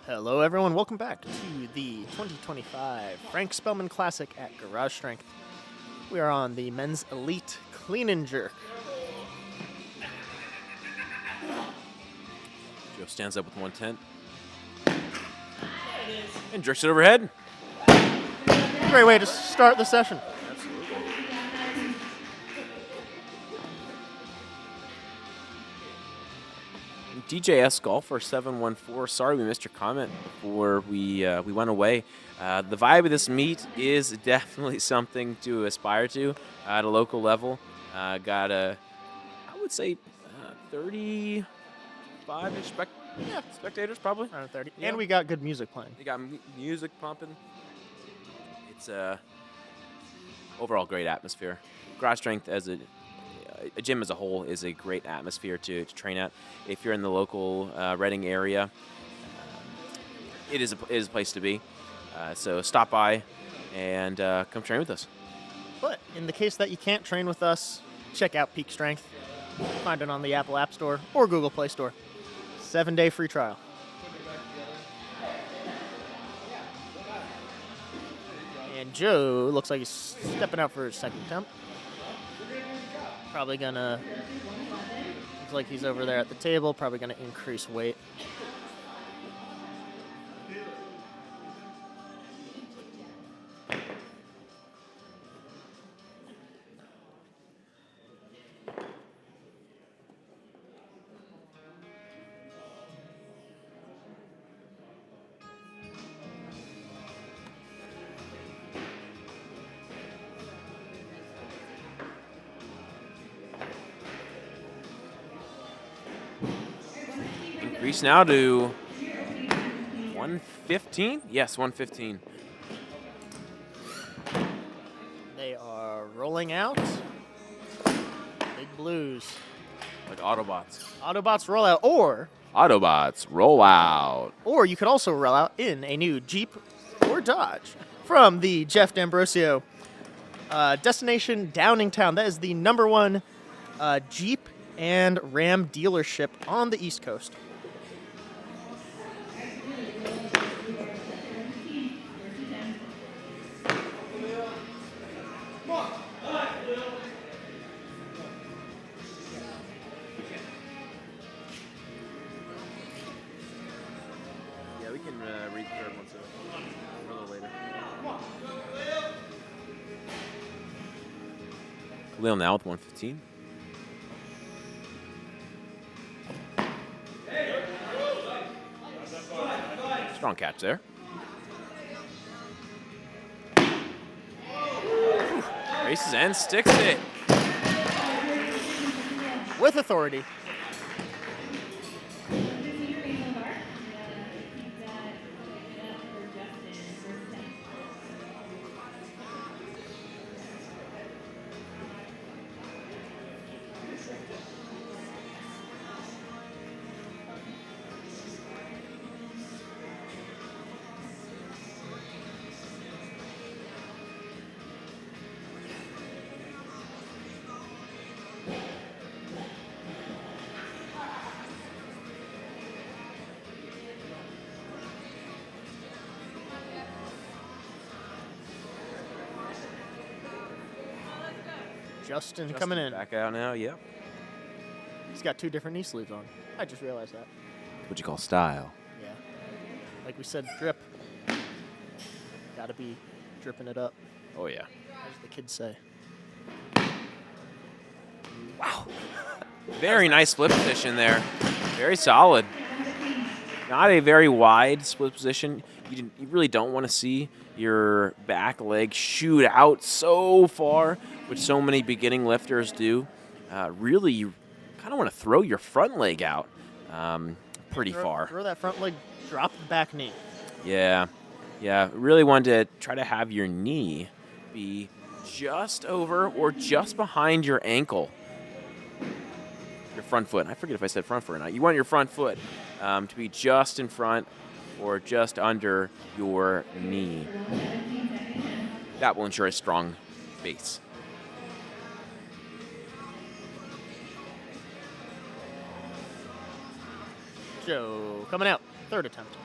Hello, everyone. Welcome back to the 2025 Frank Spellman Classic at Garage Strength. We are on the men's elite clean and jerk. Joe stands up with 110. And jerks it overhead. Great way to start the session. DJS Golfer 714. Sorry we missed your comment before we went away. The vibe of this meet is definitely something to aspire to at a local level. Got I would say 35-ish spectators probably. Around 30. Yeah. And we got good music playing. You got music pumping. It's overall great atmosphere. Garage Strength as a gym as a whole is a great atmosphere to train at. If you're in the local Reading area, it is a place to be. So stop by and come train with us. But in the case that you can't train with us, check out Peak Strength. Find it on the Apple App Store or Google Play Store. 7-day free trial. And Joe looks like he's stepping out for his second attempt. Probably gonna, looks like he's over there at the table, probably gonna increase weight. Increase now to 115? Yes, 115. They are rolling out. Big Blues. Like Autobots. Autobots roll out, or Autobots, roll out. you could also roll out in a new Jeep or Dodge from the Jeff D'Ambrosio destination Downingtown. That is the #1 Jeep and Ram dealership on the East Coast. Yeah, we can read the third one a little later. Khalil now with 115. Strong catch there. Races and sticks it. With authority. Justin coming in. Back out now, yep. He's got 2 different knee sleeves on. I just realized that. What you call style. Yeah. Like we said, drip. Gotta be dripping it up, Oh, yeah. as the kids say. Wow. Very nice split position there. Very solid. Not a very wide split position. You really don't want to see your back leg shoot out so far, which so many beginning lifters do. Really, you kind of want to throw your front leg out pretty far. Throw that front leg, drop the back knee. Yeah. Really want to try to have your knee be just over or just behind your ankle. Your front foot. I forget if I said front foot or not. You want your front foot to be just in front or just under your knee. That will ensure a strong base. Joe coming out. 3rd attempt.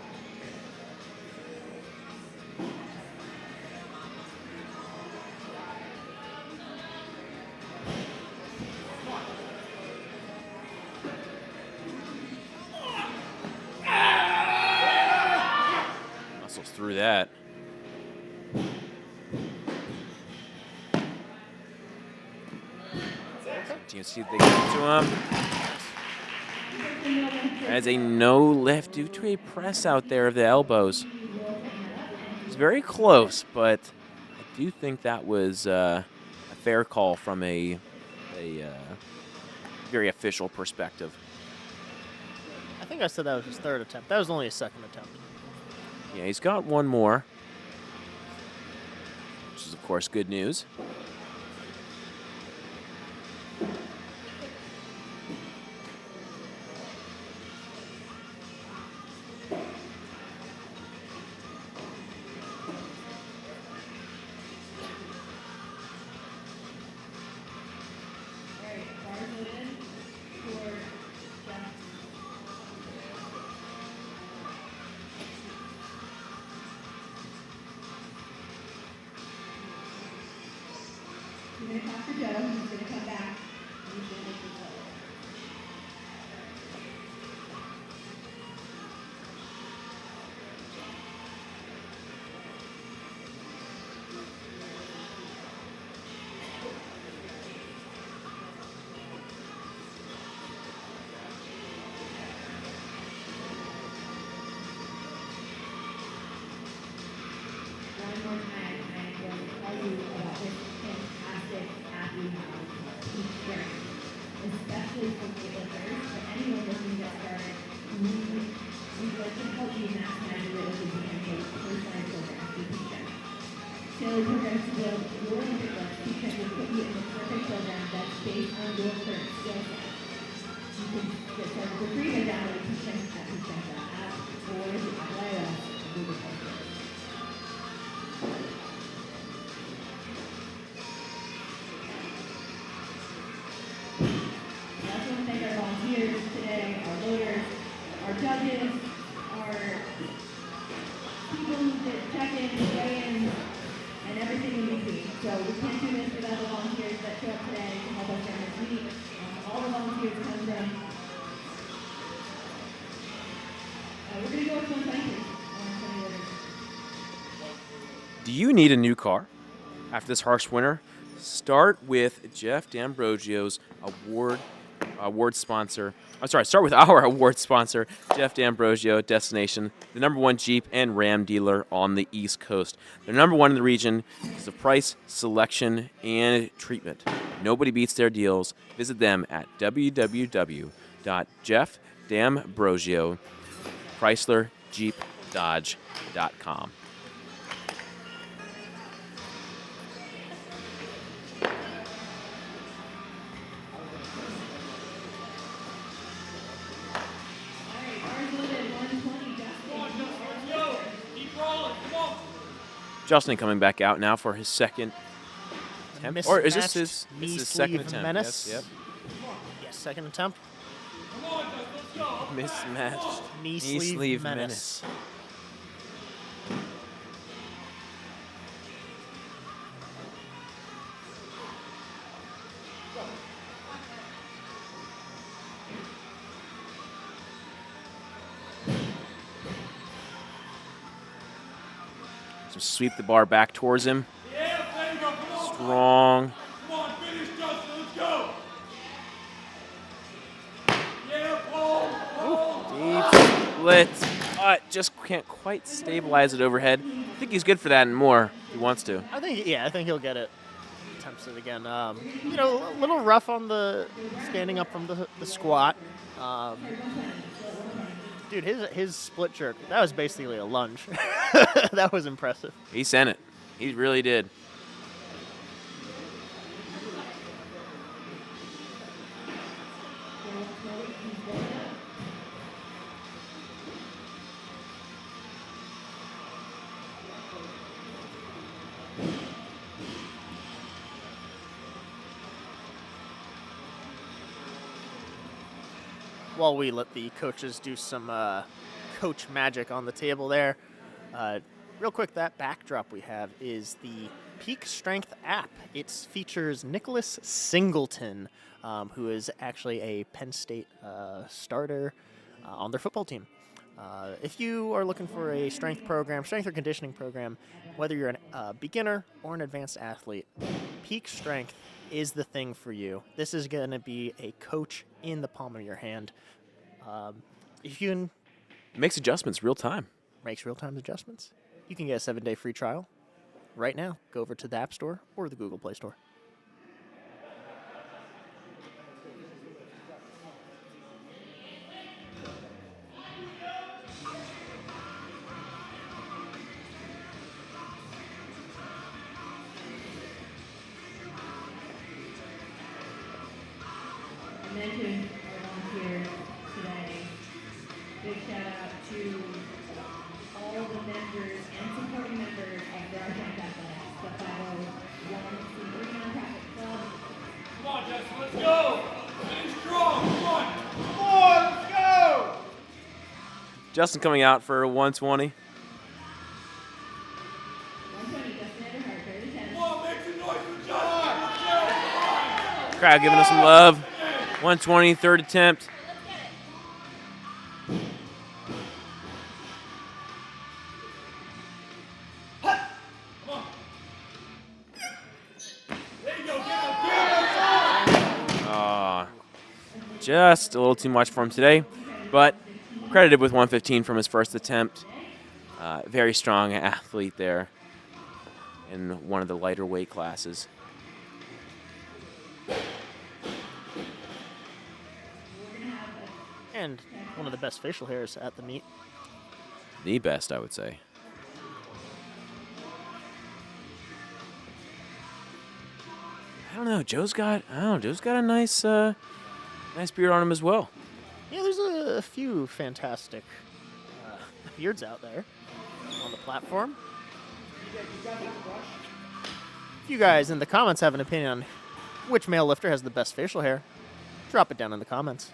through that. You see if they get to him. As a no lift due to a press out there of the elbows. It's very close, but I do think that was a fair call from a very official perspective. I think I said that was his third attempt. That was only his second attempt. Yeah, he's got one more, which is, of course, good news. You're going to talk to Joe, he's going to come back, and he's going to make the play. One more time, I'm going to tell you about this fantastic athlete house, peak strength, especially for weightlifters, but anyone looking to get started. We'd like to help you maximize your weightlifting potential with personalized programs through peak strength. Tailored programs to build your Olympic lift, peak strength will put you in the perfect program that's based on your current skill set. You can get started for free by downloading peak strength at peakstrength.app or the iOS and Google Play Store. I also want to thank our volunteers today, our loaders, our judges, our people who did check-ins, weigh-ins, and everything in between. So we can't do this without the volunteers that show up today to help us during this week. All the volunteers come from. We're going to go with 123 on 20 orders. Do you need a new car after this harsh winter? Start with Jeff D'Ambrogio's award sponsor. I'm sorry, start with our award sponsor, Jeff D'Ambrosio Destination, the #1 Jeep and Ram dealer on the East Coast. They're #1 in the region because of price, selection, and treatment. Nobody beats their deals. Visit them at www.jeffdambrosio.chryslerjeepdodge.com. Justin coming back out now for his second attempt. Or is this his second attempt? Menace. Yes, Yes, second attempt. yep. Mismatched Knee sleeve menace. So sweep the bar back towards him. Yeah, Finger, come on. Strong. Come on, finish, Justin, let's go. Yeah, Paul. Deep split. But just can't quite stabilize it overhead. I think he's good for that and more if he wants to. I think he'll get it. Attempts it again. A little rough on the standing up from the squat. Dude, his split jerk, that was basically a lunge. That was impressive. He sent it. He really did. While we let the coaches do some coach magic on the table there. Real quick, that backdrop we have is the Peak Strength app. It features Nicholas Singleton, who is actually a Penn State starter on their football team. If you are looking for a strength or conditioning program, whether you're a beginner or an advanced athlete, Peak Strength is the thing for you. This is going to be a coach in the palm of your hand. If you can Makes adjustments real time. makes real-time adjustments, you can get a 7-day free trial right now. Go over to the App Store or the Google Play Store. And then to our volunteers today, big shout out to all the members and supporting members of Garage Athletics, the 501c3 nonprofit club. Come on, Justin, let's go. Finish strong. Come on. Come on, let's go. Justin coming out for 120. 120, Justin Everhart, third attempt. Come on, make some noise for Justin. Let's go. Come on. Crowd giving us some love. 120, third attempt. Come on. There you go. Get up. Just a little too much for him today, but credited with 115 from his first attempt. Very strong athlete there in one of the lighter weight classes. And one of the best facial hairs at the meet. The best, I would say. I don't know. Joe's got a nice beard on him as well. Yeah, there's a few fantastic beards out there on the platform. If you guys in the comments have an opinion on which male lifter has the best facial hair, drop it down in the comments.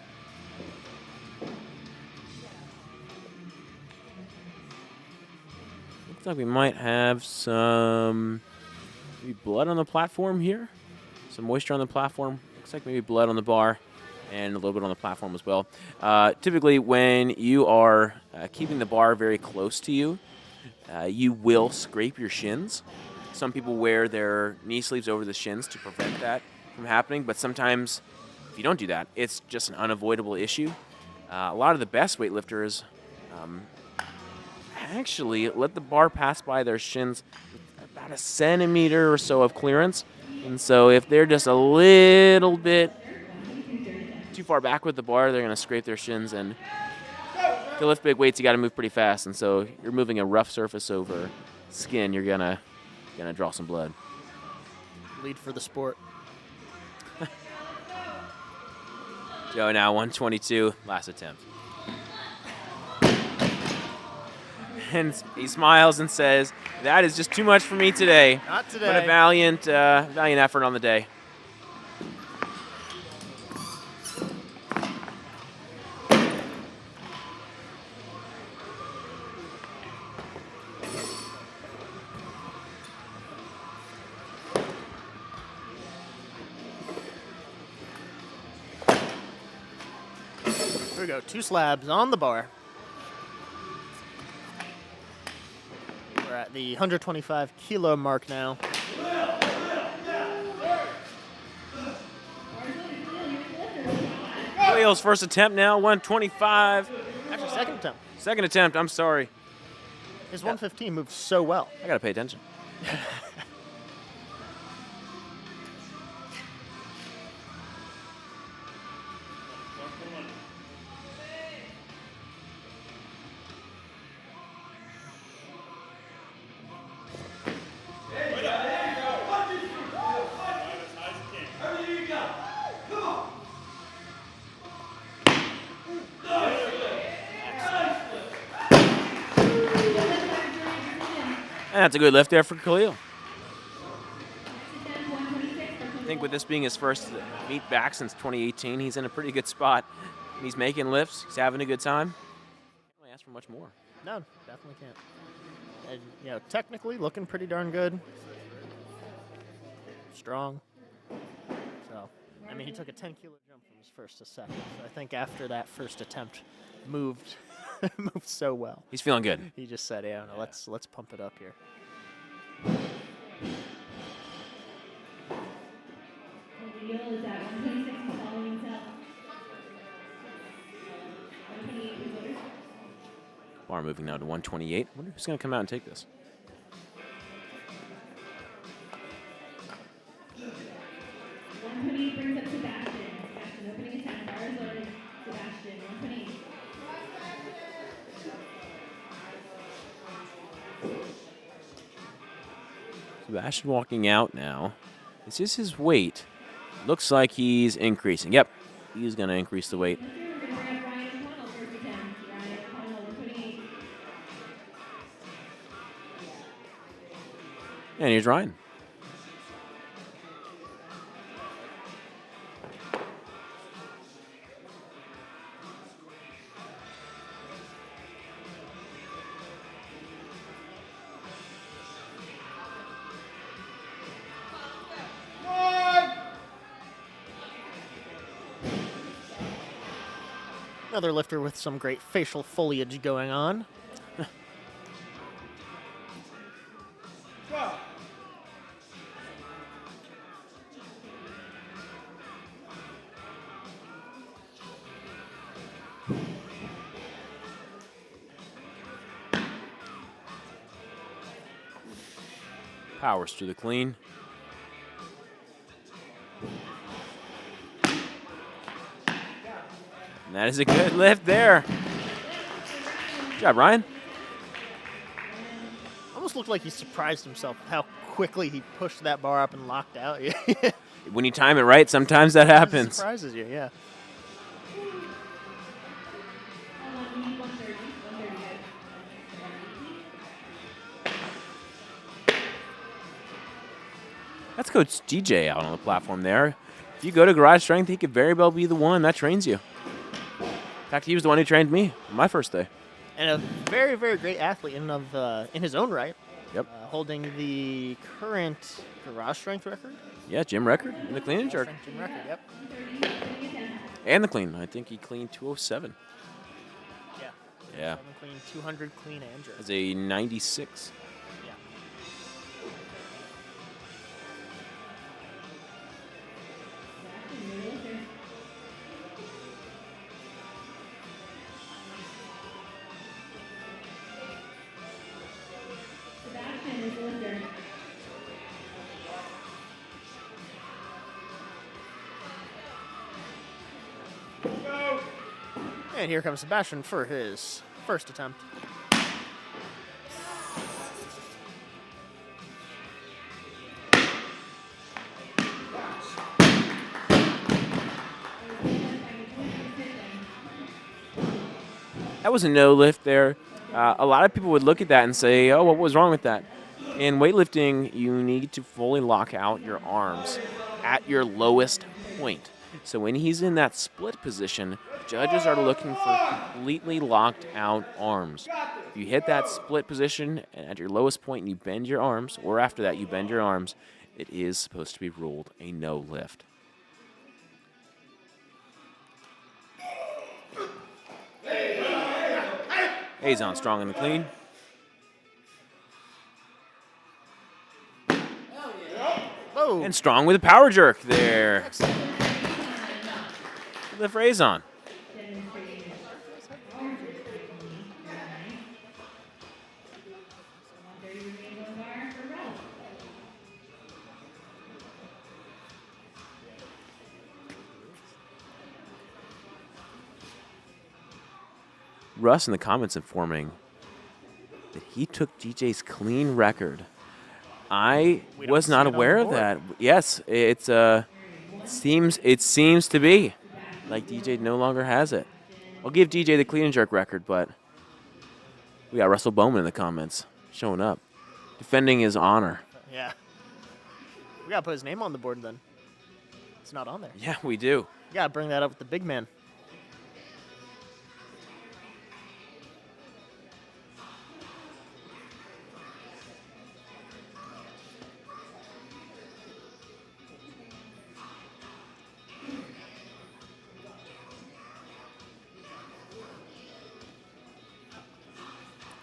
Looks like we might have some maybe blood on the platform here. Some moisture on the platform. Looks like maybe blood on the bar and a little bit on the platform as well. Typically, when you are keeping the bar very close to you, you will scrape your shins. Some people wear their knee sleeves over the shins to prevent that from happening, but sometimes if you don't do that, it's just an unavoidable issue. A lot of the best weightlifters actually let the bar pass by their shins with about a centimeter or so of clearance. And so if they're just a little bit too far back with the bar, they're going to scrape their shins. And to lift big weights, you got to move pretty fast. And so you're moving a rough surface over skin, you're going to draw some blood. Lead for the sport. Joe now 122, last attempt. And he smiles and says, "That is just too much for me today." Not today. But a valiant effort on the day. Here we go, 2 slabs on the bar. We're at the 125 kilo mark now. Khalil's first attempt now, 125. Actually, second attempt. Second attempt, I'm sorry. His 115 moves so well. I got to pay attention. And that's a good lift there for Khalil. I think with this being his first meet back since 2018, he's in a pretty good spot. He's making lifts. He's having a good time. Can't really ask for much more. No, definitely can't. And, you know, technically looking pretty darn good. Strong. So, I mean, he took a 10-kilo jump from his first to second. So I think after that first attempt moved Moved so well. He's feeling good. He just said, "Yeah, no, let's pump it up here." The wheel is at 126 following cell. 128 results. Bar moving now to 128. Wonder who's going to come out and take this. 128 brings up Sebastian. Sebastian opening attack. Bars loaded. Sebastian, 128. Sebastian walking out now. This is his weight. Looks like he's increasing. Yep, he's going to increase the weight. We're going to bring up Ryan O'Connell first attempt. Ryan O'Connell, 128. And here's Ryan. Another lifter with some great facial foliage going on. Powers through the clean. And that is a good lift there. Good job, Ryan. Almost looked like he surprised himself with how quickly he pushed that bar up and locked out. When you time it right, sometimes that happens. Surprises you, yeah. That's Coach DJ out on the platform there. If you go to Garage Strength, he could very well be the one that trains you. In fact, he was the one who trained me my first day. And a very, very great athlete in his own right. Yep. Holding the current Garage Strength record. Yeah, gym record in the clean and jerk. Gym record, yep. And the clean. I think he cleaned 207. Yeah. Yeah. 7 clean, 200 clean and jerk. As a 96. Yeah. Sebastian is the lifter. And here comes Sebastian for his first attempt. That was a no lift there. A lot of people would look at that and say, oh, what was wrong with that? In weightlifting, you need to fully lock out your arms at your lowest point. So when he's in that split position, judges are looking for completely locked out arms. If you hit that split position at your lowest point and you bend your arms, or after that you bend your arms, it is supposed to be ruled a no lift. Hayes on strong in the clean. Whoa. And strong with a power jerk there. Lift for Azon. Russ in the comments informing that he took DJ's clean record. I was not aware of that. Yes, it seems to be like DJ no longer has it. I'll give DJ the clean and jerk record, but we got Russell Bowman in the comments showing up, defending his honor. Yeah. We gotta put his name on the board then. It's not on there. Yeah, we do. You gotta bring that up with the big man.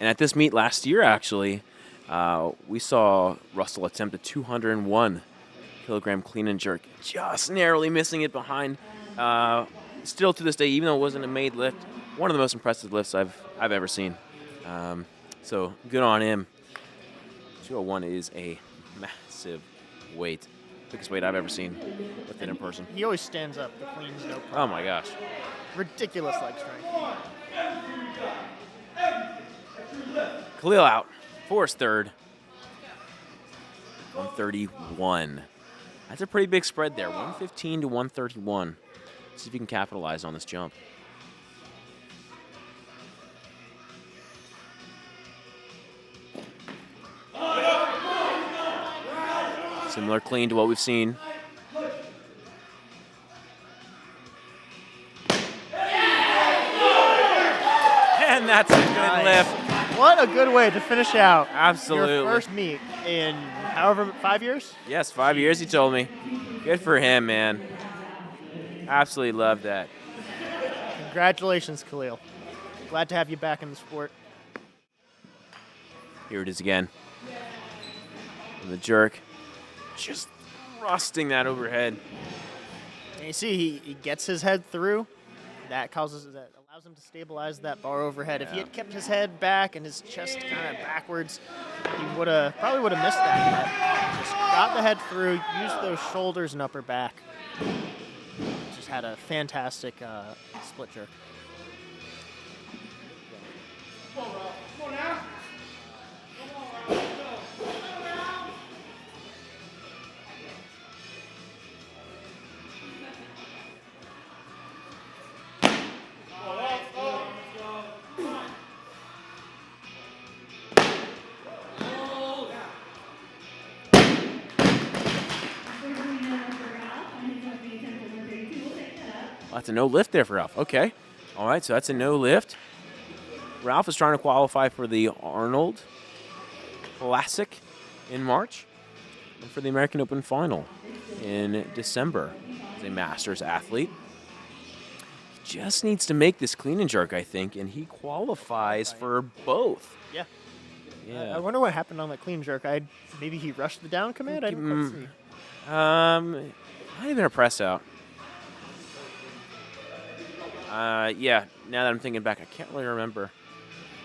And at this meet last year, actually, we saw Russell attempt a 201 kilogram clean and jerk, just narrowly missing it behind. Still to this day, even though it wasn't a made lift, one of the most impressive lifts I've ever seen. So good on him. 201 is a massive weight. Biggest weight I've ever seen lifted in person. He always stands up. The clean's no problem. Oh my gosh. Ridiculous leg strength. Khalil out. Forrest third. 131. That's a pretty big spread there. 115 to 131. See if you can capitalize on this jump. Similar clean to what we've seen. And that's a good lift. What a good way to finish out Absolutely. your first meet in however 5 years? Yes, 5 years, he told me. Good for him, man. Absolutely love that. Congratulations, Khalil. Glad to have you back in the sport. Here it is again. And the jerk. Just thrusting that overhead. And you see, he gets his head through. That allows him to stabilize that bar overhead. If he had kept his head back and his chest kind of backwards, he probably would have missed that. But just got the head through, used those shoulders and upper back. Just had a fantastic split jerk. Come on now. That's a no lift there for Ralph. Okay. All right, so that's a no lift. Ralph is trying to qualify for the Arnold Classic in March and for the American Open Final in December. He's a Masters athlete. He just needs to make this clean and jerk, I think, and he qualifies for both. Yeah. Yeah. I wonder what happened on that clean jerk. Maybe he rushed the down command? I didn't quite see. Might have been a press out. Yeah, now that I'm thinking back, I can't really remember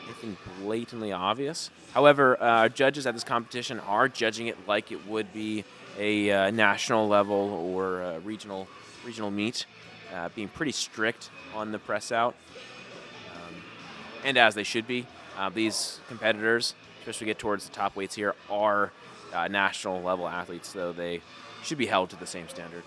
anything blatantly obvious. However, judges at this competition are judging it like it would be a national level or a regional meet, being pretty strict on the press out, and as they should be. These competitors, especially get towards the top weights here, are national level athletes, so they should be held to the same standard.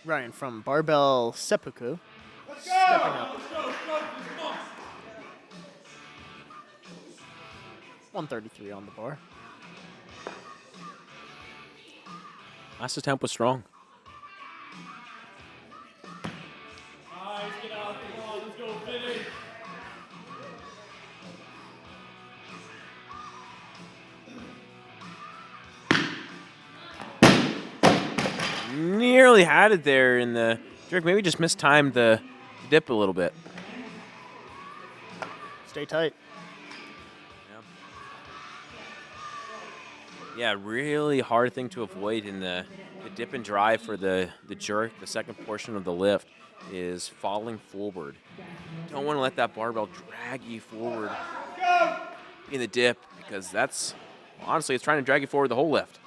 Ryan from Barbell Seppuku. Stepping up. 133 on the bar. Last attempt was strong. Nice, get out. Come on, let's go finish. Nearly had it there in the jerk. Maybe just mistimed the dip a little bit. Stay tight. Yeah, really hard thing to avoid in the dip and drive for the jerk. The second portion of the lift is falling forward. Don't want to let that barbell drag you forward in the dip, because that's, honestly, it's trying to drag you forward the whole lift.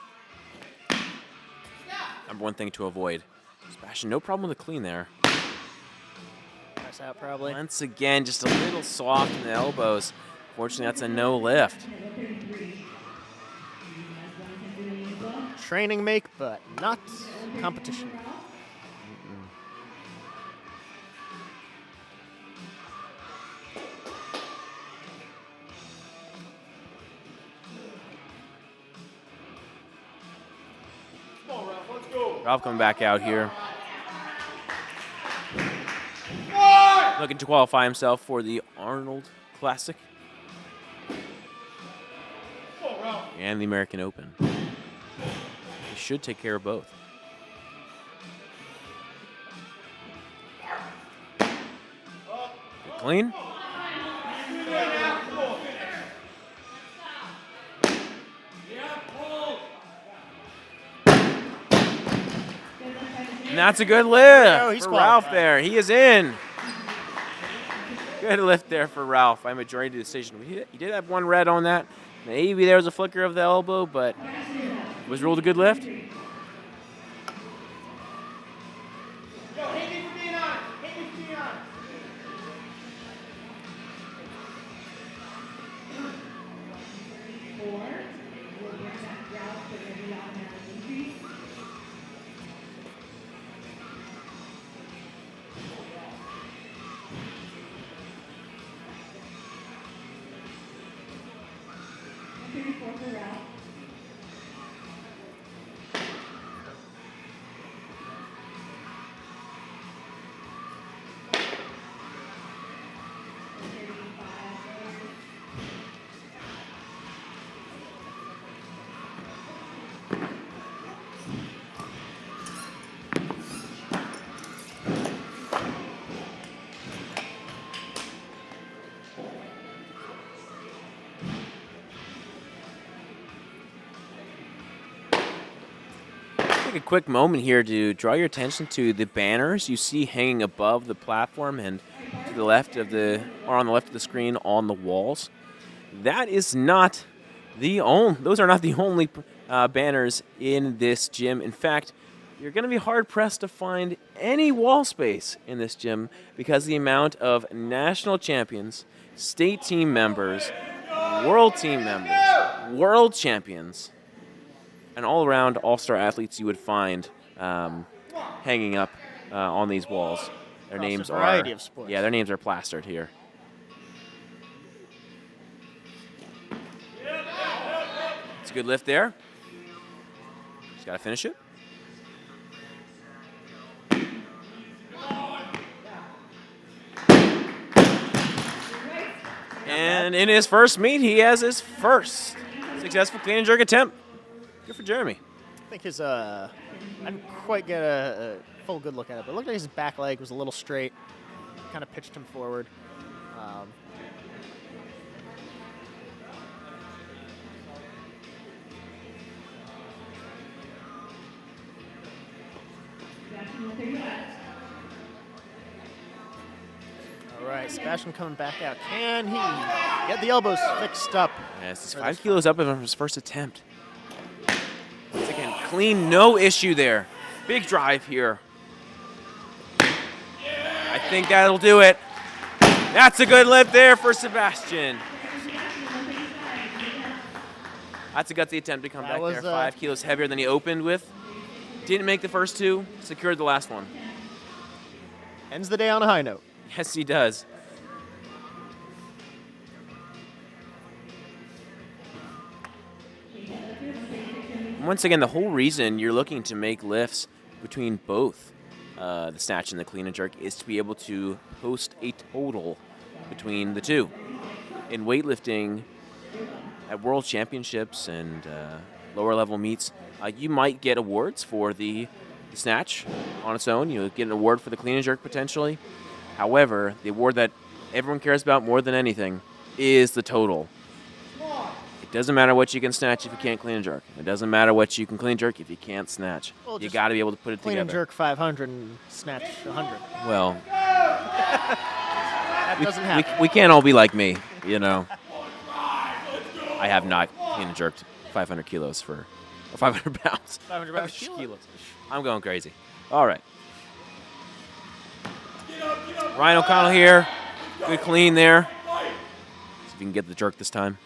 Number one thing to avoid. Sebastian, no problem with the clean there. Press out probably. Once again, just a little soft in the elbows. Fortunately, that's a no lift. Training make, but not competition. Ralph coming back out here. Looking to qualify himself for the Arnold Classic and the American Open. He should take care of both. Good clean. And that's a good lift for Ralph there. He is in. Good lift there for Ralph by majority decision. He did have one red on that. Maybe there was a flicker of the elbow, but it was ruled a good lift. Take a quick moment here to draw your attention to the banners you see hanging above the platform and to the left of the, or on the left of the screen on the walls. That is not the only, those are not the only banners in this gym. In fact, you're going to be hard pressed to find any wall space in this gym because the amount of national champions, state team members, world team members, world champions, and all-around all-star athletes you would find hanging up on these walls. Their names are variety of sports. Yeah, their names are plastered here. It's a good lift there. Just got to finish it. And in his first meet, he has his first successful clean and jerk attempt. Good for Jeremy. I think his, I didn't quite get a full good look at it, but it looked like his back leg was a little straight, kind of pitched him forward. All right, Sebastian coming back out. Can he get the elbows fixed up? Yes, he's 5 kilos up on his first attempt. Once again, clean, no issue there. Big drive here. I think that'll do it. That's a good lift there for Sebastian. That's a gutsy attempt to come back there. 5 kilos heavier than he opened with. Didn't make the first two, secured the last one. Ends the day on a high note. Yes, he does. Once again, the whole reason you're looking to make lifts between both the snatch and the clean and jerk is to be able to post a total between the two. In weightlifting, at world championships and lower level meets, you might get awards for the snatch on its own. You'll get an award for the clean and jerk potentially. However, the award that everyone cares about more than anything is the total. It doesn't matter what you can snatch if you can't clean and jerk. It doesn't matter what you can clean and jerk if you can't snatch. Well, you got to be able to put it clean together. and jerk 500 and snatch 100. Well, that doesn't happen. we can't all be like me, you know. I have not clean and jerked 500 kilos or 500 pounds. 500 pounds kilos. I'm going crazy. All right. Ryan O'Connell here. Good clean there. See if you can get the jerk this time.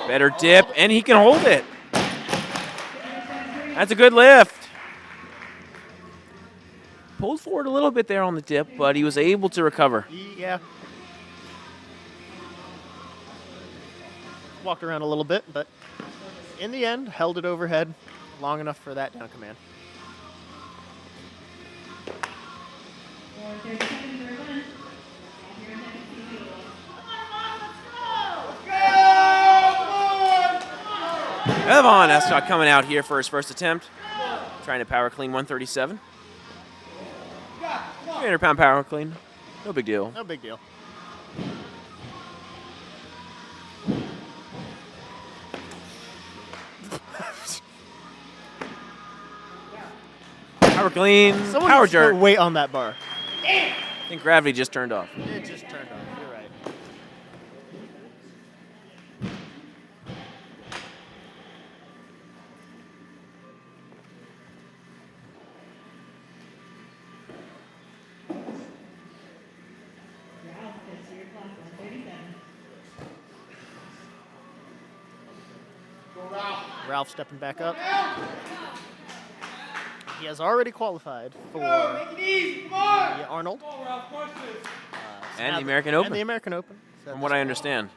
Better dip, and he can hold it. That's a good lift. Pulled forward a little bit there on the dip, but he was able to recover. Yeah. walked around a little bit, but in the end, held it overhead long enough for that down command. For 30 seconds for Yvonne. Yvonne Escott coming out here for his first attempt. Trying to power clean 137. 300-pound power clean. No big deal. No big deal. Power clean. Someone Power needs to put jerk. weight on that bar. I think gravity just turned off. It just turned off. You're right. Ralph, that's your clock, 137. Ralph stepping back up. He has already qualified for the Arnold And the American Open. and the American Open. So From what I understand.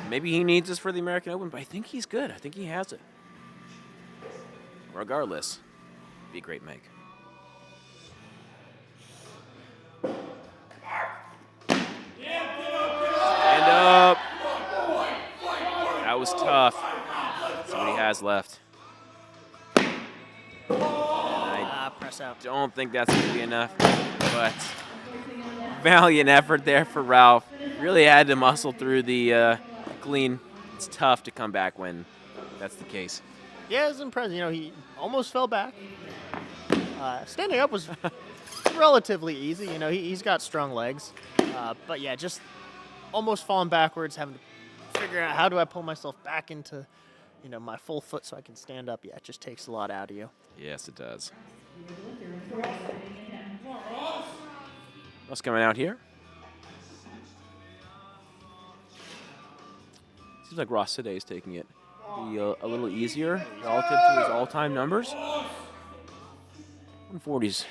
Maybe he needs this for the American Open, but I think he's good. I think he has it. Regardless, be a great make. Stand up. That was tough. Let's see what he has left. press out. Don't think that's going to be enough, but valiant effort there for Ralph. Really had to muscle through the clean. It's tough to come back when that's the case. Yeah, it was impressive. You know, he almost fell back. Standing up was relatively easy. You know, he's got strong legs. But yeah, just almost falling backwards, having to figure out how do I pull myself back into, you know, my full foot so I can stand up. Yeah, it just takes a lot out of you. Yes, it does. What's coming out here? Seems like Ross today is taking it a little easier relative to his all-time numbers. 140's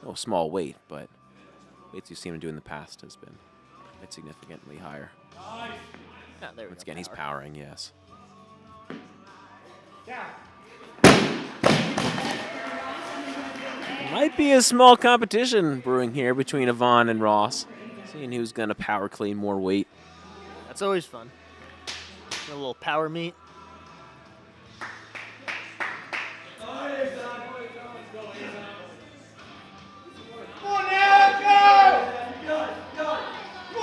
no small weight, but weights you've seen him do in the past has been quite significantly higher. Yeah, there we Once go. again, he's powering, yes. Might be a small competition brewing here between Yvonne and Ross. Seeing who's going to power clean more weight. That's always fun. A little power meet.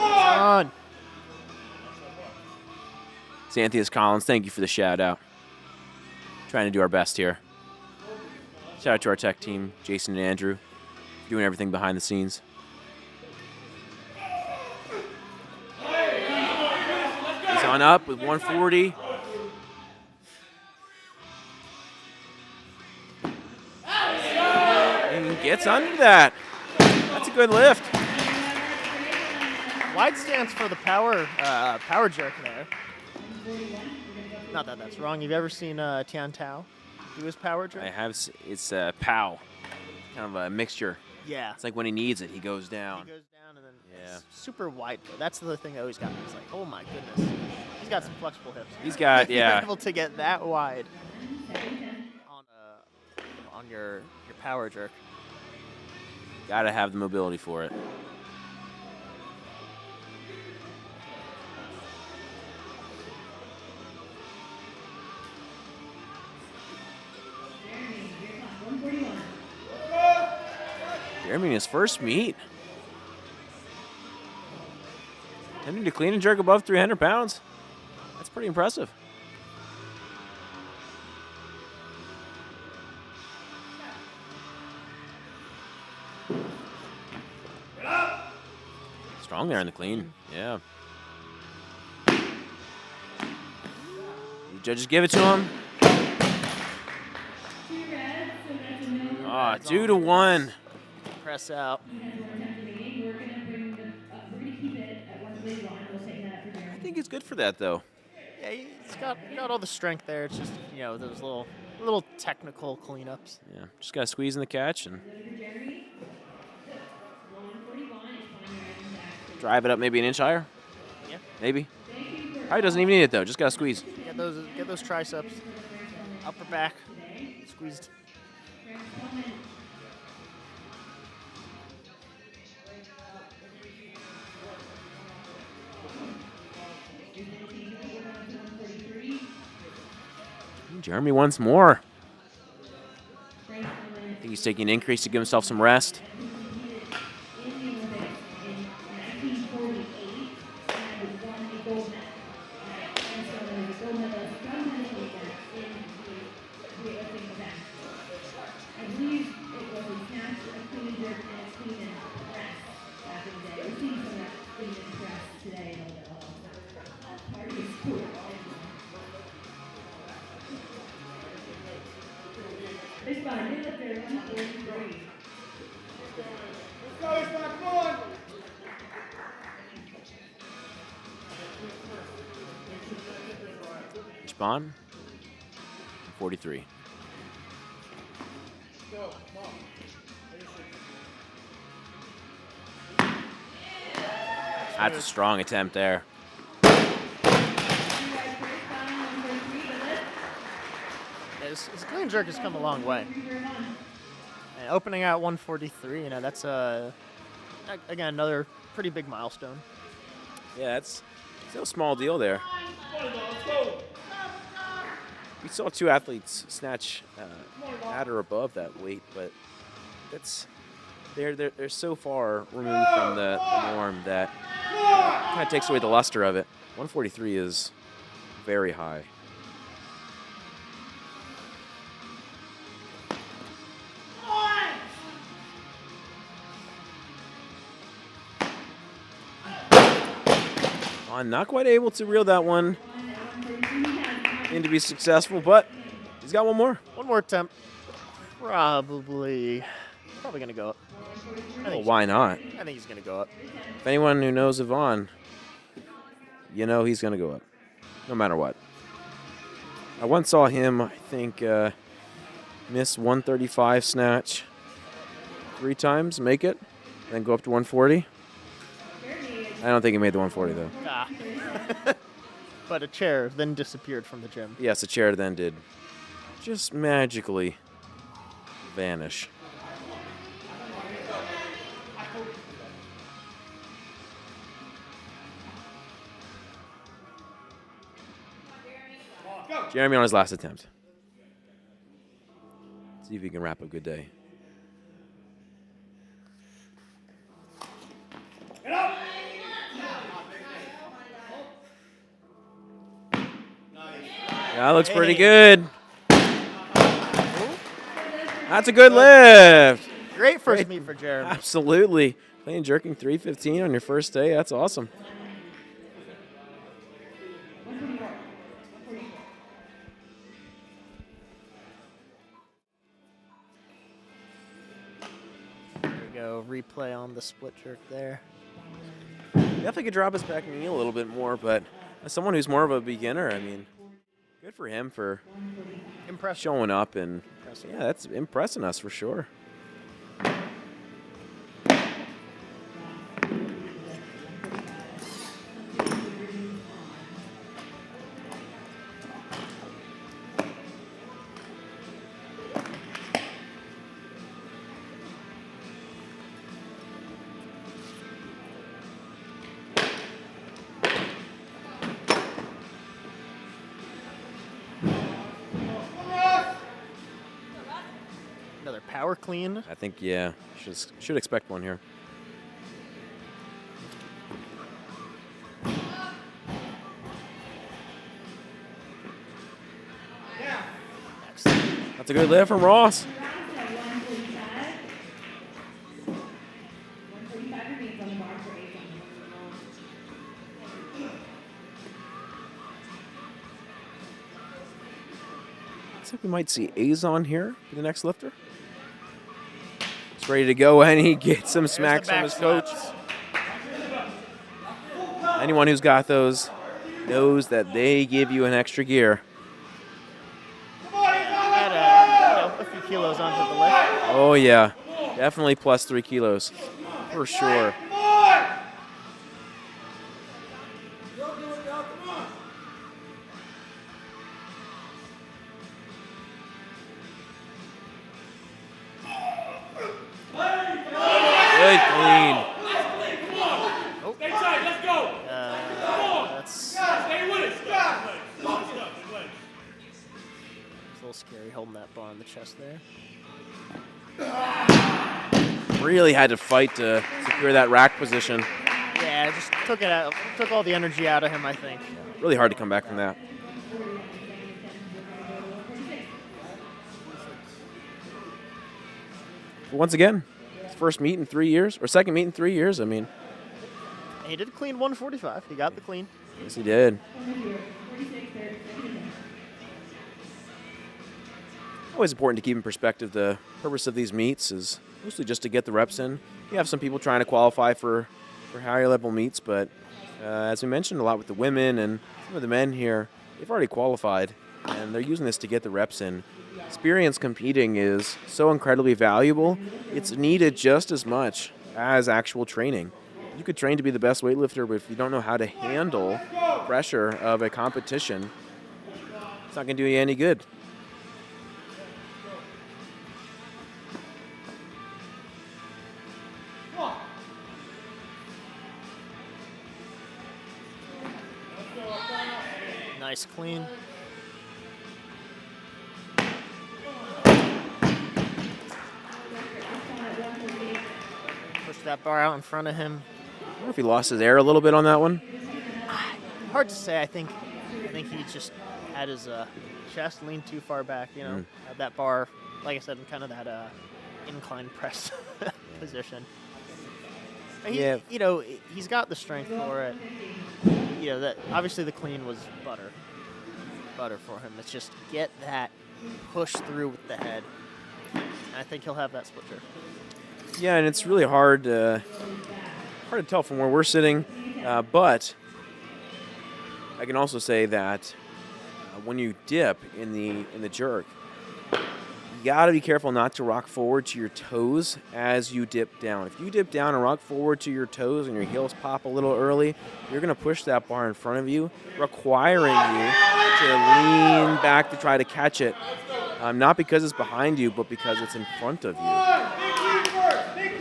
On. Xanthias Collins, thank you for the shout out. Trying to do our best here. Shout out to our tech team, Jason and Andrew, doing everything behind the scenes. He's on up with 140. And he gets under that. That's a good lift. Wide stance for the power jerk there. Not that that's wrong. You've ever seen Tian Tao do his power jerk? I have. It's pow, kind of a mixture. Yeah. It's like when he needs it, he goes down. He goes down and then Yeah. it's super wide. That's the thing that always got me. It's like, oh my goodness, he's got some flexible hips. He's got, You're yeah. able to get that wide on your power jerk. Got to have the mobility for it. Jeremy in his first meet. Attempting to clean and jerk above 300 pounds. That's pretty impressive. Strong there in the clean. Yeah. The judges give it to him. 2-1. Press out. I think it's good for that, though. Yeah, he's got all the strength there. It's just, you know, those little technical cleanups. Yeah, just got to squeeze in the catch and drive it up maybe an inch higher. Yeah. Maybe. Probably doesn't even need it, though. Just got to squeeze. Get those triceps, upper back, squeezed. Jeremy wants more. I think he's taking an increase to give himself some rest. Spawn, 43. That's a strong attempt there. His clean jerk has come a long way. And opening at 143, you know, that's again another pretty big milestone. Yeah, it's no small deal there. We saw two athletes snatch at or above that weight, but they're so far removed from the norm that kind of takes away the luster of it. 143 is very high. Not quite able to reel that one in to be successful, but he's got one more. One more attempt. Probably going to go up. Well, why not? I think he's going to go up. If anyone who knows Yvonne, you know he's going to go up, no matter what. I once saw him, I think, miss 135 snatch 3 times, make it, then go up to 140. I don't think he made the 140, though. Ah. But a chair then disappeared from the gym. Yes, a chair then did just magically vanish. Jeremy on his last attempt. See if he can wrap a good day. Yeah, that looks pretty good. That's a good lift. Great first meet for Jeremy. Absolutely. Clean and jerking 315 on your first day. That's awesome. There we go. Replay on the split jerk there. Definitely could drop his back knee a little bit more, but as someone who's more of a beginner, I mean, good for him for showing up and yeah, that's impressing us for sure. Another power clean. I think, yeah, should expect one here. That's a good lift from Ross. Looks like we might see Azon here for the next lifter. He's ready to go, and he gets some smacks from his coach. Anyone who's got those knows that they give you an extra gear. Add a few kilos onto the lift. Oh, yeah. Definitely plus 3 kilos. For sure. clean. Stay tight, let's go. That's Stay with it. Stop. a little scary holding that bar on the chest there. Really had to fight to secure that rack position. Yeah, just took all the energy out of him, I think. Really hard to come back from that. But once again, his first meet in 3 years, or second meet in 3 years. I mean, He did clean 145. He got the clean. yes, he did. Always important to keep in perspective the purpose of these meets is mostly just to get the reps in. You have some people trying to qualify for higher level meets, but as we mentioned a lot with the women and some of the men here, they've already qualified, and they're using this to get the reps in. Experience competing is so incredibly valuable. It's needed just as much as actual training. You could train to be the best weightlifter, but if you don't know how to handle the pressure of a competition, it's not going to do you any good. Nice clean. Push that bar out in front of him. I wonder if he lost his air a little bit on that one. Hard to say. I think he just had his chest leaned too far back. You know, had that bar, like I said, in kind of that incline press position. And Yeah. You know, he's got the strength for it. You know, that obviously the clean was butter for him. It's just get that push through with the head. And I think he'll have that split jerk. Yeah, and it's really hard to tell from where we're sitting, but I can also say that when you dip in the jerk, you got to be careful not to rock forward to your toes as you dip down. If you dip down and rock forward to your toes and your heels pop a little early, you're going to push that bar in front of you, requiring you to lean back to try to catch it, not because it's behind you, but because it's in front of you.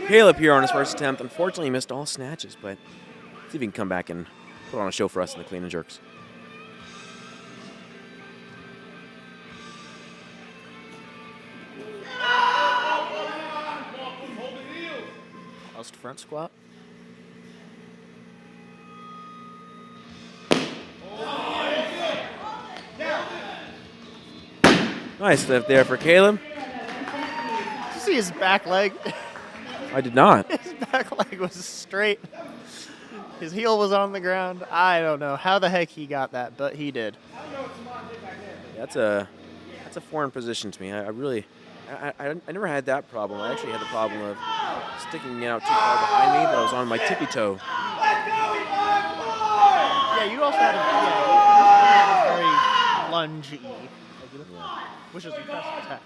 Caleb here on his first attempt. Unfortunately, he missed all snatches, but see if he can come back and put on a show for us in the clean and jerks. Paused front squat. Nice lift there for Caleb. Did you see his back leg? I did not. His back leg was straight. His heel was on the ground. I don't know how the heck he got that, but he did. That's a foreign position to me. I never had that problem. I actually had the problem of sticking it out too far behind me, but I was on my tippy toe. Yeah, you also had a very lungy, which is impressive attack.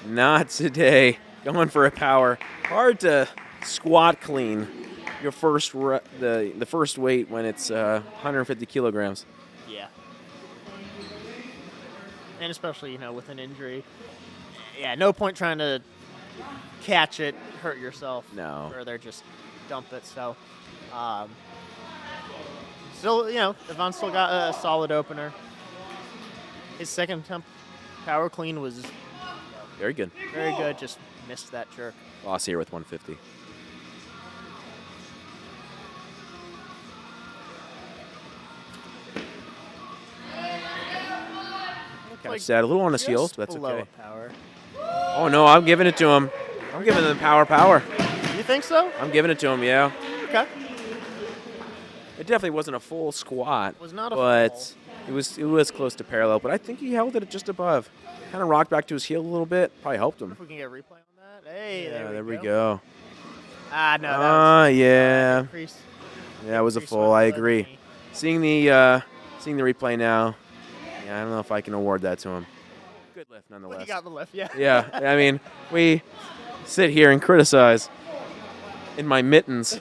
Not today. Going for a power. Hard to squat clean your first the first weight when it's 150 kilograms. Yeah. And especially, with an injury. Yeah, no point trying to catch it, hurt yourself. No. Or they're just dump it. So, still, Yvonne still got a solid opener. His second attempt power clean was Very good. very good, just missed that jerk. Loss here with 150. Kind of sad. A little on his heels, but that's below okay. Power. Oh, no, I'm giving it to him. I'm giving him power. You think so? I'm giving it to him, yeah. Okay. It definitely wasn't a full squat. Was not a but full. it was close to parallel, but I think he held it just above. Kind of rocked back to his heel a little bit. Probably helped him. If we can get a replay on that. Hey, Yeah, there we go. Ah, no, that was Yeah. increase. Yeah, it was a Increase full. my I blood agree. in me. Seeing the replay now, yeah, I don't know if I can award that to him. Good lift Well, nonetheless. he got the lift, yeah. Yeah, I mean, we sit here and criticize in my mittens.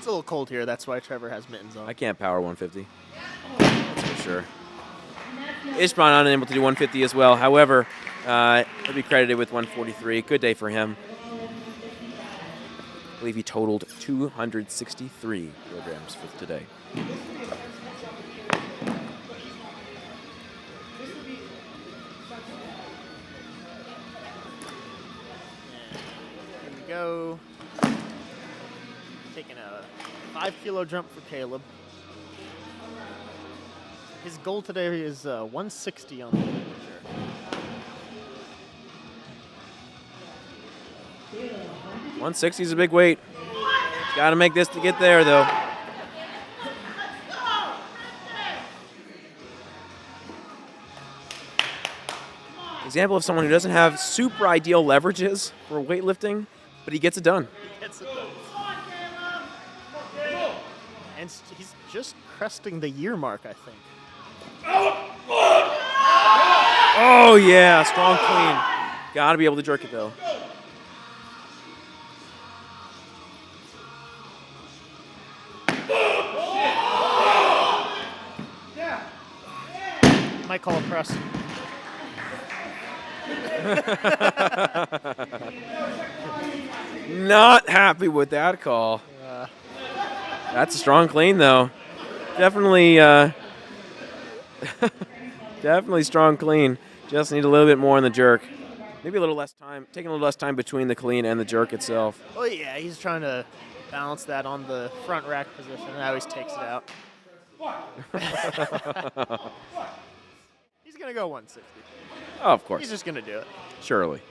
It's a little cold here. That's why Trevor has mittens on. I can't power 150. That's for sure. Ishban unable to do 150 as well. However, he'll be credited with 143. Good day for him. I believe he totaled 263 kilograms for today. Here we go. Taking a 5-kilo jump for Caleb. His goal today is 160 on the bench. 160 is a big weight. Got to make this to get there, though. Example of someone who doesn't have super ideal leverages for weightlifting, but he gets it done. And he's just cresting the year mark, I think. Oh, yeah, strong clean. Got to be able to jerk it, though. Might call a press. Not happy with that call. That's a strong clean, though. Definitely, definitely strong clean. Just need a little bit more in the jerk. Maybe a little less time, taking a little less time between the clean and the jerk itself. Oh yeah, he's trying to balance that on the front rack position. And always takes it out. He's gonna go 160. Oh, of course. He's just gonna do it. Surely.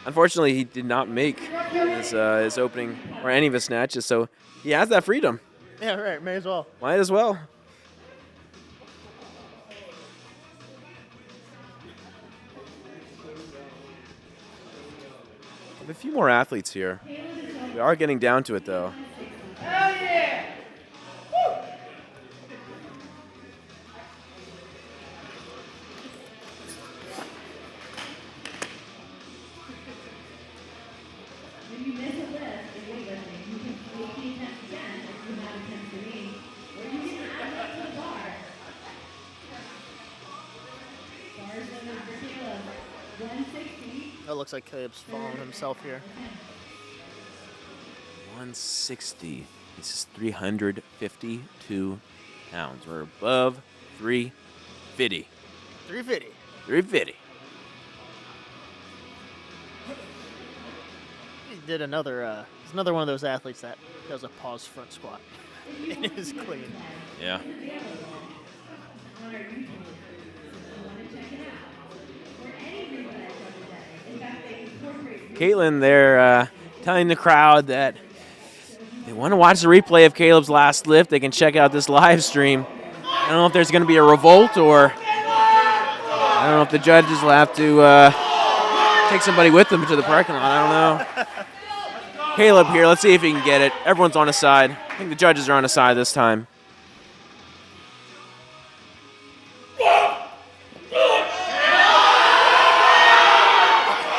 Unfortunately, he did not make his opening or any of his snatches, so he has that freedom. Yeah, right. May as well. Might as well. We have a few more athletes here. We are getting down to it, though. Hell yeah! Woo! When you miss a lift in weightlifting, you can repeat attempts again if you have attempts remaining, or you can add up to the bar. Bars limit for Caleb, 160. That looks like Caleb's following himself here. 160. This is 352 pounds. We're above 350. 350. 350. He did another. He's another one of those athletes that does a pause front squat in his clean. Yeah. Caitlin, they're telling the crowd that they want to watch the replay of Caleb's last lift. They can check out this live stream. I don't know if there's going to be a revolt or I don't know if the judges will have to take somebody with them to the parking lot. I don't know. Caleb here. Let's see if he can get it. Everyone's on his side. I think the judges are on his side this time.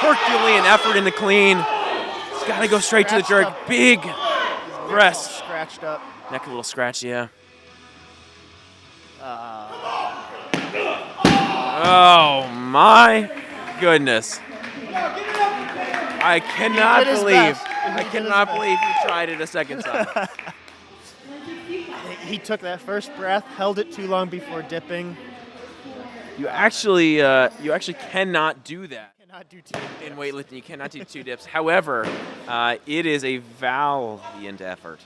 Herculean effort in the clean. He's got to go straight to the jerk. Big breast. Scratched up. Neck a little scratchy, yeah. Oh my goodness. I cannot believe he tried it a second time. He took that first breath, held it too long before dipping. You actually cannot do that. Cannot do two in weightlifting. You cannot do two dips. However, it is a valiant effort.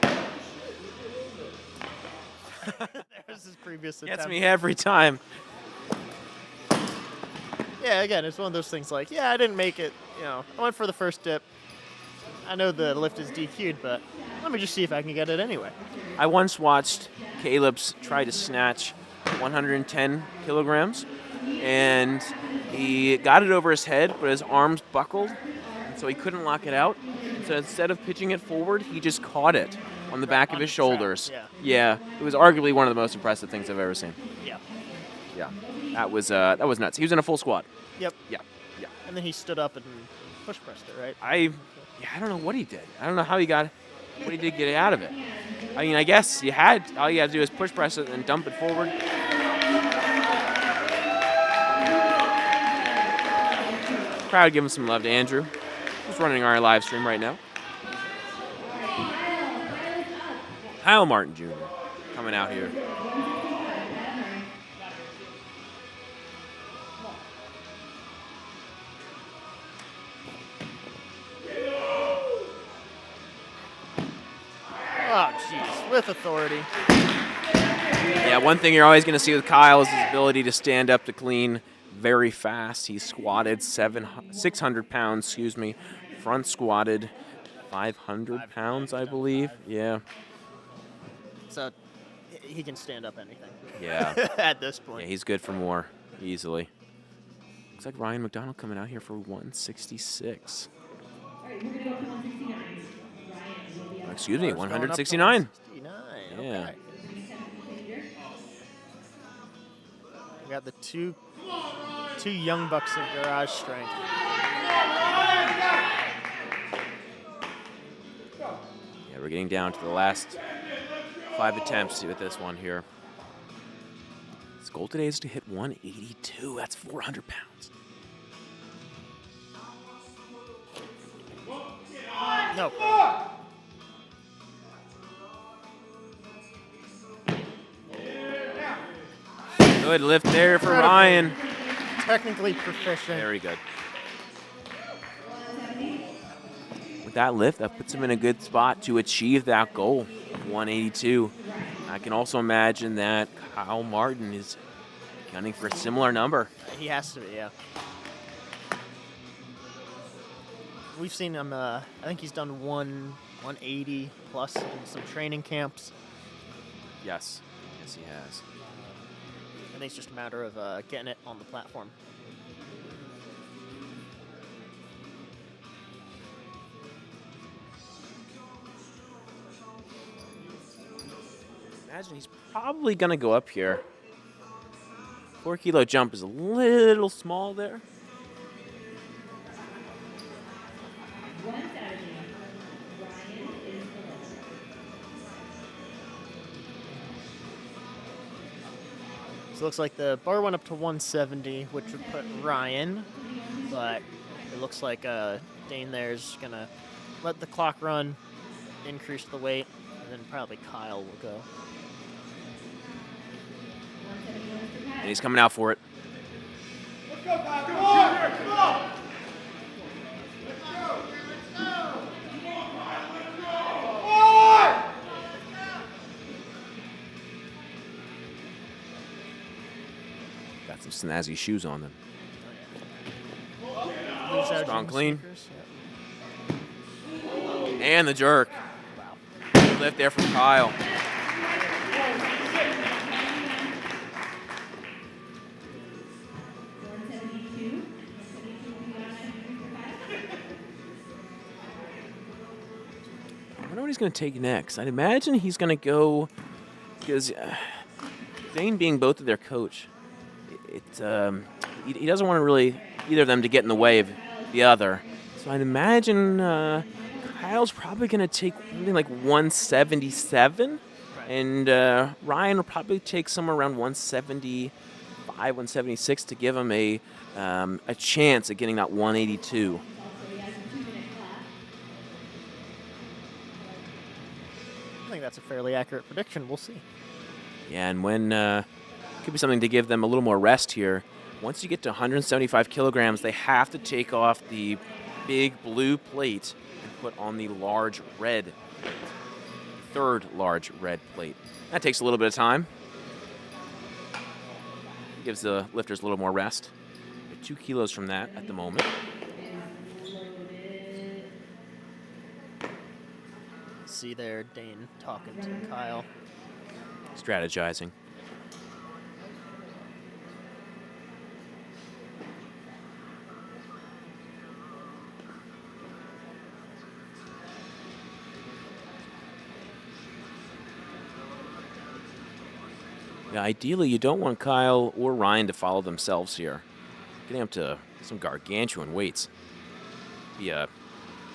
There's his previous attempt. Gets me every time. Yeah, again, it's one of those things like, yeah, I didn't make it. You know, I went for the first dip. I know the lift is DQ'd, but let me just see if I can get it anyway. I once watched Caleb's try to snatch 110 kilograms, and he got it over his head, but his arms buckled, and so he couldn't lock it out. So instead of pitching it forward, he just caught it on the back of his shoulders. Yeah, it was arguably one of the most impressive things I've ever seen. Yeah. Yeah, that was nuts. He was in a full squat. Yep. Yeah. And then he stood up and push pressed it, right? I Yeah, I don't know what he did. I don't know how he got what he did get out of it. I mean, I guess all you had to do is push press it and dump it forward. Crowd giving some love to Andrew, who's running our live stream right now. Kyle Martin Jr. coming out here. Oh, jeez, with authority. Yeah, one thing you're always going to see with Kyle is his ability to stand up to clean very fast. He squatted 600 pounds, front squatted 500 pounds, I believe. Yeah. So he can stand up anything. Yeah. At this point. Yeah, he's good for more, easily. Looks like Ryan McDonald coming out here for 166. All right, we're going to go up to 169. Ryan will be up. Excuse me, Going up to 169. 169. Yeah. Okay. We got the two young bucks of garage strength. Yeah, we're getting down to the last 5 attempts with this one here. His goal today is to hit 182. That's 400 pounds. No. Good lift there for Ryan. Technically proficient. Very good. With that lift, that puts him in a good spot to achieve that goal of 182. I can also imagine that Kyle Martin is gunning for a similar number. He has to be, yeah. We've seen him, I think he's done 180 plus in some training camps. Yes. Yes, he has. I think it's just a matter of getting it on the platform. Imagine he's probably going to go up here. 4 kilo jump is a little small there. So it looks like the bar went up to 170, which would put Ryan, but it looks like Dane there's going to let the clock run, increase the weight, and then probably Kyle will go. And he's coming out for it. Let's go, Kyle. Come on. Come on. Got some snazzy shoes on them. Strong clean. And the jerk. Wow. Good lift there from Kyle. I wonder what he's going to take next. I'd imagine he's going to go, because Dane being both of their coach, he doesn't want to really either of them to get in the way of the other. So I'd imagine Kyle's probably going to take something like 177, and Ryan will probably take somewhere around 175, 176 to give him a chance at getting that 182. I think that's a fairly accurate prediction. We'll see. Yeah, and when could be something to give them a little more rest here. Once you get to 175 kilograms, they have to take off the big blue plate and put on the large red plate. Third large red plate. That takes a little bit of time. Gives the lifters a little more rest. They're 2 kilos from that at the moment. See there, Dane talking to Kyle. Strategizing. Yeah, ideally, you don't want Kyle or Ryan to follow themselves here. Getting up to some gargantuan weights. Be a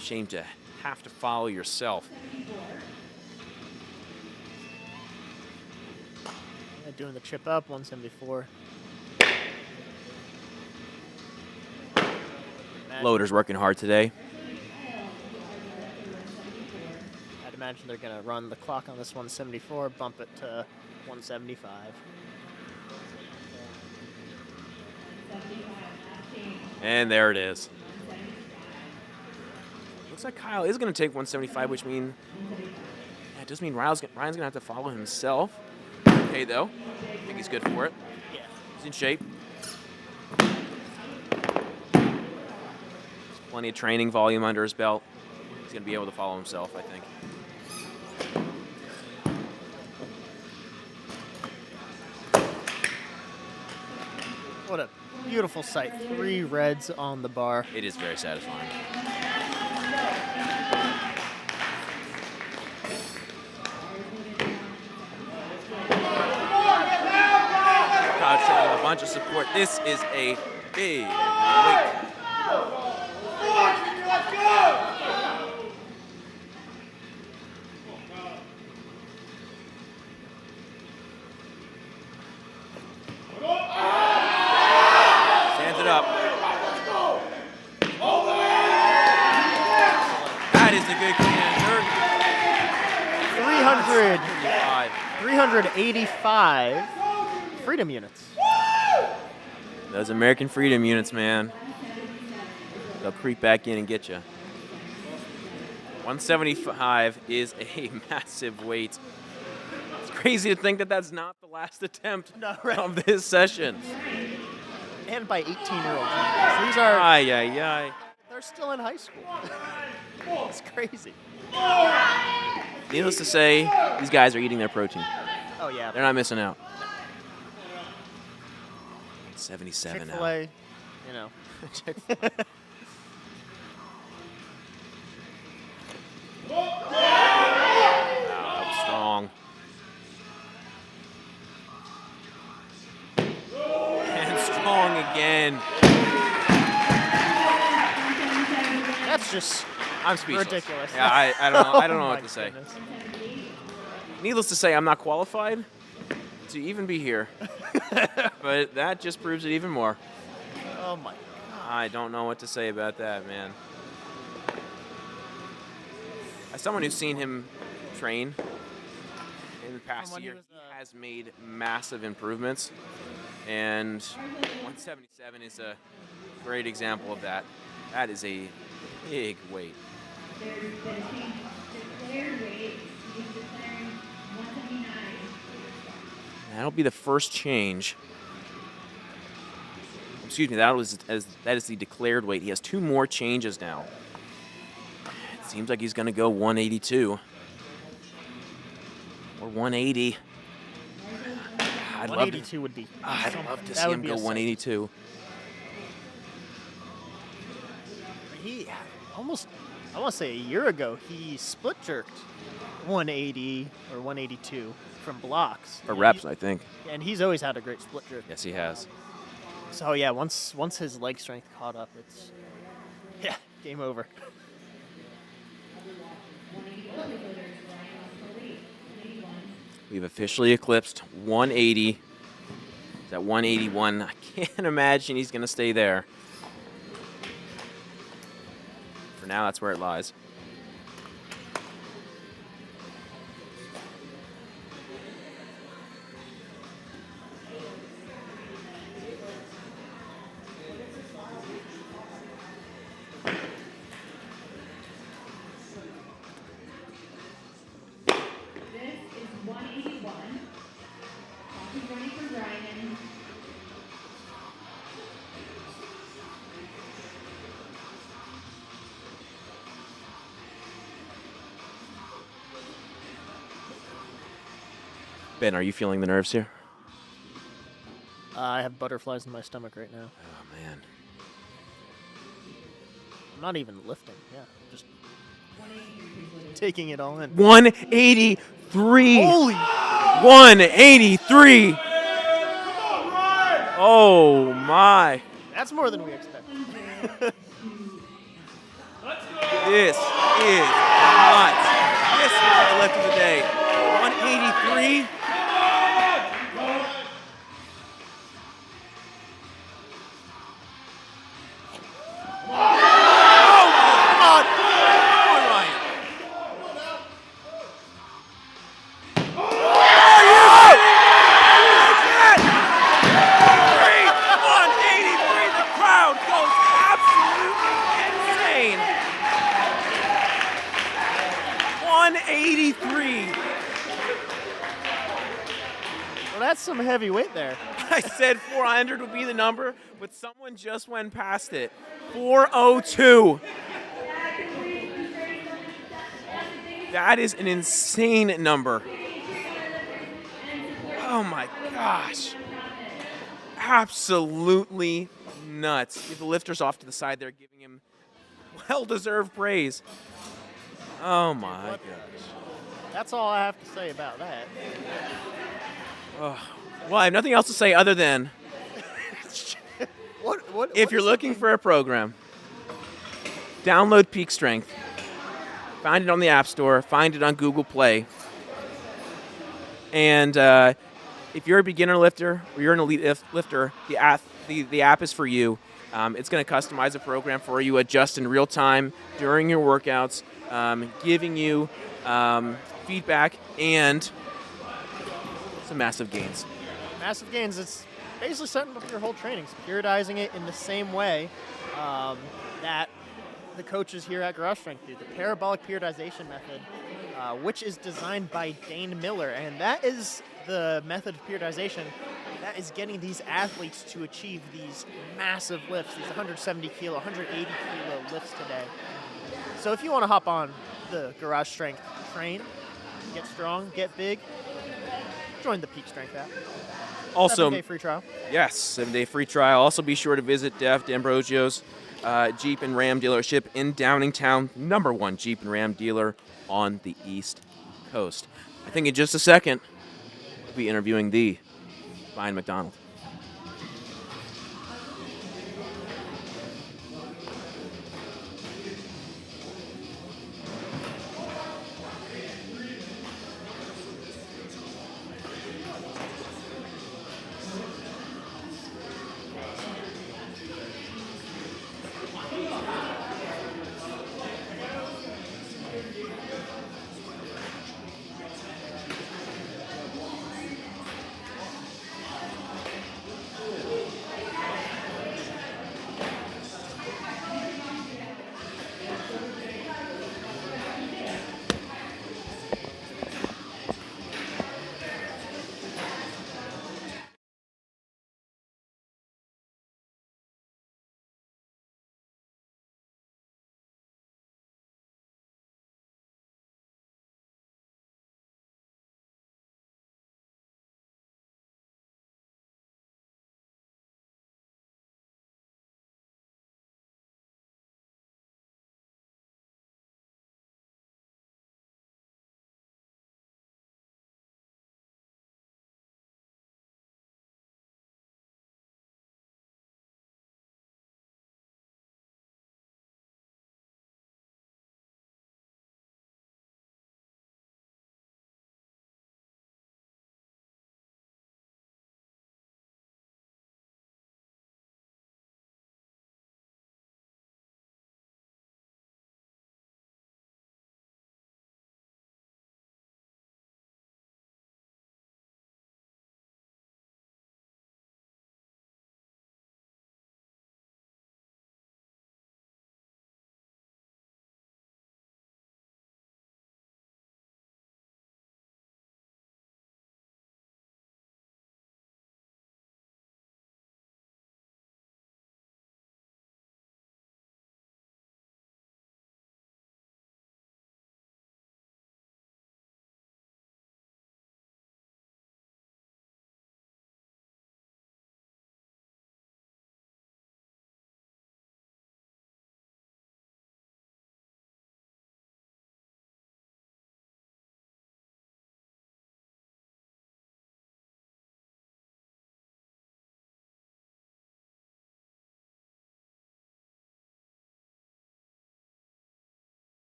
Shame to have to follow yourself. Doing the chip up, 174. Loader's working hard today. I'd imagine they're going to run the clock on this 174, bump it to 175. And there it is. Looks like Kyle is going to take 175, which means it does mean Ryan's going to have to follow himself. Okay, though. I think he's good for it. Yeah. He's in shape. There's plenty of training volume under his belt. He's going to be able to follow himself, I think. What a beautiful sight. 3 reds on the bar. It is very satisfying. Crowd showing a bunch of support. This is a big weight. Let's go! Stands it up. That is a good clean and jerk. 385 freedom units. Those American Freedom units, man. They'll creep back in and get you. 175 is a massive weight. It's crazy to think that that's not the last attempt of this session. And by 18-year-olds. These are... Ay. They're still in high school. It's crazy. Needless to say, these guys are eating their protein. Oh, yeah. They're not missing out. 77 now. Chick-fil-A, you know. Chick-fil-A. Wow, that was strong. And strong again. That's just I'm speechless. ridiculous. Yeah, I don't know. I don't know Oh what my to say. goodness. Needless to say, I'm not qualified to even be here. But that just proves it even more. Oh my God. I don't know what to say about that, man. As someone who's seen him train in the past year, he has made massive improvements. And 177 is a great example of that. That is a big weight. That'll be the first change. Excuse me, that is the declared weight. He has 2 more changes now. It seems like he's going to go 182 or 180. I'd 182 would be. I'd love to that see would him be go a sight. 182. He almost, I want to say a year ago, he split jerked 180 or 182 from blocks. For reps, I think. And he's always had a great split jerk. Yes, he has. So yeah, once his leg strength caught up, it's game over. We've officially eclipsed 180. He's at 181. I can't imagine he's going to stay there. For now, that's where it lies. Ben, are you feeling the nerves here? I have butterflies in my stomach right now. Oh, man. I'm not even lifting. Yeah, just taking it all in. 183. Holy! 183. Oh, my. That's more than we expected. This is nuts. This is the lift of the day. 183. That's some heavy weight there. I said 400 would be the number, but someone just went past it. 402. That is an insane number. Oh my gosh. Absolutely nuts. The lifter's off to the side there giving him well-deserved praise. Oh my gosh. That's all I have to say about that. Well, I have nothing else to say other than if you're looking for a program, download Peak Strength. Find it on the App Store. Find it on Google Play. And if you're a beginner lifter or you're an elite lifter, the app is for you. It's going to customize a program for you, adjust in real time during your workouts, giving you feedback and some massive gains. Massive gains. It's basically setting up your whole training, periodizing it in the same way that the coaches here at Garage Strength do. The parabolic periodization method, which is designed by Dane Miller, and that is the method of periodization that is getting these athletes to achieve these massive lifts, these 170 kilo, 180 kilo lifts today. So if you want to hop on the Garage Strength train, get strong, get big, join the Peak Strength app. Also, 7-day free trial. Yes, 7-day free trial. Also, be sure to visit Def D'Ambrosio's Jeep and Ram dealership in Downingtown, #1 Jeep and Ram dealer on the East Coast. I think in just a second, we'll be interviewing the Brian McDonald.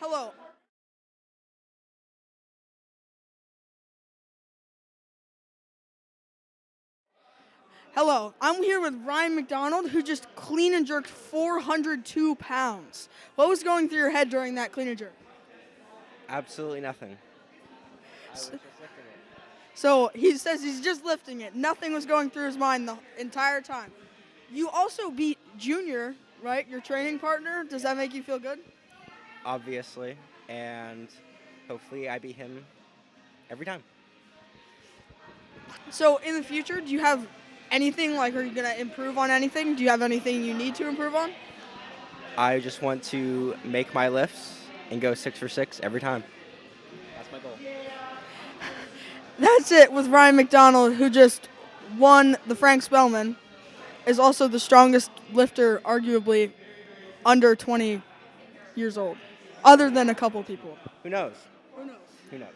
Hello. Hello, I'm here with Ryan McDonald, who just clean and jerked 402 pounds. What was going through your head during that clean and jerk? Absolutely nothing. So he says he's just lifting it. Nothing was going through his mind the entire time. You also beat Junior, right? Your training partner. Does that make you feel good? Obviously, and hopefully I beat him every time. So in the future, do you have anything, like, are you going to improve on anything? Do you have anything you need to improve on? I just want to make my lifts and go 6 for 6 every time. That's my goal. That's it with Ryan McDonald, who just won the Frank Spellman, is also the strongest lifter, arguably, under 20 years old, other than a couple people. Who knows? Who knows? Who knows?